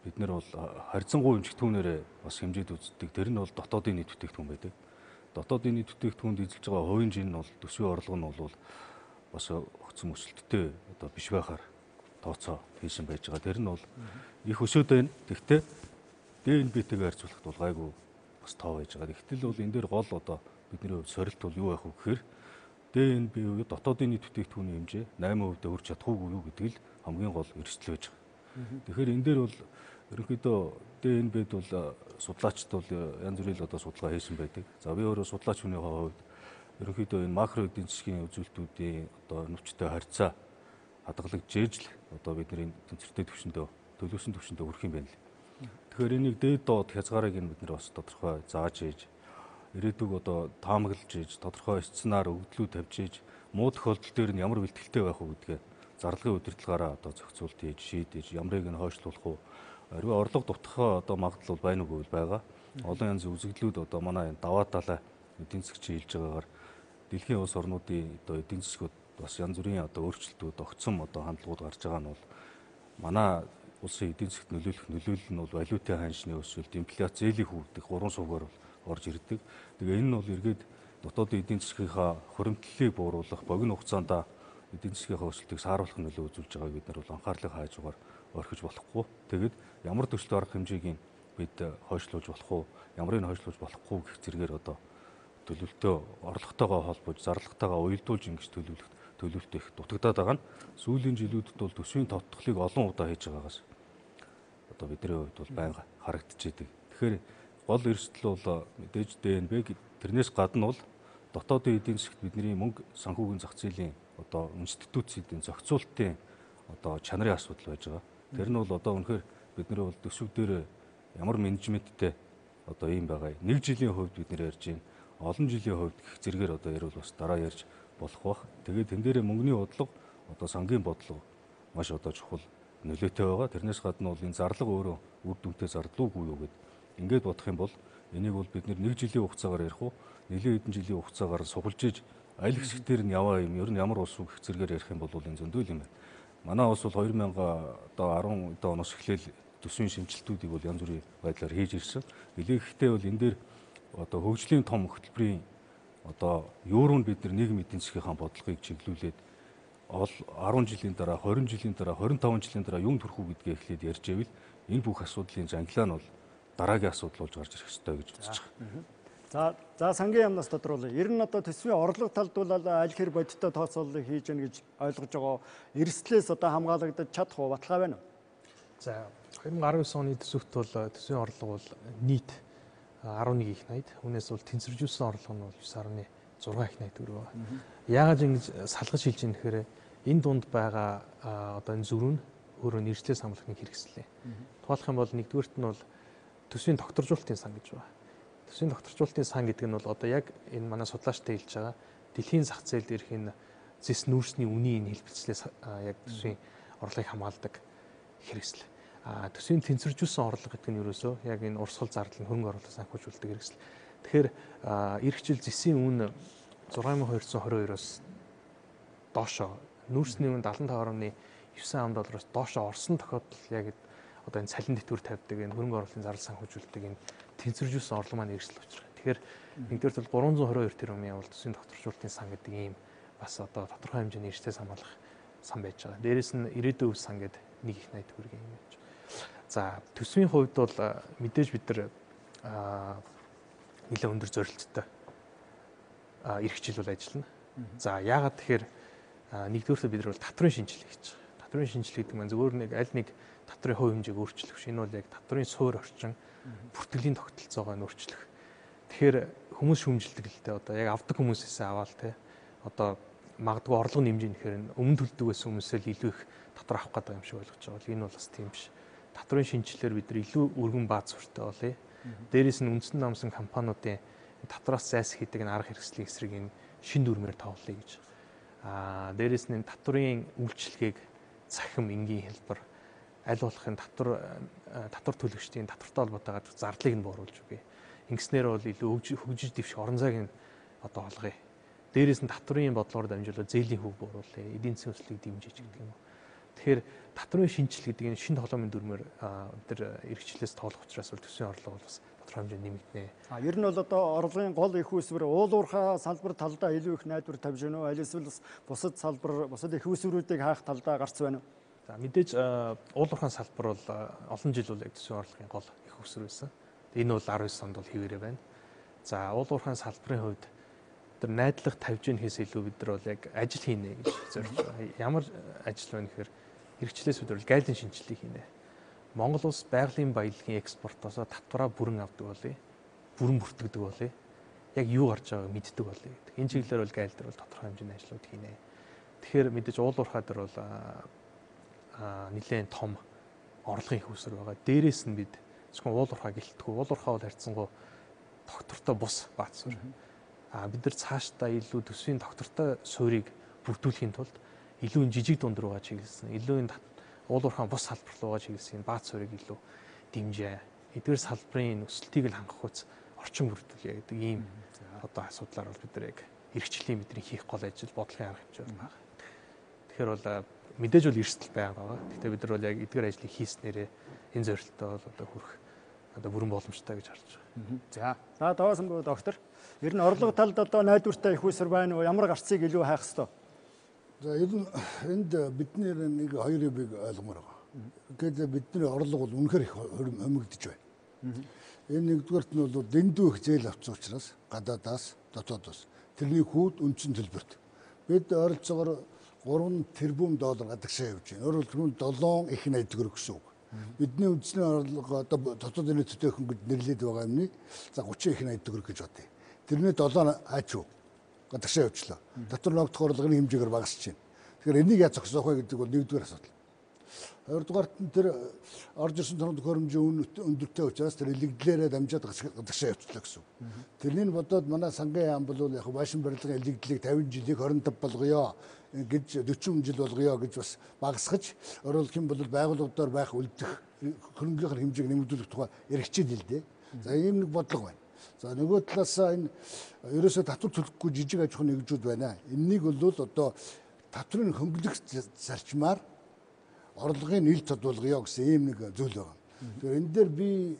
бид нэр бол харьцангуй хэмжигдэхүүнээр бас хэмжээд үздэг. Тэр нь бол дотоодын нийт бүтээгдэхүүн байдаг. Дотоодын нийт бүтээгдэхүүнд эзэлж байгаа хувийн жин нь бол төсвийн орлого нь бол бас огцсон өсөлттэй одоо биш байхаар тооцоо хийсэн байж байгаа. Тэр нь бол их өсөөд байна. Гэхдээ ДНБ-тэйгээ харьцуулахад бол гайгүй бас тоо байж байгаа. Гэтэл бол энэ дээр гол одоо бидний хувьд сорилт бол юу байх вэ гэхээр ДНБ үед дотоодын нийт бүтээгдэхүүний хэмжээ 8% хүрч чадахгүй юу гэдэг л хамгийн гол эрсдэл байж байгаа. Тэгэхээр энэ дээр бол ерөнхийдөө ДНБ-д бол судлаачд бол янз бүрийн одоо судалгаа хийсэн байдаг. За би өөрөө судлаач хүний хувьд ерөнхийдөө энэ макро эдийн засгийн үзүүлэлтүүдийн одоо нөхцөлтэй харьцаа хадгалагдж ээж л одоо бидний тэнцвэртэй түвшиндөө төлөвсөн түвшиндөө хүрэх юм байна л. Тэгэхээр энийг дээд доод хязгаарыг нь бид нар бас тодорхой зааж ээж ирээдүг одоо таамаглаж ээж тодорхой сценаар өгдлүүд тавьж ээж муу тохиолдол дээр нь ямар бэлтгэлтэй байх вэ гэдгээ зарлагын удирдлагаараа одоо зохицуулт хийж шийдэж ямрыг нь хойшлуулах уу орой орлого дутах одоо магадлал байна уу гэвэл байгаа. Олон янзын үзэгдлүүд одоо манай даваа талаа эдийн засгч хэлж байгаагаар дэлхийн улс орнуудын одоо эдийн засгууд бас янз бүрийн одоо өөрчлөлтүүд огцом одоо хандлагууд гарч байгаа нь бол манай улсын эдийн засгт нөлөөлөл нь бол валютын ханшны өсөлт, инфляц, зээлийн хөвдөх 3 сувгаар бол орж ирдэг. Тэгээ энэ нь бол эргээд дотоодын эдийн засгийнхаа хуримтлалыг бууруулах, богино хугацаанд эдийн засгийнхаа өсөлтийг сааруулах нөлөө үзүүлж байгааг бид нар бол анхаарлыг хааж угаар орхиж болохгүй. Тэгэд ямар төсөл арга хэмжээг бид хойшлуулж болох уу, ямарыг хойшлуулж болохгүй гэх зэргээр одоо төлөвлөлтөө орлоготойгоо холбож, зарлагтайгаа уялдуулж ингэж төлөвлөлт их дутагдаад байгаа нь сүүлийн жилүүдэд бол төсвийн тодтголыг олон удаа хийж байгаагаас одоо бидний хувьд бол байнга харагдчихэдэг. Тэгэхээр гол эрсдэл бол мэдээж ДНБ тэрнээс гадна бол дотоодын эдийн засгт бидний мөнгө санхүүгийн зах зээлийн одоо институцийн зохицуулалтын одоо чанарын асуудал байж байгаа. Тэр нь бол одоо үнэхээр бидний бол төсөв дээр ямар менежменттэй одоо ийм байгаа. Нэг жилийн хувьд бид нэр ярьж байна. Олон жилийн хувьд гэх зэрэгээр одоо ярил бас дараа ярьж болох бах. Тэгээд тэн дээрээ мөнгөний бодлого одоо сангийн бодлого маш одоо чухал нөлөөтэй байгаа. Тэрнээс гадна бол энэ зарлага өөрөө үр дүнтэй зардлуугүй юу гэд ингээд бодох юм бол энийг бол бид нэг жилийн хугацаагаар ярих уу, нэлээд хэдэн жилийн хугацаагаар сувлж иж аль хэсгээр нь яваа юм, ер нь ямар улс үг гэх зэрэгээр ярих юм бол энэ зөндөл юм байна. Манай улс бол 2010 оноос эхлээл төсвийн шинжилтүүдийг бол янз бүрийн байдлаар хийж ирсэн. Илээхтэй бол энэ дээр одоо хөгжлийн том хөтөлбөрийн одоо юуруу бид нар нийгэм эдийн засгийнхаа бодлогыг чиглүүлээд 10 жилийн дараа, 20 жилийн дараа, 25 жилийн дараа юм төрөх үү гэдгээ эхлээд ярьж байвал энэ бүх асуудлын жанглаа нь бол дараагийн асуудал болж гарч ирэх ёстой гэж үзэж байгаа. За сангийн яамнаас тодруулъя. Ер нь одоо төсвийн орлого талд бол аль хэр бодиттой тооцооллыг хийж гэнэ гэж ойлгож байгаа. Эрсдлээс одоо хамгаалагдаж чадах уу? Баталгаа байна уу? За 2019 оны төсөвт бол төсвийн орлого бол нийт 11 их найд. Үүнээс бол тэнцвэржүүлсэн орлого нь бол 9.6 их найд төгрөг байна. Яагаад ингэж салгаж хэлж ийм гэхээр энэ дунд байгаа одоо энэ зүрх нь өөрөө нэршлээс хамгаалахын хэрэгслээ. Тухайлх юм бол нэгдүгээрт нь бол төсвийн докторжуулалтын сан гэж байна. Төсвийн докторжуулалтын сан гэдэг нь бол одоо яг энэ манай судлаачтай хэлж байгаа дэлхийн зах зээлд ирэх энэ зэс нүүрсний үнийн энэ хэлбэлцлээс яг төсвийн орлогыг хамгаалдаг хэрэгсэл. Төсвийн тэнцвэржүүлсэн орлого гэдэг нь ерөөсөө яг энэ урсгал зардал хөрөнгө оруулалт санхүүжүүлдэг хэрэгсэл. Тэгэхээр эх жил зэсийн үн 6222-оос доошоо нүүрсний үн 75.9 доллароос доошоо орсон тохиолдол яг одоо энэ цалин дэвтгүүр тавьдаг энэ хөрөнгө оруулалтын зардал санхүүжүүлдэг энэ тэнцвэржүүлсэн орлого маань эрсдэл учрах. Тэгэхээр нэгдүгээр бол 322 тэрбумын бол төсвийн докторжуулалтын сан гэдэг ийм бас одоо тодорхой хэмжээний эрсдэлээс хамгаалах сан байж байгаа. Дээрээс нь ирээдүйн сан гэдэг 1 их найд төгрөг юм байна. За төсвийн хувьд бол мэдээж бид нар нэлээд өндөр зорилттой эх жил бол ажиллана. За яагаад тэгэхээр нэгдүгээрт бид нар бол татврын шинжилгээ хийж байгаа. Татврын шинжилгээ гэдэг нь зөвхөн нэг аль нэг татврын хувь хэмжээг өөрчлөх биш. Энэ бол яг татврын суур орчин бүртгэлийн тогтолцоогоо өөрчлөх. Тэгэхээр хүмүүс шүүмжилдэг л дээ. Одоо яг авдаг хүмүүсээс аваад те одоо магадгүй орлого нэмжин гэхээр өмнө төлдөг байсан хүмүүсээ л илүү их татвар авах гэдэг юм шиг ойлгож байгаа. Энэ бол бас тийм биш. Татврын шинжилгээр бид нар илүү өргөн бааз суртаа болъё. Дээрээс нь үндсэн намсан компаниудын татвараас зайлс хийдэг энэ арга хэрэгслийн эсрэг энэ шин дүрмээр тоглоё гэж. Дээрээс нь татврын үйлчилгээг цахим энгийн хэлбэр аль болохын татвар төлөгчдийн татвартай холбоотойгоор зардлыг нь бууруулж өгье. Ингэснээр бол илүү хөгжиж дэвших орон зайг нь одоо олгоё. Дээрээс нь татврын бодлогоор дамжуулаад зээлийн хөв бууруулъя. Эдийн засгийн өсөлтийг дэмжиж гэдэг юм. Тэгэхээр татврын шинжил гэдэг энэ шинэ тоглоомын дүрмээр тэр эрхчлээс тоглох учраас бол төсвийн орлого бол бас тодорхой хэмжээнд нэмэгдэнэ. Ер нь бол одоо орлогын гол их үүсвэр уулуурхай салбар талдаа илүү их найдвар тавьж гэнэ үү? Аль эсвэл бусад салбар, бусад их үүсвэрүүдийг хаах талдаа гарц байна уу? За мэдээж уулуурхай салбар бол олон жил бол яг төсвийн орлогын гол их үүсвэр байсан. Энэ бол 19 онд бол хэвээрээ байна. За уулуурхай салбарын хувьд тэр найдлага тавьж гэнэхээс илүү бид нар бол яг ажил хийнэ гэж зорж байгаа. Ямар ажил байна гэхээр хэрэгчлээс бид бол гайлын шинжилгээ хийнэ. Монгол улс байгалийн баялагын экспортоос татвараа бүрэн авдаг болъё. Бүрэн бүртгэдэг болъё. Яг юу гарч байгааг мэддэг болъё гэдэг. Энэ чиглэлээр бол гайл дээр бол тодорхой хэмжээний ажлууд хийнэ. Тэгэхээр мэдээж уулуурхай дээр бол нэлээд том орлогын их үүсвэр байгаа. Дээрээс нь бид зөвхөн уулуурхай гэлтгүү. Уулуурхай бол харьцангуй доктортой бус бац суурь. Бид нар цаашдаа илүү төсвийн доктортой суурийг бүрдүүлэхийн тулд илүү жижиг дунд руугаа чиглэсэн. Илүү энэ уулуурхай бус салбар руугаа чиглэсэн бац суурийг илүү дэмжээ. Эдгээр салбарын өсөлтийг л хангах хүч орчин бүрдүүлье гэдэг ийм одоо асуудлаар бол бид нар яг эрхчлэлийн бидний хийх гол ажил бодлогын арга хэмжээ байна. Тэгэхээр бол мэдээж бол эрсдэл байгаа. Гэхдээ бид нар бол яг эдгээр ажлыг хийснээрээ энэ зорилттой бол одоо хүрэх одоо бүрэн боломжтой гэж харж байгаа. За даваас нь доктор. Ер нь орлого талд одоо найдвартай их үүсвэр байна уу? Ямар гарцыг илүү хайх ёстой? За ер нь энд бидний нэг хоёр юмыг ойлгомоор байгаа. Гэтэл бидний орлого бол үнэхээр их хомигдож байна. Энэ нэгдүгээрт нь бол дэндүү их зээл авсан учраас гадаадаас дотоодоос тэрний хүүд үндсэн төлбөрт бид ойролцоогоор 3 тэрбум доллар гадагшаа явж байна. Өөрөөр хэлбэл 7 их найд төгрөг гэсэн үг. Бидний үндэсний орлого одоо дотоодын төтөөхөнгөд нэрлээд байгаа юмны за 30 их найд төгрөг гэж бодъё. Тэрний 7 хаач юу? Гадагшаа явчлаа. Дотор ногдох орлогын хэмжээгээр багасч байна. Тэгэхээр энийг яаж зогсоох вэ гэдэг бол нэгдүгээр асуудал. Хоёрдугаарт нь тэр орж ирсэн тоног төхөөрөмжийн өндөртэй учраас тэр илэгдлээрээ дамжаад гадагшаа явчлаа гэсэн. Тэрнийг бодоод манай сангийн яам бол яг Вашингтон барилгын илэгдлийг 50 жилийг 25 болгоё гэж 40 жил болгоё гэж бас багасгаж оролцох юм бол байгууллагуудаар байх үлдэх хөрөнгөний хэмжээг нэмэгдүүлэх тухай яригчээд л дээ. За ийм нэг бодлого байна. За нөгөө талаас энэ ерөөсөө татвар төлөхгүй жижиг аж ахуйн нэгжүүд байна. Энэнийг бол одоо татврын хөнгөлөх зарчмаар орлогын нийлт тодуулгая гэсэн ийм нэг зүйл байгаа. Тэгэхээр энэ дээр би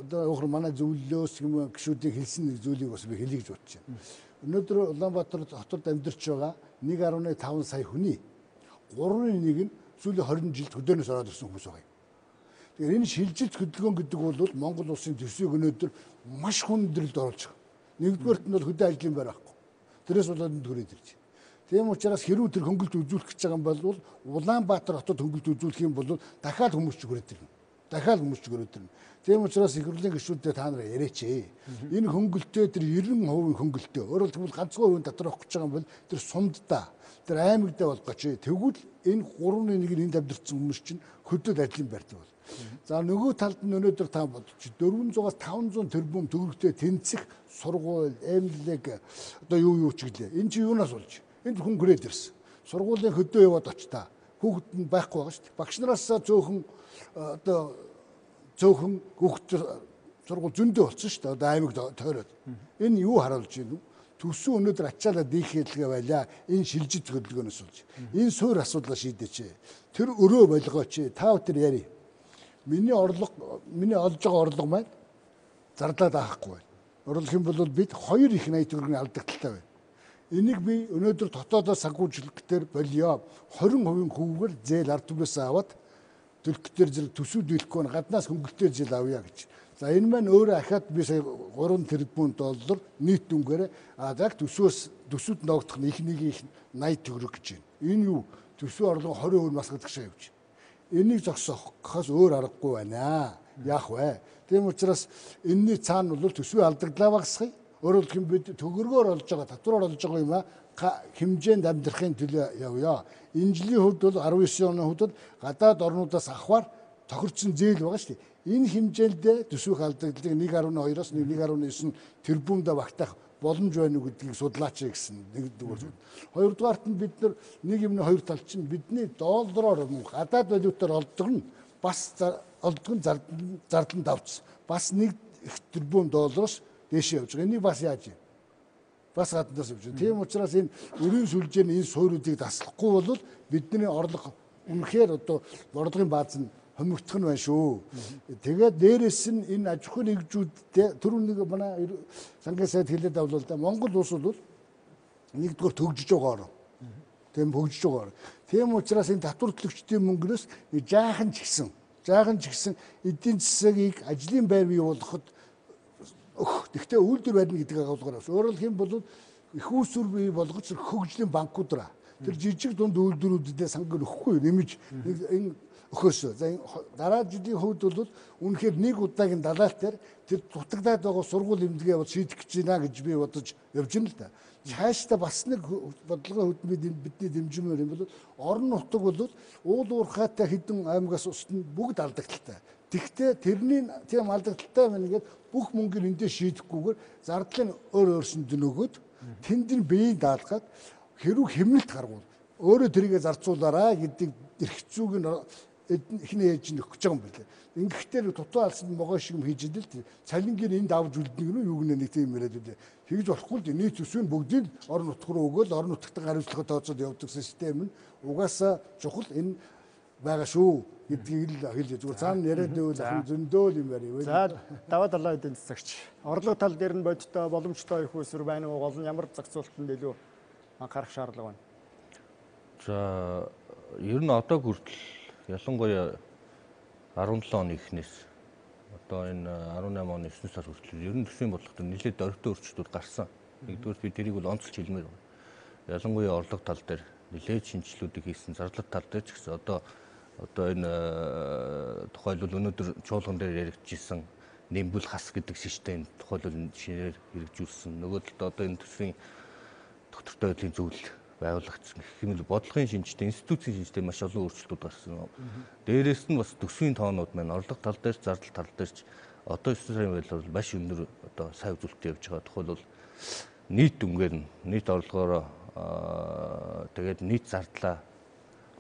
одоо өхөр манай зөвлөлөөс юм гişүүдийн хэлсэн нэг зүйлийг бас би хэлье гэж бодож байна. Өнөөдөр Улаанбаатар хотод амьдарч байгаа 1.5 сая хүний 3-1 нь сүүлийн 20 жилд хөдөөнөөс ороод ирсэн хүмүүс байгаа юм. Тэгэхээр энэ шилжилт хөдөлгөөн гэдэг бол Монгол улсын төсвийг өнөөдөр маш хүндрэлд оруулж байгаа. Нэгдүгээрт нь бол хөдөө ажлын байр байхгүй. Тэрээс болоод энэ төрөйд ирж. Тийм учраас хэрүү тэр хөнгөлт үзүүлэх гэж байгаа юм бол Улаанбаатар хотод хөнгөлт үзүүлэх юм бол дахиад хүмүүс ч хүрээд ирнэ. Дахиад хүмүүс ч хүрээд ирнэ. Тийм учраас их хурлын гишүүдэд та нараа яриач. Энэ хөнгөлтөө тэр 90% хөнгөлтөө. Өөрөөр хэлбэл ганцхан хувийн дотор авах гэж байгаа юм бол тэр сумдаа, тэр аймагдаа болгооч. Тэгвэл энэ 3-1 энд амьдэрсэн хүмүүс чинь хөдөөд ажлын байртай бол. За нөгөө талд нь өнөөдөр та бодчих 400-аас 500 тэрбум төгрөгтэй тэнцэх сургууль, эмнэлэг одоо юу ч гэлээ. Энэ чи юунаас болж? Энд хүн хүрээд ирсэн. Сургуулийн хөдөө яваад очтаа. Хүүхэд нь байхгүй байгаа шүү дээ. Багш нараас зөөхөн одоо зөөхөн хүүхэд сургууль зөндөө болсон шүү дээ. Одоо аймагт тойроод. Энэ юу харуулж байна вэ? Төсөө өнөөдөр ачаалаа дийлхэлгээ байлаа. Энэ шилжилт хөдөлгөөнөөс болж. Энэ суур асуудлаа шийдээч. Тэр өрөө болгооч. Та бүхэн яри. Миний олж байгаа орлого маань зарлаад авахгүй байна. Орлох юм бол бид 2 их 80 төгрөгийн алдагдaltaй байна. Энийг би өнөөдөр дотоодоос санхүүжилгээр болио 20% хүүгээр зээл ард түмээс аваад төлөхтөр зэрэг төсөв дийлэхгүй гаднаас хөнгөлтөө зээл авъя гэж. За энэ маань өөрөө ахаад би сая 3 тэрбум доллар нийт дүнгээр яг төсөвд ногдох нь их нэг их 80 төгрөг гэж байна. Энэ юу? Төсвийн орлого 20% бас гэдэг шиг явж. Энийг зогсоохоос өөр аргагүй байна. Яах вэ? Тийм учраас энэний цаана бол төсвийн алдагдлаа багасгая. Өөрөөр хэлбэл бид төгрөгөөр олж байгаа, татвараар олж байгаа юм хэмжээнд амьдрахын төлөө явъя. Энэ жилийн хувьд бол 19 оны хувьд бол гадаад орнуудаас авахар тохирцсон зээл байгаа шүү дээ. Энэ хэмжээнд төсвийн алдагдлыг 1.2-оос 1.9 тэрбумдаа багтаах боломж байна уу гэдгийг судлаач гэсэн нэгдүгээр. Хоёрдугаарт нь бид нар нэг юмны хоёр тал чинь бидний доллараар гадаад валютаар олдог нь бас олдог нь зардлан давц. Бас 1 тэрбум доллароос дээшээ явж байгаа. Энийг бас яаж юм? Бас гаднаас явж байгаа. Тийм учраас энэ өрийн сүлжээний энэ суурьуудыг таслахгүй бол бидний орлого үнэхээр одоо борлогын бааз нь хомигдох нь байна шүү. Тэгээд дээрэс нь энэ аж ахуйн нэгжүүдтэй түрүүн нэг манай сангийн сайд хэлээд авлаа л да. Монгол улс бол нэгдүгээр төгжиж байгаа. Тийм хөгжиж байгаа. Тийм учраас энэ татвар төлөгчдийн мөнгнөөс жаахан ч гэсэн эдийн засгийг ажлын байр бий болгоход тэгтээ үйлдвэр барьна гэдэг агуулгаар авсан. Өөрөөр хэлбэл их усүр бий болгож хөгжлийн банкудаа тэр жижиг дунд үйлдвэрүүдэд санг өгөхгүй нэмж энэ өгөөсөө. За дараа жилийн хувьд бол үнэхээр нэг удаагийн далаалтаар тэр дутагдаад байгаа сургууль эмнэлгээ шийдэх гэж байна гэж би бодож явж байна л да. Цаашдаа бас нэг бодлогын хөтөлбөр бидний дэмжмээр юм бол орон нутаг бол уул уурхайтай хэдэн аймагаас устна бүгд алдагдaltaй. Тэгтээ тэрний тийм алдагдaltaй байна гэдэг бүх мөнгөний эндээ шийдэхгүйгээр зардлын өөрсөнд дөнөөгөөд тэнд нь биеийг даалгаад хэрүү хэмнэлт гаргуул. Өөрөө тэрийгэ зарцуулаарай гэдэг эрхцүүг нь эхний ээж нь өгч байгаа юм байна. Ингэхдээ дутуу алсанд могоо шиг юм хийж идэл цалингийн энд авж үлднийг нь юу гэнэ нэг тийм яриад үлээ. Хийж болохгүй л нийт төсвийн бүгдийг орон нутг руу өгөөл орон нутгад хариуцлагаа тооцоод явдаг систем нь угаасаа чухал энэ байгаа шүү гэдгийг л хэлж зүгээр цаана яриад байвал ахын зөндөө юм барь. За даваа далайн эдийн засагч орлого тал дээр нь бодиттой боломжтой их усүр байна уу? Гол нь ямар зохицуултанд илүү анхаарах шаардлага байна? За ер нь одоо хүртэл ялангуяа 17 оны эхнээс одоо энэ 18 оны 9 сар хүртэл ер нь төсвийн бодлогот нэлээд дөрвтэй өөрчлөлтүүд гарсан. Нэгдүгээр би тэрийг бол онцлж хэлмээр байна. Ялангуяа орлого тал дээр нэлээд шинжилгүүдийг хийсэн, зарлал тал дээр ч гэсэн одоо энэ тухайлбал өнөөдөр чуулган дээр яригдчихсэн нэмбэл хас гэдэг систем тухайлбал шинээр хэрэгжүүлсэн. Нөгөө талд одоо энэ төсвийн доктортой байдлын зөвлөл байгуулагдсан. Гэх юм бол бодлогын шинжтэй, институцийн шинжтэй маш олон өөрчлөлтүүд гарсан. Дээрээс нь бас төсвийн тоонууд маань орлого тал дээр, зардал тал дээр ч одоо 9 сарын байдлаар бол маш өндөр одоо сайн үзүүлэлт явж байгаа. Тухайлбал нийт дүнгээр нь нийт орлогоороо тэгээд нийт зардлаа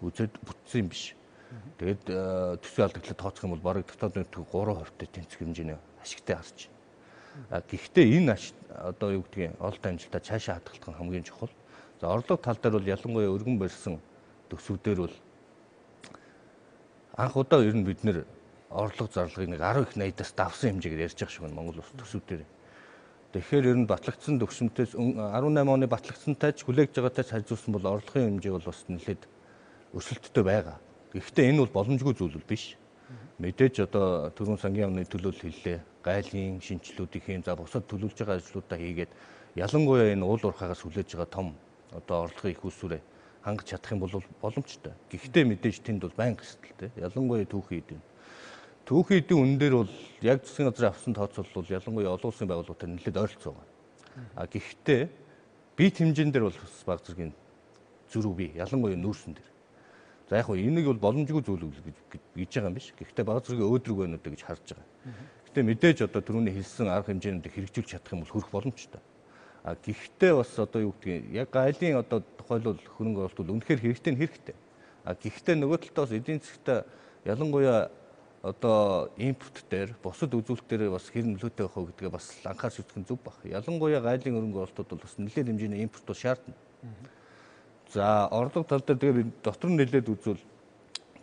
үзээд бүтсэн биш. Тэгээд төсвийн алдагдлыг тооцох юм бол бараг дотоод нөлтөг 3% тэнцэх хэмжээний ашигтай харж байна. Гэхдээ энэ одоо юу гэдгийг ололт амжилтаа цаашаа хадгалах нь хамгийн чухал. За орлого тал дээр бол ялангуяа өргөн барьсан төсвүүдээр бол анх удаа ер нь бид нэр орлого зарлагыг нэг 10 их 80-аас давсан хэмжээгээр ярьж байгаа шиг байна Монгол улс төсвүүдээр. Тэгэхээр ер нь батлагдсан төгсөмтөөс 18 оны батлагдсантай ч хүлээгж байгаатай харьцуулсан бол орлогын хэмжээ бол бас нэлээд өрсөлдөлтөй байгаа. Гэхдээ энэ бол боломжгүй зүйл биш. Мэдээж одоо түрүүн сангийн яамны төлөөлөл хэллээ. Гайлын шинжилүүдийг хийн, за бусад төлөвлөж байгаа ажлуудаа хийгээд ялангуяа энэ уул уурхаагаас хүлээж байгаа том одоо орлогын их усүрээ хангаж чадах юм бол боломжтой. Гэхдээ мэдээж тэнд бол байнга хэсэлтэй. Ялангуяа түүхийн эдийн. Түүхийн эдийн үнэн дээр бол яг засгийн газрын авсан тооцоол бол ялангуяа олон улсын байгууллагатай нэлээд ойролцоо байгаа. Гэхдээ бие хэмжээнд дээр бол бас баг зэргийн зөрүү бий. Ялангуяа нүүрсэн дээр. За яг хөө энийг бол боломжгүй зүйл гэж байгаа юм биш. Гэхдээ баг зэргийн өөдрөг байна уу гэж харж байгаа. Гэхдээ мэдээж одоо түрүүний хэлсэн арга хэмжээнд хэрэгжүүлж чадах юм бол хүрэх боломжтой. Гэхдээ бас одоо юу гэдгийг яг гайлын одоо тухайлбал хөрөнгө оруулалт бол үнэхээр хэрэгтэй нь хэрэгтэй. Гэхдээ нөгөө талдаа бас эдийн засгт ялангуяа одоо импорт дээр бусад үзүүлэлт дээр бас хэр нөлөөтэй байх вэ гэдгээ бас анхаарч үзэх нь зөв баг. Ялангуяа гайлын хөрөнгө оруулалтууд бол бас нэлээд хэмжээний импорт бол шаардна. За орлого тал дээр тэгээд дотор нь нэлээд үзвэл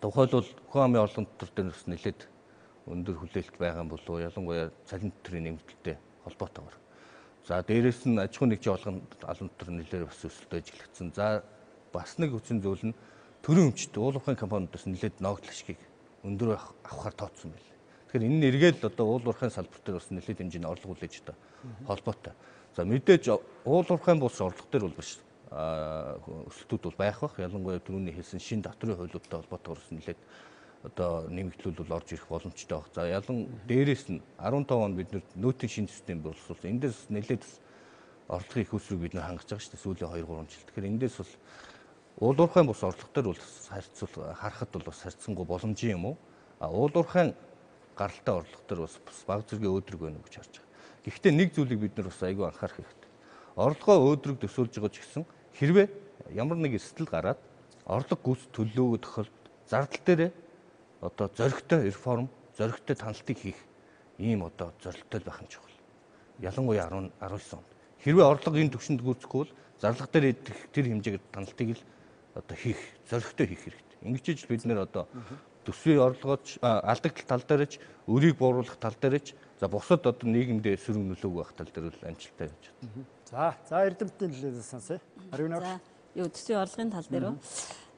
тухайлбал хүн амын орлогын дотор дээр бас нэлээд өндөр хүлээлт байгаа юм болов уу? Ялангуяа цалин төрийн нэмэгдэлтэй холбоотойгоор. За дээрэс нь аж ахуйн нэгжийн албан дотор нэлээд бас өсөлтөж эхэлсэн. За бас нэг хүчин зүйл нь төрийн өмчт уул уурхайн компаниудаас нэлээд ногдол ашгийг өндөр авахар тооцсон байл. Тэгэхээр энэ нэргээл одоо уул уурхайн салбар дээр бас нэлээд хэмжээний орлого хүлээж одоо холбоотой. За мэдээж уул уурхайн бус орлого дээр бол биш өсөлтүүд бол байх бах. Ялангуяа түрүүний хэлсэн шин татврын хуулиудтай холбоотойгоор нэлээд одоо нэмэгдлүүд бол орж ирэх боломжтой баг. За дээрээс нь 15 онд бид нөөтийн шинэ систем боловсруулсан. Эндээс нэлээд орлогын их усрыг бид хангаж байгаа шүү дээ сүүлийн 2-3 жил. Тэгэхээр эндээс бол уул уурхайн бус орлого төр бол харахад бол бас харьцангуй боломжийн юм уу? Уул уурхайн гаралтай орлого төр бас баг зэргийн өөдрөг байна гэж харж байгаа. Гэхдээ нэг зүйлийг бид нар бас айгүй анхаарах хэрэгтэй. Орлогоо өөдрөг төсөөлж байгаа ч гэсэн хэрвээ ямар нэг эрсдэл гараад орлого гүйц төлөвлөгөө тохиолдолд зардал дээрээ одоо зоригтой реформ, зоригтой таналтыг хийх ийм одоо зорилттой байх нь чухал. Ялангуяа 19 онд. Хэрвээ орлогын түвшинд гүйцэхгүй бол зарлага дээр тэр хэмжээгээр таналтыг л одоо хийх, зоригтой хийх хэрэгтэй. Ингэж л бид нэр одоо төсвийн орлогооч алдагдал тал дээрч, өрийг бууруулах тал дээрч, за бусад одоо нийгэмдээ сөрөг нөлөөг байх тал дээр л амжилттай байж байна. За эрдэмтдийн хэлээс сонсъё. За юу төсвийн орлогын тал дээр үү?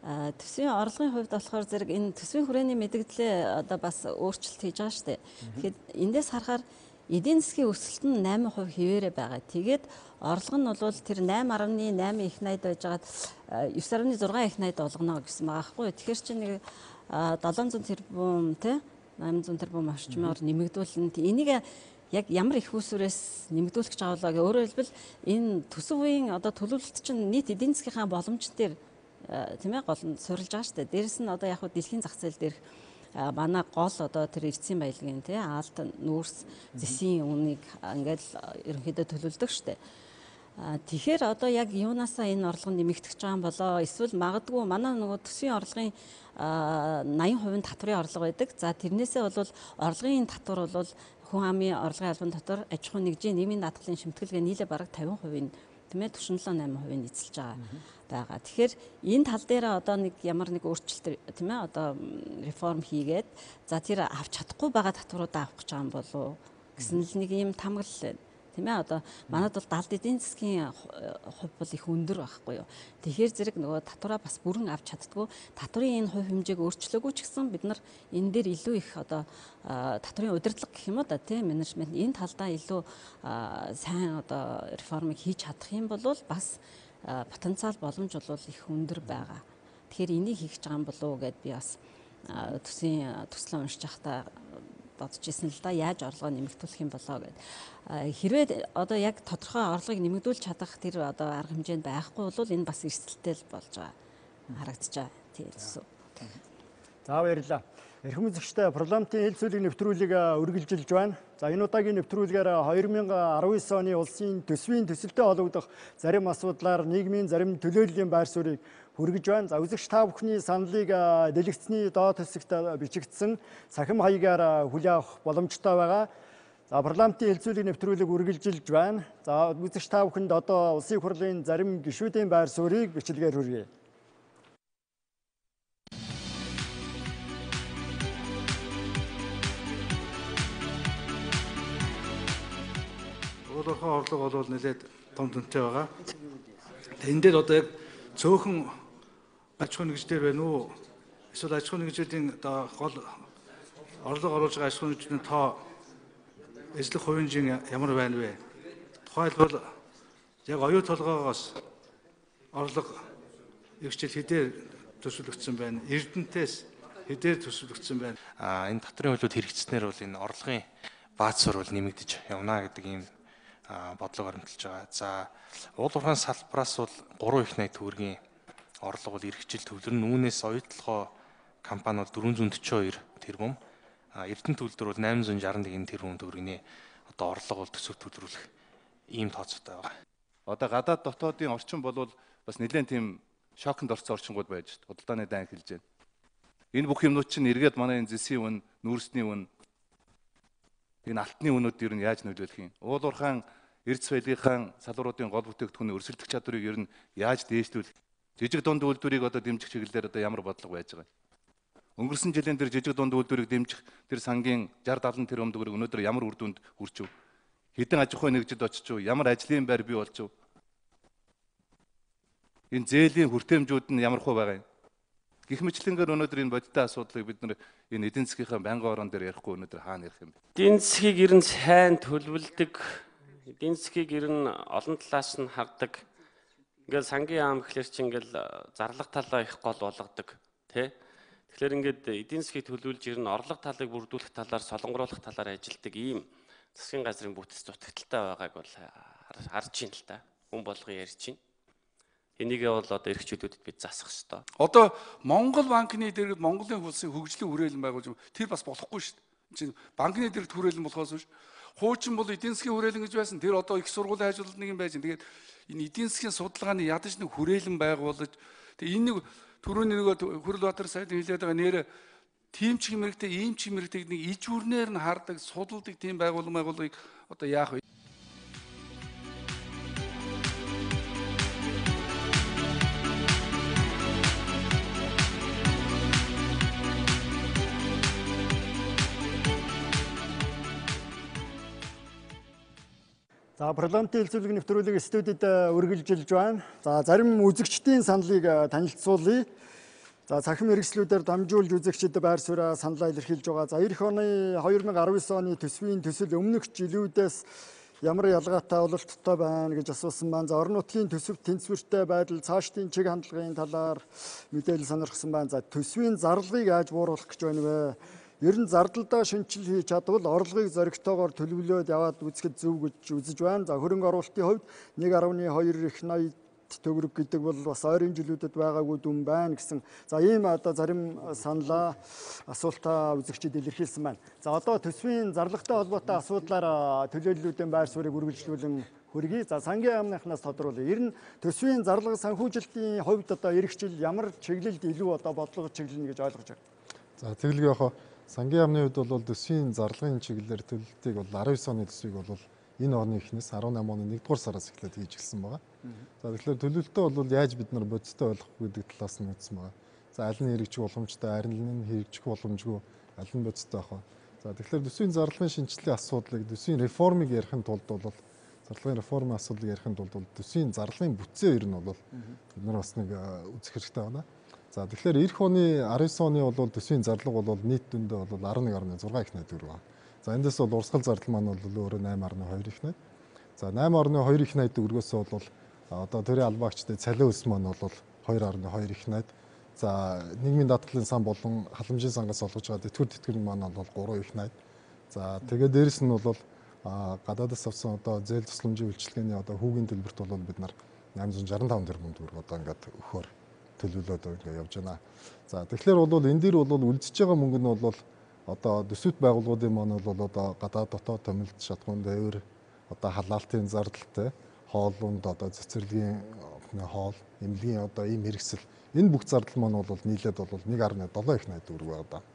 Төсвийн орлогын хувьд болохоор зэрэг энэ төсвийн хүрээний мэдээлэлээ одоо бас өөрчлөлт хийж байгаа шүү дээ. Тэгэхээр эндээс харахаар эдийн засгийн өсөлт нь 8% хэвээрээ байгаа. Тэгээд орлого нь бол тэр 8.8 их найд байжгаад 9.6 их найд болгоно гэсэн байгаа байхгүй. Тэгэхээр чи нэг 700 тэрбум тий 800 тэрбум орчмоор нэмэгдүүлнэ. Энийг яг ямар их усүрээс нэмэгдүүлэх гэж авлаа гэх өөрөөр хэлбэл энэ төсөв үеийн одоо төлөвлөлт чинь нийт эдийн засгийнхаа боломж дээр тийм ээ гол нь суурилж байгаа шүү дээ. Дээрэс нь одоо яг хөө дэлхийн зах зээл дээрх манай гол одоо тэр эрдэсийн баялагын тий аалт нүүрс зэсийн үнийг ингээд ерөнхийдөө төлөвлөдөг шүү дээ. Тэгэхээр одоо яг юунаасаа энэ орлого нэмэгдэж байгаа юм болоо эсвэл магадгүй манай нөгөө төсвийн орлогын 80% татврын орлого байдаг. За тэрнээсээ бол орлогын татвар бол хүн амын орлогын албан дотор аж ахуйн нэгжийн нийгмийн даатгалын шимтгэлгээ нийлээ бараг 50% тийм ээ 47.8% эзэлж байгаа. Тэгэхээр энэ тал дээр одоо нэг ямар нэг өөрчлөлт тийм ээ одоо реформ хийгээд за тэр авч чадахгүй байгаа татваруудаа авах гэж байгаа юм болов гэсэн л нэг юм тамгалал байна. Тийм ээ одоо манад бол далд эдийн засгийн хувь бол их өндөр байхгүй юу. Тэгэхээр зэрэг нөгөө татвараа бас бүрэн авч чаддгүй. Татврын энэ хувь хэмжээг өөрчлөөгүй ч гэсэн бид нар энэ дээр илүү их одоо татврын удирдлага гэх юм уу да тийм менежмент энэ талдаа илүү сайн одоо реформыг хийж чадах юм бол бас потенциал боломж бол их өндөр байгаа. Тэгэхээр энийг хийх гэж байгаа юм болов уу гэд би бас төслөө уншиж байхдаа бодож ирсэн л да яаж орлогоо нэмэгдүүлэх юм болоо гэд. Хэрвээ одоо яг тодорхой орлогыг нэмэгдүүлж чадах тэр одоо арга хэмжээнд байхгүй бол энэ бас эрсдэлтэй болж байгаа харагдаж байгаа. Тийм. За баярлалаа. Эрхэм үзэгчдээ парламентын хил зүйлийг нэвтрүүлэг үргэлжилж байна. За энэ удаагийн нэвтрүүлгээр 2019 оны улсын төсвийн төсөлтөд холбогдох зарим асуудлаар нийгмийн зарим төлөөллийн байр суурийг хүргэж байна. За үзэгч та бүхний саналыг дэлгэцний доод хэсэгт бичигдсэн цахим хаягаар хүлээн авах боломжтой байгаа. За парламентын хил зүйлийг нэвтрүүлэг үргэлжилж байна. За үзэгч та бүхэнд одоо улсын хурлын зарим гишүүдийн байр суурийг бичлэгээр хүргэе. Уул уурхайн орлого бол нэлээд том дүнтэй байгаа. Энэ дээр одоо яг цөөхөн аж ахуйн нэгжлэр байна уу? Эсвэл аж ахуйн нэгжлийн одоо гол орлого оруулж байгаа аж ахуйн нэгжлийн тоо эзлэх хувийн ямар байна вэ? Тухайлбал яг оюу толгоогоос орлого эгчил хэдээр төсвөлөгдсөн байна? Эрдэнтээс хэдээр төсвөлөгдсөн байна? Энэ татрын хуулиуд хэрэгжснээр бол энэ орлогын бааз суурь бол нэмэгдэж явна гэдэг ийм бодлого баримталж байгаа. За уул уурхайн салбараас бол 3 их найт төгрөгийн орлого бол эрхжил төвлөрн үүнээс оюутлогоо компани бол 442 тэрбум, Эрдэнэт үйлдвэр бол 861 тэрбум төгрөгийн одоо орлого бол төсөв төвлөрүүлэх ийм тооцоотой байгаа. Одоо гадаад дотоодын орчин бол бас нэлээд тийм шоконд орсон орчингууд байж худалдааны дан хэлж байна. Энэ бүх юмнууд чинь эргээд манай энэ зэсийн үн, нүүрсний үн, энэ алтны үнүүд ер нь яаж нөлөөлөх юм? Уул уурхайн эрдэс байлгынхаа салбаруудын гол бүтээгдэхүүний өрсөлдөх чадварыг ер нь яаж дээшлүүлэх? Жижиг дунд үйлдвэрийг одоо дэмжих чиглэлээр одоо ямар бодлого байж байгаа? Өнгөрсөн жилийн дээр жижиг дунд үйлдвэрийг дэмжих тэр сангийн 60-70 тэрбум төгрөг өнөөдөр ямар үр дүнд хүрч вэ? Хэдэн аж ахуйн нэгжид очиж вэ? Ямар ажлын байр бий болж вэ? Энэ зээлийн хүртээмжүүд нь ямар хувь байгаа юм? Гэх мэтлэнгээр өнөөдөр энэ бодиттой асуудлыг бид нар энэ эдийн засгийнхаа байнгын орон дээр ярихгүй өнөөдөр хаана ярих юм бэ? Эдийн засгийг ер нь сайн төлөвлөдөг, эдийн засгийг ер нь олон талаас нь хардаг. Ингээл сангийн яам гэхэлэр чи ингээл зарлах талаа их гол болгодог, тий? Тэгэхээр ингээд эдийн засгийг төлөвлөж ер нь орлого талыг бүрдүүлэх талаар, солонгоруулах талаар ажилладаг ийм засгийн газрын бүтц дутагдaltaй байгааг бол харж байна л та. Хүн болгоо ярьж байна. Энийгээ бол одоо эрхчлүүдэд бид засах ёстой. Одоо Монгол банкны дэргэд Монголын улсын хөгжлийн хүрээлэн байгуулж тэр бас болохгүй шүү дээ. Чинь банкны дэргэд хүрээлэн болохоос биш. Хуучин бол эдийн засгийн хүрээлэн гэж байсан. Тэр одоо их сургуулийн ажилтнууд нэг юм байж. Тэгээд энэ эдийн засгийн судалгааны ядаж нэг хүрээлэн байгуулж тэгээд энэ нэг түрүүний нэг Хүрлбаатар сайд хэлээд байгаа нэр тийм ч юм хэрэгтэй, ийм ч юм хэрэгтэй нэг ижүүрнээр нь хардаг, судалдаг тийм байгууллагыг одоо яах вэ? За парламентын хэлцүүлэг нэвтрүүлэг студид үргэлжилж байна. За зарим үзэгчдийн саналыг танилцуулъя. За цахим хэрэгслүүдээр дамжуулж үзэгчдэд байр сууриа саналаа илэрхийлж байгаа. За эх оны 2019 оны төсвийн төсөл өмнөх жилүүдээс ямар ялгаатай ололттой байна гэж асуусан байна. За орон нутгийн төсөвт тэнцвэртэй байдал, цаашдын чиг хандлагын талаар мэдээлэл сонирхсан байна. За төсвийн зарлалыг яаж бууруулах гэж байна вэ? Ер нь зардалдаа шинжил хийж чадвал орлогыг зоригтойгоор төлөвлөөд яваад үзэхэд зөв гэж үзэж байна. За хөрөнгө оруулалтын хувьд 1.2 их найт төгрөг гэдэг бол бас ойрын жилүүдэд байгаагүй дүн байна гэсэн. За ийм одоо зарим саналаа асуултаа үзэгчид илэрхийлсэн байна. За одоо төсвийн зарлагтай холбоотой асуудлаар төлөөллүүдийн байр суурийг үргэлжлүүлэн хөргий. За сангийн яамныхнаас тодруулъя. Ер нь төсвийн зарлага санхүүжилтийн хувьд одоо эх жил ямар чиглэлд илүү одоо бодлого чиглэнэ гэж ойлгож байна. За тэгэлгүй яхаа сангийн яамны хувьд бол төсвийн зарлагын чиглэлээр төлөлтийг бол 19 оны төсвийг бол энэ оны эхнээс 18 оны 1-р сараас эхлээд хийж эхэлсэн байгаа. За тэгэхээр төлөлтөө бол яаж бид нар бодистой ойлгох гэдэг талаас нь үзсэн байгаа. За аль нь хэрэгжих боломжтой, аль нь хэрэгжих боломжгүй, аль нь бодистой байх вэ? За тэгэхээр төсвийн зарлагын шинжилгээний асуудлыг төсвийн реформыг ярихын тулд бол зарлагын реформын асуудлыг ярихын тулд төсвийн зарлагын бүтцээ ер нь бол бид нар бас нэг үзэх хэрэгтэй байна. За тэгэхээр эх оны 19 оны бол төсвийн зарлага бол нийт дүндээ бол 11.6 их найт төгрөг байна. За эндээс бол урсгал зардал маань бол өөрөө 8.2 их найт. За 8.2 их найт төгрөгөөс бол одоо төрийн албаагчдын цалин өс маань бол 2.2 их найт. За нийгмийн даатгалын сан болон халамжийн сангаас олгож байгаа тэтгэвэр тэтгэврийн маань бол 3 их найт. За тэгээд дээрэс нь бол гадаадас авсан одоо зээл тусламжийн үйлчилгээний одоо хүүгийн төлбөрт бол бид нар 865 тэрбум төгрөг одоо ингээд өгөхөөр төлөвлөлөөд ингээд явж байна. За тэгэхээр бол энэ дээр бол үлдчихэж байгаа мөнгө нь бол одоо төсөвт байгууллагуудын маань бол одоо гадаад дотоод томилт шатхуун дээвэр одоо халаалтын зардалтай хоолунд одоо цэцэрлэгийн хоол эмнэлгийн одоо ийм хэрэгсэл энэ бүх зардал маань бол нийлээд бол 1.7 их найт төгрөг байна.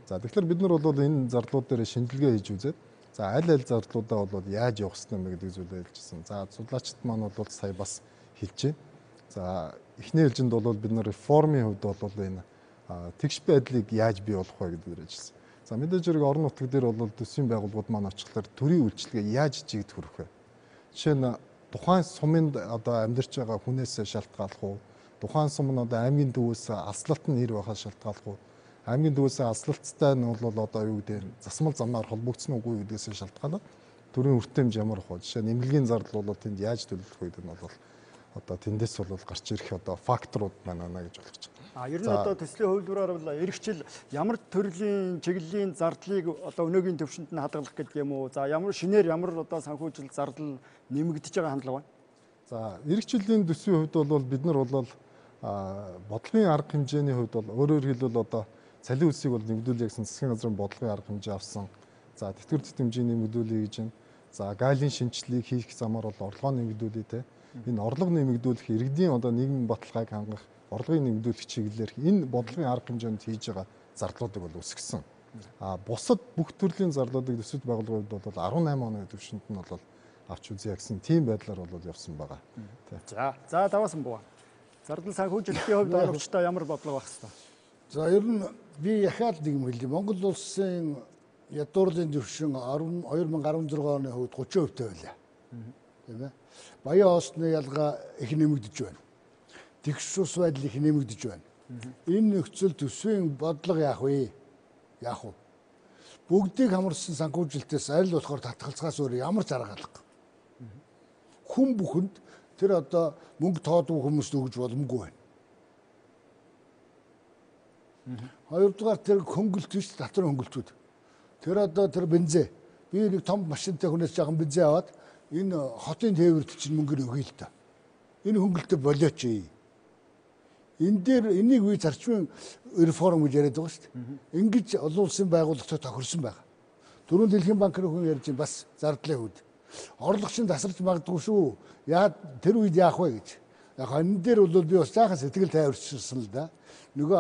За тэгэхээр бид нар бол энэ зардлууд дээр шинжилгээ хийж үзээд за аль зардлуудаа бол яаж явах ёстой юм бэ гэдэг зүйлээ хэлжсэн. За судлаачид маань бол сая бас хэлж байна. За эхний ээлжинд бол бид нар реформын хувьд бол энэ тэгш байдлыг яаж бий болох вэ гэдэг дээр ажилласан. За мэдээж хэрэг орон нутаг дээр бол төсвийн байгууллагууд маань очихлоор төрийн үйлчилгээ яаж жигд хүрэх вэ? Жишээ нь тухайн сумын одоо амьдарч байгаа хүнээс шалтгааллах уу? тухайн сум нь одоо аймгийн төвөөс алслалт нь нэр байхаас шалтгаалгүй. Аймгийн төвөөс алслалттай нь бол одоо юу гэдэг засмал замаар холбогдсон уугүй гэдгээс шалтгаалаад төрийн үртэмж ямар хөө. Жишээ нь эмнэлгийн зардал бол тэнд яаж төлөвлөх үед нь бол одоо тэндээс бол гарч ирэх одоо факторууд байна гэж болгож байна. Ер нь одоо төслийн хувилбараар бол эрхчил ямар төрлийн чиглэлийн зардлыг одоо өнөөгийн төвшөнд нь хадгалах гэдэг юм уу? За ямар шинээр ямар одоо санхүүжил зардал нэмэгдэж байгаа хандлага байна? За эрхчлийн төсвийн хувьд бол бид нар бол бодлогын арга хэмжээний хувьд бол өөрөөр хэлбэл одоо цалин үлсийг бол нэмэгдүүлэх гэсэн засгийн газрын бодлогын арга хэмжээ авсан. За тэтгэвэр тэтгэмжийн нэмэгдүүлэх гэж байна. За гайлын шинжилгээг хийх замаар бол орлогоо нэмэгдүүлээ те. Энэ орлого нэмэгдүүлэх иргэдийн одоо нийгмийн баталгааг хангах орлогын нэмэгдүүлэх чиглэлээр энэ бодлогын арга хэмжээнд хийж байгаа зардлуудыг бол өсгсөн. Бусад бүх төрлийн зарлуудыг төсөлд байгууллагын хувьд бол 18 оны төвшөнд нь бол авч үзье гэсэн тийм байдлаар бол явсан байгаа. За даваасан буу. Зардал санхүүжилтийн хувьд оновчтой ямар бодлого байх хэвээр? За ер нь би яхаад нэг юм хэлье. Монгол улсын ядуурлын төвшин 2016 оны хувьд 30% байлаа. Тийм ээ. Баян хоосны ялгаа их нэмэгдэж байна. Тэгш ус байдал их нэмэгдэж байна. Энэ нөхцөл төсвийн бодлого яах вэ? Яах вэ? Бүгдийг хамарсан санхүүжилтээс аль болохоор татгалцахаас өөр ямар зарга алга. Хүн бүхэнд тэр одоо мөнгө тоодгүй хүмүүст өгж боломгүй байна. Хоёрдугаар тэр хөнгөлт биш татвар хөнгөлтүүд. Тэр одоо тэр бензин. Би нэг том машинтай хүнээс жаахан бензин аваад энэ хотын тээвэрт чинь мөнгө өгье л та. Энэ хөнгөлтөд болооч. Энэ дээр энийг үе зарчмын реформ гэж яриад байгаа шүү дээ. Ингэж олон улсын байгууллагууд тохирсон байгаа. Дөрөв дэлхийн банкны хүн ярьж бас зардлын үед. Орлогч нь тасарч магадгүй шүү. Яа тэр үед яах вэ гэж. Яг энэ дээр бол би бас жаахан сэтгэл тайварчилсан л да. Нөгөө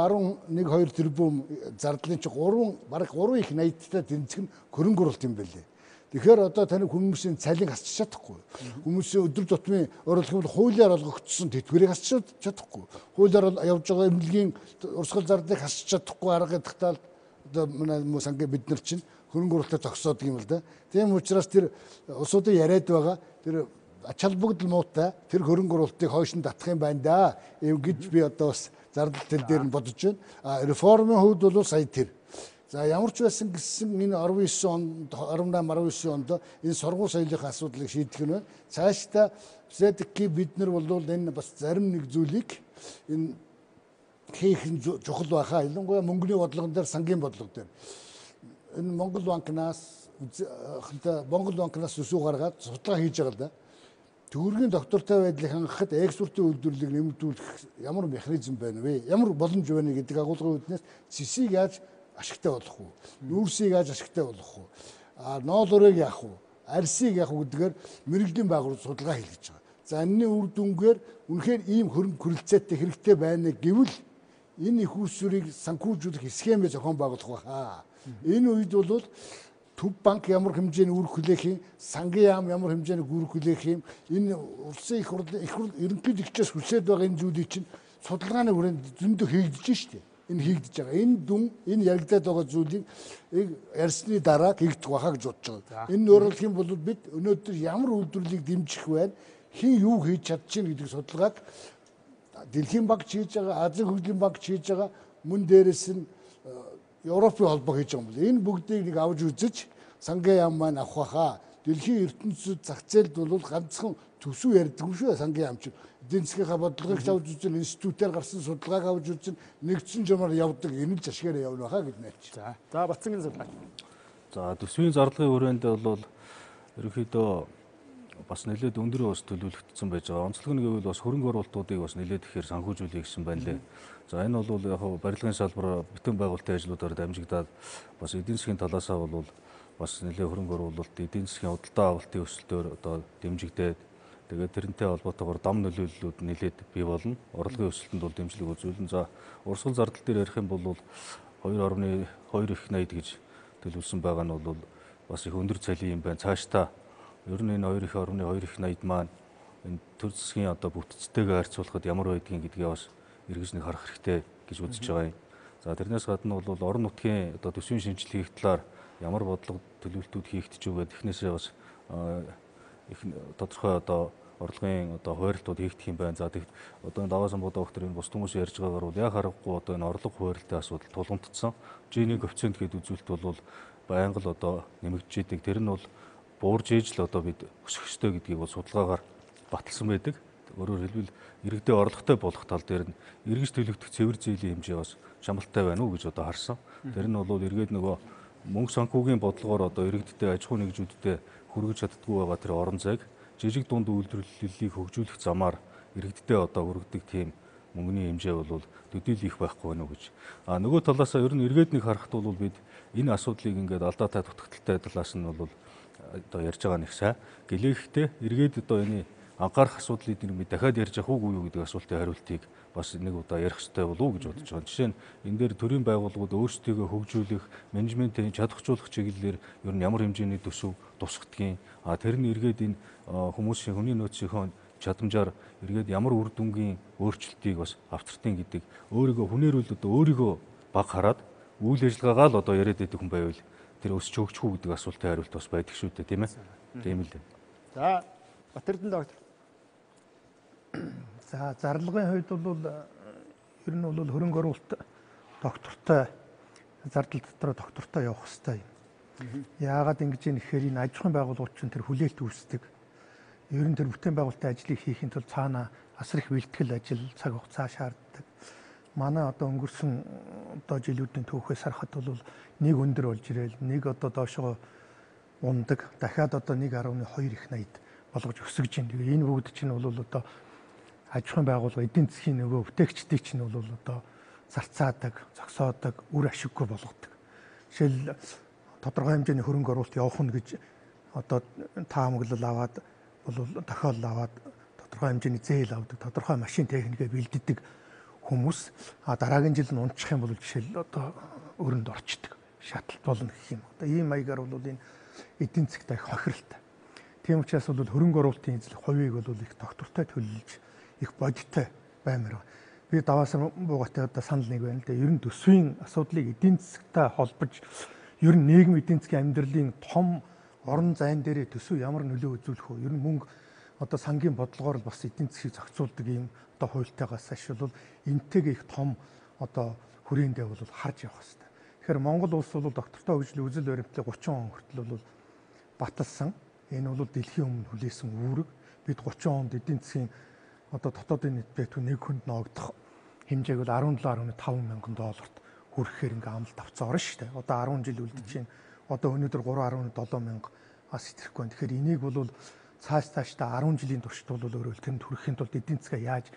11 2 тэрбум зардлын чи 3 их 80-тай тэнцэх нь хөрөнгө оруулалт юм байлээ. Тэгэхээр одоо таны хүмүүсийн цалин хасчих чадахгүй. Хүмүүсийн өдөр тутмын орлогын хуулиар олгогдсон тэтгэврийг хасчих чадахгүй. Хуулиар явж байгаа эмнэлгийн урсгал зардлыг хасчих чадахгүй арга ятгатал одоо манай сангийн бид нар чинь хөрөнгө оруулалтаа зогсоодог юм л да. Тийм учраас тэр улсуудын яриад байгаа тэр ач холбогдол муутай тэр хөрөнгө оруулалтыг хойш нь татах юм байна да. Гэж би одоо бас зардал тал дээр нь бодож байна. Реформын хувьд бол сая тэр. За ямар ч байсан гэсэн энэ 19 онд 18 19 онд энэ сургууль соёлын асуудлыг шийдэх нь байна. Цаашдаа зэдки бид нар бол энэ бас зарим нэг зүйлийг энэ хийх нь чухал байхаа. Ялангуяа мөнгөний бодлогон дээр сангийн бодлого дээр энэ Монгол банкнаас төсөв гаргаад судалгаа хийж байгаа л да. Төгрөгийн доктортой байдлыг хангахад экспортын үйлдвэрлэлийг нэмэгдүүлэх ямар механизм байна вэ? Ямар боломж байна гэдэг агуулгын үүднээс цэсийг яаж ашигтай болох уу? Нүүрсийг яаж ашигтай болох уу? Ноолорыг яах уу? Арсыг яах уу гэдгээр мэрэгжлийн байгууллагууд судалгаа хийлгэж байгаа. За энэний үр дүнгээр үнэхээр ийм хөрөнгө хүрэлцээтэй хэрэгтэй байна гэвэл энэ их усүрийг санхүүжүүлэх схемээ зохион байгуулах баха. Энэ үед бол Төв банк ямар хэмжээний үүрэг хүлээх юм, сангийн яам ямар хэмжээний үүрэг хүлээх юм, энэ улсын их ерөнхийд ихчээс хүсээд байгаа энэ зүйлийг чинь судалгааны хүрээнд зөндөө хийгдэж штэ. Энэ хийгдэж байгаа. Энэ дүн, энэ яригдаад байгаа зүйлийг ярьсны дараа хийгдэх байхаа гэж бодож байгаа. Энэ өөрөлдөх юм бол бид өнөөдөр ямар үйлдвэрлэлийг дэмжих вэ? Хин юу хийж чадчихна гэдэг судалгааг Дэлхийн банк хийж байгаа, Азийн хөгжлийн банк хийж байгаа, мөн дээрээс нь Европын холбоо хийж байгаа юм бол энэ бүгдийг нэг авч үзэж сангийн яам маань авах байхаа. Дэлхийн ертөнцид зах зээлд бол ганцхан төсөв ярьдаггүй шүү сангийн яам чинь. Эдийн засгийнхаа бодлогыг авч үзэн, институтээр гарсан судалгааг авч үзэн, нэгдсэн журмаар явдаг энэ л ашигаараа явна байхаа гэж найдаж. За Бацангийн судалгаа. За төсвийн зарлагын хүрээнд бол ерөнхийдөө бас нэлээд өндөр ус төлөвлөгдсөн байж байгаа. Онцлог нь гэвэл бас хөрөнгө оруулалтуудыг бас нэлээд ихээр санхүүжүүлэх гэсэн байна лээ. За энэ бол яг барилгын салбар бүтэн байгуулалтын ажлуудаар дамжигдаад бас эдийн засгийн талаасаа бол бас нэлээд хөрөнгө оруулалт, эдийн засгийн худалдаа авалтын өсөлтөөр одоо дэмжигдээд тэгээд тэрнтэй холбоотойгоор дам нөлөөллүүд нэлээд бий болно. Орлогын өсөлтөнд бол дэмжлэг үзүүлнэ. За урсгал зардал дээр ярих юм бол 2.2 их 80 гэж төлөвлөсөн байгаа нь бол бас их өндөр цалин юм байна. Цаашдаа ер нь энэ 2 их 80 маань энэ төр засгийн одоо бүтцтэйгээ харьцуулахад ямар байдгийг гэдгээ бас эргэж нэг харах хэрэгтэй гэж үзэж байгаа юм. За тэрнээс гадна бол орон нутгийн одоо төсвийн шинжилгээ хийх талаар ямар бодлого төлөвлөлтүүд хийгдэж байгаа гэхнээсээ бас их тодорхой одоо орлогын одоо хуваарлтууд хийгдэх юм байна. За тэгт одоо даваа самбуу доктор энэ бус хүмүүс ярьж байгаагаар бол яг харахгүй одоо энэ орлого хуваарлтын асуудал тулгамдсан. G1 коэффициент гэдэг үзүүлэлт бол байнга л одоо нэмэгдэж идэг. Тэр нь бол буурж ээж л одоо бид өсөх ёстой гэдгийг бол судалгаагаар баталсан байдаг. Өөрөөр хэлбэл иргэдээ орлоготой болох тал дээр нь эргэж төлөгдөх цэвэр зээлийн хэмжээ бас шамбалтай байна уу гэж одоо харсан. Тэр нь бол эргээд нөгөө мөнгө санхүүгийн бодлогоор одоо иргэдтэй аж ахуй нэгжүүдтэй хүргэж чаддгүй байгаа тэр орон зайг жижиг дунд үйлдвэрлэлийг хөгжүүлэх замаар иргэдтэй одоо хүргэдэг тийм мөнгөний хэмжээ бол төдийл их байхгүй байна уу гэж. Нөгөө талаас ер нь эргээд нэг харахад бол бид энэ асуудлыг ингээд алдаатай дутагдaltaй талаас нь бол одоо ярьж байгаа нэг сайн. Гэлээхдээ эргээд одоо энэ анхаарах асуудлыг бид дахиад ярьж явах уугүй юу гэдэг асуултын хариултыг бас нэг удаа ярих хэрэгтэй болов уу гэж бодож байгаа. Жишээ нь энэ дээр төрийн байгууллагууд өөрсдийгөө хөгжүүлэх, менежментийн чадахжуулах чиглэлээр ер нь ямар хэмжээний төсөв тусгадгийг, тэр нь эргээд энэ хүмүүсийн хүний нөөцийн чадамжаар эргээд ямар үр дүнгийн өөрчлөлтийг бас авчиртын гэдэг өөрийгөө хүнээрүүл одоо өөрийгөө баг хараад үйл ажиллагаагаа л одоо яриад байдаг хүн байвал тэр өсч хөгжих үү гэдэг асуултын хариулт бас байдаг шүү дээ, тийм ээ. Тийм л дээ. За, Батэрдэн доктор. За, зарлагын хувьд бол ер нь бол хөрөнгө оруулалт доктортой зардал дотроо доктортой явах хэрэгтэй юм. Яагаад ингэж юм гэхээр энэ аж ахуйн байгууллагууд чинь тэр хүлээлт үүсдэг. Ер нь тэр бүтээн байгуулалтын ажлыг хийхин тулд цаана асар их бэлтгэл ажил, цаг хугацаа шаарддаг. Манай одоо өнгөрсөн одоо жилүүдийн түүхээс харахад бол нэг өндөр болж ирэл, нэг одоо доошоо ундаг, дахиад одоо 1.2 их 80 болгож өсөж байна. Тэгээ энэ бүгд чинь бол одоо аж ахуйн байгууллага эдийн засгийн нөгөө бүтээгчдийг чинь бол одоо зарцаадаг, зогсоодог, үр ашиггүй болгодог. Жишээл тодорхой хэмжээний хөрөнгө оруулалт явах нь гэж одоо таамаглал аваад бол тохиолдол аваад тодорхой хэмжээний зээл авдаг, тодорхой машин техникээ бэлддэг хүмүүс дараагийн жил нь унчих юм бол жишээл одоо өрөнд орчдөг, шаталт болно гэх юм. Одоо ийм маягаар бол энэ эдийн засгт их хохиролтой. Тийм учраас бол хөрөнгө оруулалтын эзлэх хувийг бол их доктортой төлөвлөж их бодиттой баймаар. Би даваас буугатай одоо санал нэг байна л да. Ер нь төсвийн асуудлыг эдийн засгтай холбож ер нь нийгэм эдийн засгийн амьдралын том орон зайн дээрээ төсөв ямар нөлөө үзүүлэх вэ? Ер нь мөнгө одоо сангийн бодлогоор л бас эдийн засгийг зохицуулдаг юм одоо хуультайгаас ашиглал энтэйг их том одоо хүрээндээ бол харж явах хэрэгтэй. Тэгэхээр Монгол улс бол доктортой хөгжлийн үзэл баримтлалыг 30 он хүртэл бол баталсан. Энэ бол дэлхийн өмнө хүлээсэн үүрэг. Бид 30 онд эдийн засгийн одоо дотоодын нийт байтугай нэг хүнд ногдох хэмжээг бол 17.5 мянган долларт хүрэхээр ингээм амлалт авцсан орно шүү дээ. Одоо 10 жил үлдэж байна. Одоо өнөөдөр 3.7 мянга итгэхгүй. Тэгэхээр энийг бол цаашдаа 10 жилийн туршид бол өөрөөр тэнд хүрэхийн тулд эдийн засгаа яаж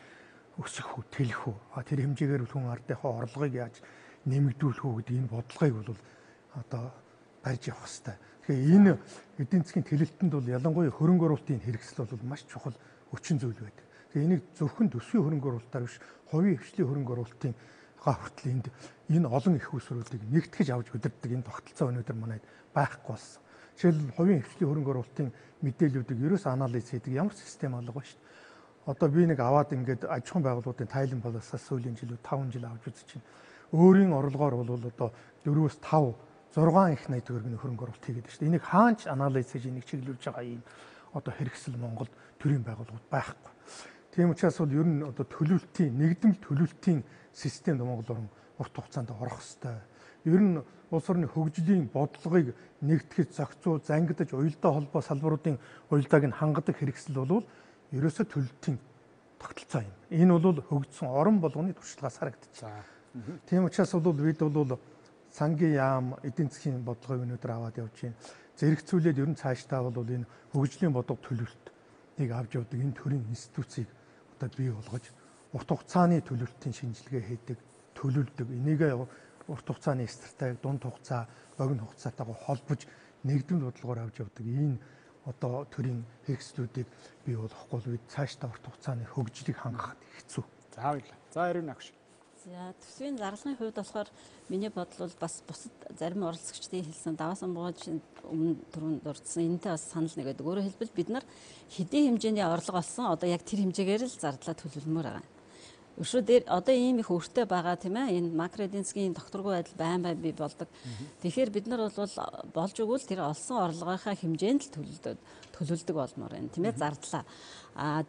өсгөх үү, тэлэх үү, тэр хэмжээгээр хүн ардынхаа орлогыг яаж нэмэгдүүлэх үү гэдэг энэ бодлогыг бол одоо барьж явах хэрэгтэй. Тэгэхээр энэ эдийн засгийн төлөлтөнд бол ялангуяа хөрөнгө оруулалтын хэрэгсэл бол маш чухал хүчин зүйл байдаг. Тэгээ энийг зөвхөн төсвийн хөрөнгө оруулалтаар биш, хувийн хвшлийн хөрөнгө оруулалтын хүртэл энэ олон их усруудыг нэгтгэж авч удирддаг энэ тогтолцоо өнөөдөр манайд байхгүй болсон. Жишээл хувийн хвшлийн хөрөнгө оруулалтын мэдээллүүдийг ерөөс анализ хийдэг ямар систем алга ба шүү дээ. Одоо би нэг аваад ингээд аж ахуйн байгууллагуудын тайлан болоосаа сүүлийн жилүүд 5 жил авч үзэж байна. Өөрийн орлогоор бол одоо 4-5 6 их 80 төгрөгийн хөрөнгө оруулалт хийгээд байна шүү дээ. Энийг хаанч анализ хийж энийг чиглүүлж байгаа юм одоо хэрэгсэл Монголд төрийн байгууллагууд байхгүй. Тийм учраас бол ер нь одоо төлөвлөлтийн нэгдмэл төлөвлөлтийн системд Монгол орн урт хугацаанд орох ёстой. Ер нь улс орны хөгжлийн бодлогыг нэгтгэж, зохицуул, зангидаж, уялдаа холбоо салбаруудын уялдааг нь хангадаг хэрэгсэл бол ерөөсөө төлөлтийн тогтолцоо юм. Энэ бол хөгжсөн орон болгоны туршлагаас харагдчихсан. Тийм учраас бол бид бол сангийн яам эдийн засгийн бодлогыг өнөөдөр аваад явж байна. Зэрэгцүүлээд ер нь цаашдаа бол энэ хөгжлийн бодлого төлөвлөлтийг авч явдаг энэ төрлийн институцийг одоо бий болгож урт хугацааны төлөвлөлтийн шинжилгээ хийдэг, төлөвлөдөг. Энийгээ урт хугацааны стратеги, дунд хугацаа, богино хугацаатайгаа холбож нэгдмэл бодлогоор авч явдаг. Энэ одоо төрлийн хэрэгслүүдийг бий болгохгүй бол бид цаашдаа урт хугацааны хөгжлийг хангахад хэцүү. За баярлалаа. За Ирэн агш. За төсвийн зарлагын хувьд болохоор миний бодол бол бас бусад зарим оролцогчдын хэлсэн даваасан бууж өмнө түрүүнд дурдсан энэтэй бас санал нэг байдаг. Өөрөөр хэлбэл бид нар хэдийн хэмжээний орлого олсон одоо яг тэр хэмжээгээр л зардлаа төлөвлөмөр байгаа. Өшөө дээр одоо ийм их өртөө байгаа тийм ээ. Энэ макро эдийн засгийн тогтворгүй байдал байн бий болдог. Тэгэхээр бид нар бол болж өгвөл тэр олсон орлогынхаа хэмжээнд л төлөвлөдөг болмоор байна тийм ээ. Зардлаа.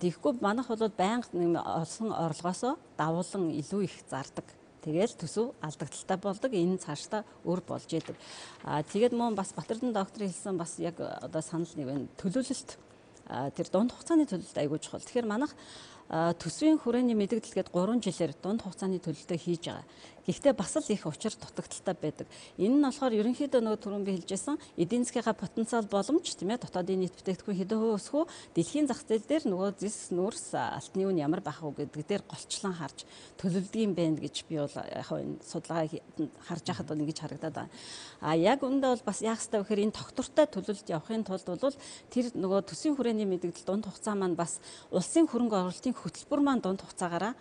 Тэгэхгүй манайх бол байнга олсон орлогоосоо давуулан илүү их зардаг. Тэгэл төсөв алдагдaltaй болдог. Энэ цаашдаа өөр болж идэг. Тэгээд мөн бас Батэрдэн доктор хэлсэн бас яг одоо санал нэг байна. Төлөвлөлт тэр дунд хугацааны төлөвлөлт аягүй чухал. Тэгэхээр манайх төсвийн хүрээний мэдээлэл гээд 3 жилээр дунд хугацааны төлөлтөө хийж байгаа. Гэхдээ бас л их учир дутагдaltaй байдаг. Энэ нь болохоор ерөнхийдөө нөгөө түрүүн би хэлжсэн эдийн засгийнхаа потенциал боломж тийм ээ дотоодын нийт бүтээгдэхүүн хэдэн хувь өсөх үү дэлхийн зах зээл дээр нөгөө зис нүүрс алтны үн ямар байх вэ гэдэг дээр голчлон харж төлөвлөдөг юм байна гэж би бол яг энэ судалгаа харж байхад бол ингэж харагдаад байна. Яг үүндээ бол бас яах ёстой вэ гэхээр энэ тогтвортой төлөвлөлт явахын тулд бол тэр нөгөө төсвийн хүрээний мэдээлэл дунд хугацаа маань бас улсын хөрөнгө оруулалтын хөтөлбөр маань дунд хугацаагаараа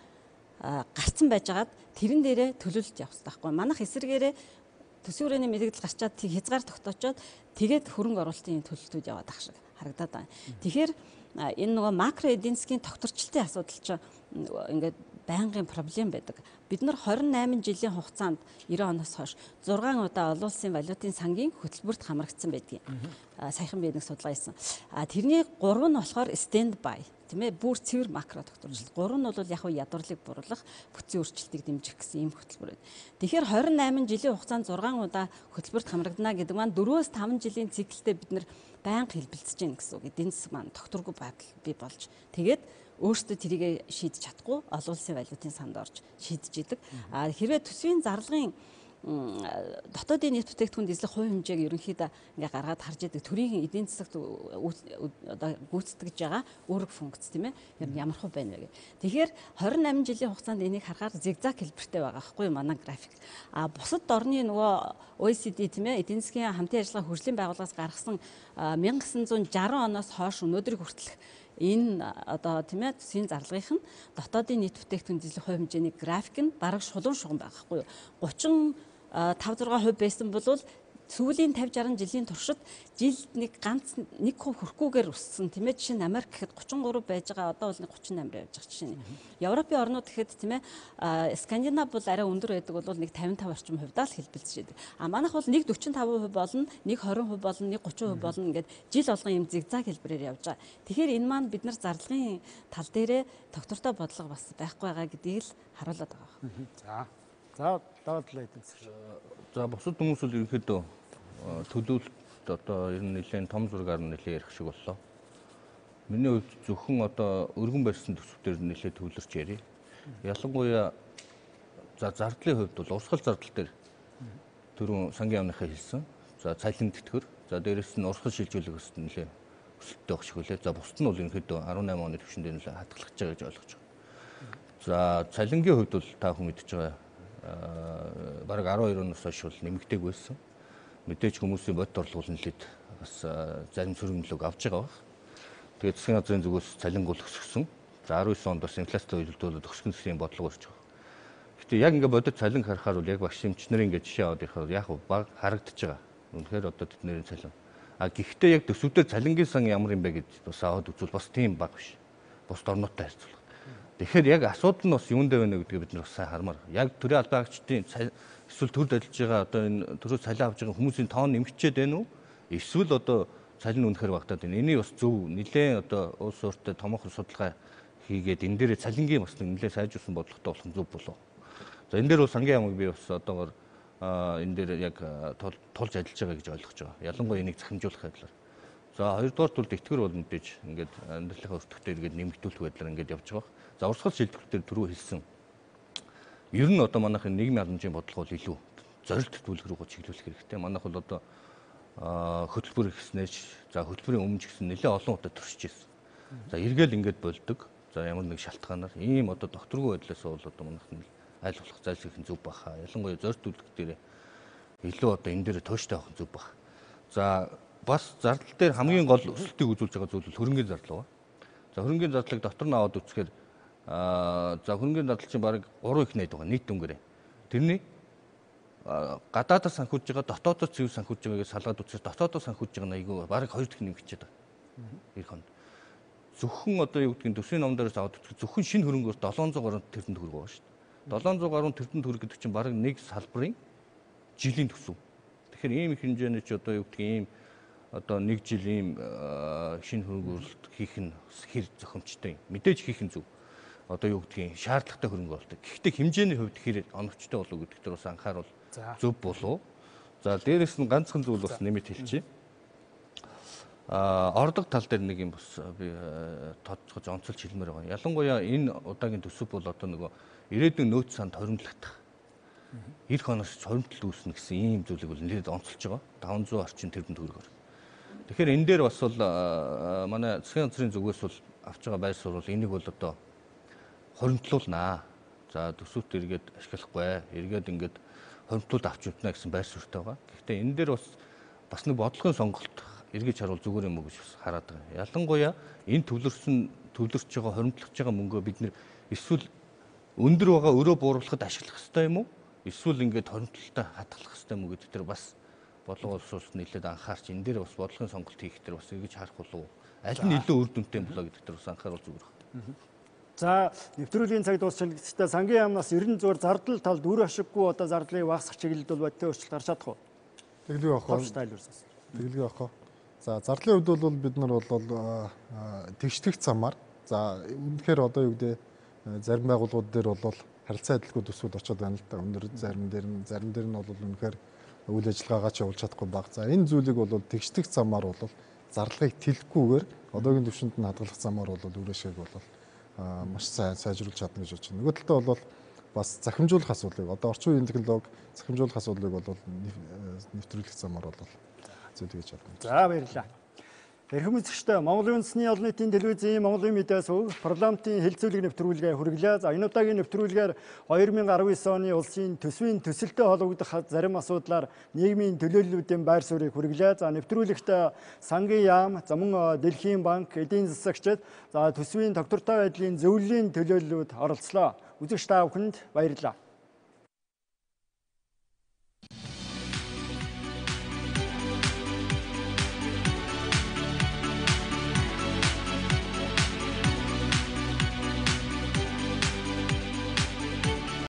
гарцсан байжгаад тэрэн дээрээ төлөвлөлт явах хэрэгтэй байхгүй. Манайх эсрэгээрээ төсвийн хүрээний мэдээлэл гарчаад хязгаар тогтоочоод тэгээд хөрөнгө оруулалтын төлөлтүүд яваад ах шиг харагдаад байна. Тэгэхээр энэ нөгөө макро эдийн засгийн тогтворчлтын асуудал чинь ингээд байнгын проблем байдаг. Бид нар 28 жилийн хугацаанд 90 оноос хойш 6 удаа олон улсын валютын сангийн хөтөлбөрт хамрагдсан байдгийг саяхан би нэг судалгаа хийсэн. Тэрний 3 нь болохоор stand by тийм ээ бүр цэвэр макро тогтворчлт. 3 нь бол яг хуу ядварлыг буруулах, бүтцийн өөрчлөлтийг дэмжих гэсэн ийм хөтөлбөр байна. Тэгэхээр 28 жилийн хугацаанд 6 удаа хөтөлбөрт хамрагдана гэдэг маань 4-5 жилийн циклтэй бид нар байнга хэлбэлцэж гин гэсэн үг. Эдийн засаг маань тогтворгүй байдал бий болж тэгээд өөрсдөө тэрийг шийдэж чадахгүй олон улсын валютын санд орж шийдэж идэг. Хэрвээ төсвийн зарлагын дотоодын нийт бүтээгдэхүүн эзлэх хувь хэмжээг ерөнхийдөө ингээ гаргаад харж идэг. Төрийн эдийн засагт одоо гүйцэтгэж байгаа үүрэг функц тийм ээ. Ямар хувь байна вэ гэх. Тэгэхээр 28 жилийн хугацаанд энийг харахаар зигзаг хэлбэртэй байгаа байхгүй манай график. Бусад орны нөгөө OECD тийм ээ эдийн засгийн хамтын ажиллагаа хөгжлийн байгууллагаас гаргасан 1960 оноос хойш өнөөдрийг хүртэлх энэ одоо тийм ээ төсвийн зарлагын дотоодын нийт бүтээгдэхүүн эзлэх хувь хэмжээний график нь бараг шулуун шугам байгаа байхгүй юу. 35-6% байсан бол сүүлийн 50-60 жилийн туршид жилд нэг ганц 1% хүрэхгүйгээр өссөн тийм ээ. Жишээ нь Америк гэхэд 33 байж байгаа одоо бол 38 явж байгаа жишээ нь. Европын орнууд гэхэд тийм ээ Скандинав бол арай өндөр байдаг бол нэг 55 орчим хувьдаа л хэлбэлцэж байдаг. Манайх бол нэг 45% болно, нэг 20% болно, нэг 30% болно ингээд жил болгон юм зигзаг хэлбэрээр явж байгаа. Тэгэхээр энэ маань бид нар зарлагын тал дээрээ тогтвортой бодлого бас байхгүй байгаа гэдгийг л харуулдаг байгаа. За даваадлаа эдийн засаг. За бусад хүмүүс бол ерөнхийдөө төлөвлөлт одоо ер нь нэлээд том зургаар нь нэлээд ярих шиг боллоо. Миний хувьд зөвхөн одоо өргөн барьсан төсвүүдээр нэлээд төвлөрч ярив. Ялангуяа за зардлын хувьд бол урсгал зардал дээр түрүүн сангийн яамныхаа хэлсэн. За цалин тэтгэр, за дээрэс нь урсгал шилжүүлэх өсөлт нэлээд өсөлттэй байх шиг үлээ. За бусд нь бол ерөнхийдөө 18 оны түвшинд нэлээд хатгалж байгаа гэж ойлгож байгаа. За цалингийн хувьд бол та бүхэн мэдж байгаа бараг 12 оноос хойш бол нэмэгдээг байсан. Мэдээж хүмүүсийн бодит орлого нэлээд бас зарим сөрөглөг авч байгаа баг. Тэгээд засгийн газрын зүгээс цалингуул өсгсөн. За 19 онд бас инфляцтай үйлдвэрлэлд өсгөн гэсэн бодлого ирж байгаа. Гэтэ яг ингээ бодит цалин харахаар бол яг багш эмчнэр ингээ жишээ аваад ихаар яг баг харагдаж байгаа. Үнэхээр одоо тэдний цалин. Гэхдээ яг төсөвдөр цалингийн сан ямар юм бэ гэж бас аваад үзвэл бас тийм баг биш. Бусд орнуудтай харьцуулах. Тэгэхээр яг асуудал нь бас юунд вэ гэдгийг бид нар бас сайн хармаар. Яг төрийн албан агчдын эсвэл төрд ажиллаж байгаа одоо энэ төрөө цалин авч байгаа хүмүүсийн тоон нэмэгчээд байна уу? Эсвэл одоо цалин үнэхээр багтаад байна. Энийг бас зөв нэлээд одоо улс ортой томоохон судалгаа хийгээд энэ дээрээ цалингийн бас нэлээд сайжруулсан бодлоготой болох нь зөв болов. За энэ дээр бол сангийн яамыг би бас одоогоор энэ дээр яг тулж ажиллаж байгаа гэж ойлгож байгаа. Ялангуяа энийг захимжуулах байдлаар. За хоёрдугаар тулд итгэр бол мэдээж ингээд амьдралынхаа өртөгтэй ингээд нэмэгдүүлэх байдлаар ингээд явж байгаа. За урсгал шилжүүлэлт дээр түрүү хэлсэн. Ер нь одоо манайхын нийгмийн халамжийн бодлого бол илүү зорилт төлөв рүү чиглүүлэх хэрэгтэй. Манайх бол одоо хөтөлбөр гэснээч за хөтөлбөрийн өмнө ч гэсэн нэлээд олон удаа төрсөж ирсэн. За эргээл ингээд болдог. За ямар нэг шалтгаанаар ийм одоо докторгүй байдлаас бол одоо манайх нь аль болох зайлшгүй зөв баха. Ялангуяа зорилт төлөх дээр илүү одоо энэ дээр тууштай авах зөв баха. За бас зардал дээр хамгийн гол өсөлтийг үзүүлж байгаа зүйл хөрөнгөний зардал ба. За хөрөнгөний зардлыг дотор нь аваад үзэхээр за хөрөнгөний зардал чинь бараг 3 их найд байгаа нийт дүнгээрээ. Тэрний гадаадаас санхүүж байгаа дотоодоос зөв санхүүж байгаагаас салгаад үзчихээ дотоодоос санхүүж байгаа нь айгүй бараг 2 дахин нэмэгдчихэд байгаа. Ирэх онд. зөвхөн одоо юу гэдгийг төсвийн номдоороос аваад зөвхөн шинэ хөрөнгөөр 700 гаруй тэрбум төгрөг байгаа шүү дээ. 700 гаруй тэрбум төгрөг гэдэг чинь бараг нэг салбарын жилийн төсөв. Тэгэхээр ийм их хэмжээний чи одоо юу гэдгийг ийм одоо нэг жил ийм шинэ хөрөнгө оруулалт хийх нь хэр зохимжтой юм. Мэдээж хийх нь зөв. Одоо юу гэдгийг шаардлагатай хөрөнгө оруулалт. Гэхдээ хэмжээний хувьд хэр оновчтой болов гэдэг дээр бас анхаарал зөв болов. За дээрэс нь ганцхан зүйл бас нэмэт хэлчихье. Орлого тал дээр нэг юм бас би тооцоож онцолж хэлмээр байгаа. Ялангуяа энэ удаагийн төсөв бол одоо нөгөө ирээдүйн нөөц санд хоримтлагдах. Ирэх оноос хоримтлал үүснэ гэсэн ийм зүйлийг бол нэлээд онцолж байгаа. 500 орчим тэрбум төгрөгөөр. Тэгэхээр энэ дээр бас бол манай засгийн газрын зүгээс бол авч байгаа байр суурь бол энийг бол одоо хоримтлуулнаа. За төсөвт эргээд ашиглахгүй, эргээд ингээд хоримтлуулд авч явна гэсэн байр суурьтай байгаа. Гэхдээ энэ дээр бас нэг бодлогын сонголт эргэж харуул зүгээр юм уу гэж бас хараад байгаа. Ялангуяа энэ төвлөрч байгаа хоримтлогч байгаа мөнгөө бид нэр эсвэл өндөр байгаа өрөө бууруулахад ашиглах хэрэгтэй юм уу? Эсвэл ингээд хоримтлалтаа хадгалах хэрэгтэй юм уу гэдэг дээр бас бодлого улс нэлээд анхаарч энэ дээр бас бодлогын сонголт хийх дээр бас эргэж харах болов. Аль нь илүү үр дүнтэй болоо гэдэг дээр бас анхааруул зүгээр байна. За нэвтрүүлгийн цаг дуусчихлаа. Сангийн яамнаас 90 зур зардал талд үр ашиггүй одоо зардлыг багасгах чиглэлд бол бодиттой өөрчлөлт гарч чадах уу? Тэглэг авах. Тэглэг авах. За зардлын хувьд бол бид нар бол тэгшдэх замаар за үнэхээр одоо юу гэдэг зарим байгууллагууд дээр бол харилцаа адилгүй төсвүүд очоод байна л да. Өндөр зарим дээр нь бол үнэхээр үйл ажиллагаагаа ч явуулж чадахгүй баг. За энэ зүйлийг бол тэгшдэх замаар бол зарлагыг тэлэхгүйгээр одоогийн түвшинд нь хадгалах замаар бол үрээшээг бол маш сайн сайжруулж чадна гэж бодож байна. Нөгөө талдаа бол бас захимжуулах асуудлыг одоо орчин үеийн технологи захимжуулах асуудлыг бол нэвтрүүлэх замаар бол зөвлөж чадна. За баярлалаа. Эрхэм үзэгчдээ Монголын үндэсний олон нийтийн телевизийн Монголын Мэдээ суваг парламентын хэлэлцүүлэг нэвтрүүлгээ хүргэлээ. За энэ удаагийн нэвтрүүлгээр 2019 оны улсын төсвийн төсөлтөд холбогдох зарим асуудлаар нийгмийн төлөөллүүдийн байр суурийг хүргэлээ. За нэвтрүүлэгт Сангийн яам, за мөн Дэлхийн банк, эдийн засагчид, за төсвийн доктортой байдлын зөвлөлийн төлөөллүүд оролцлоо. Үзэгч та бүхэнд баярлалаа.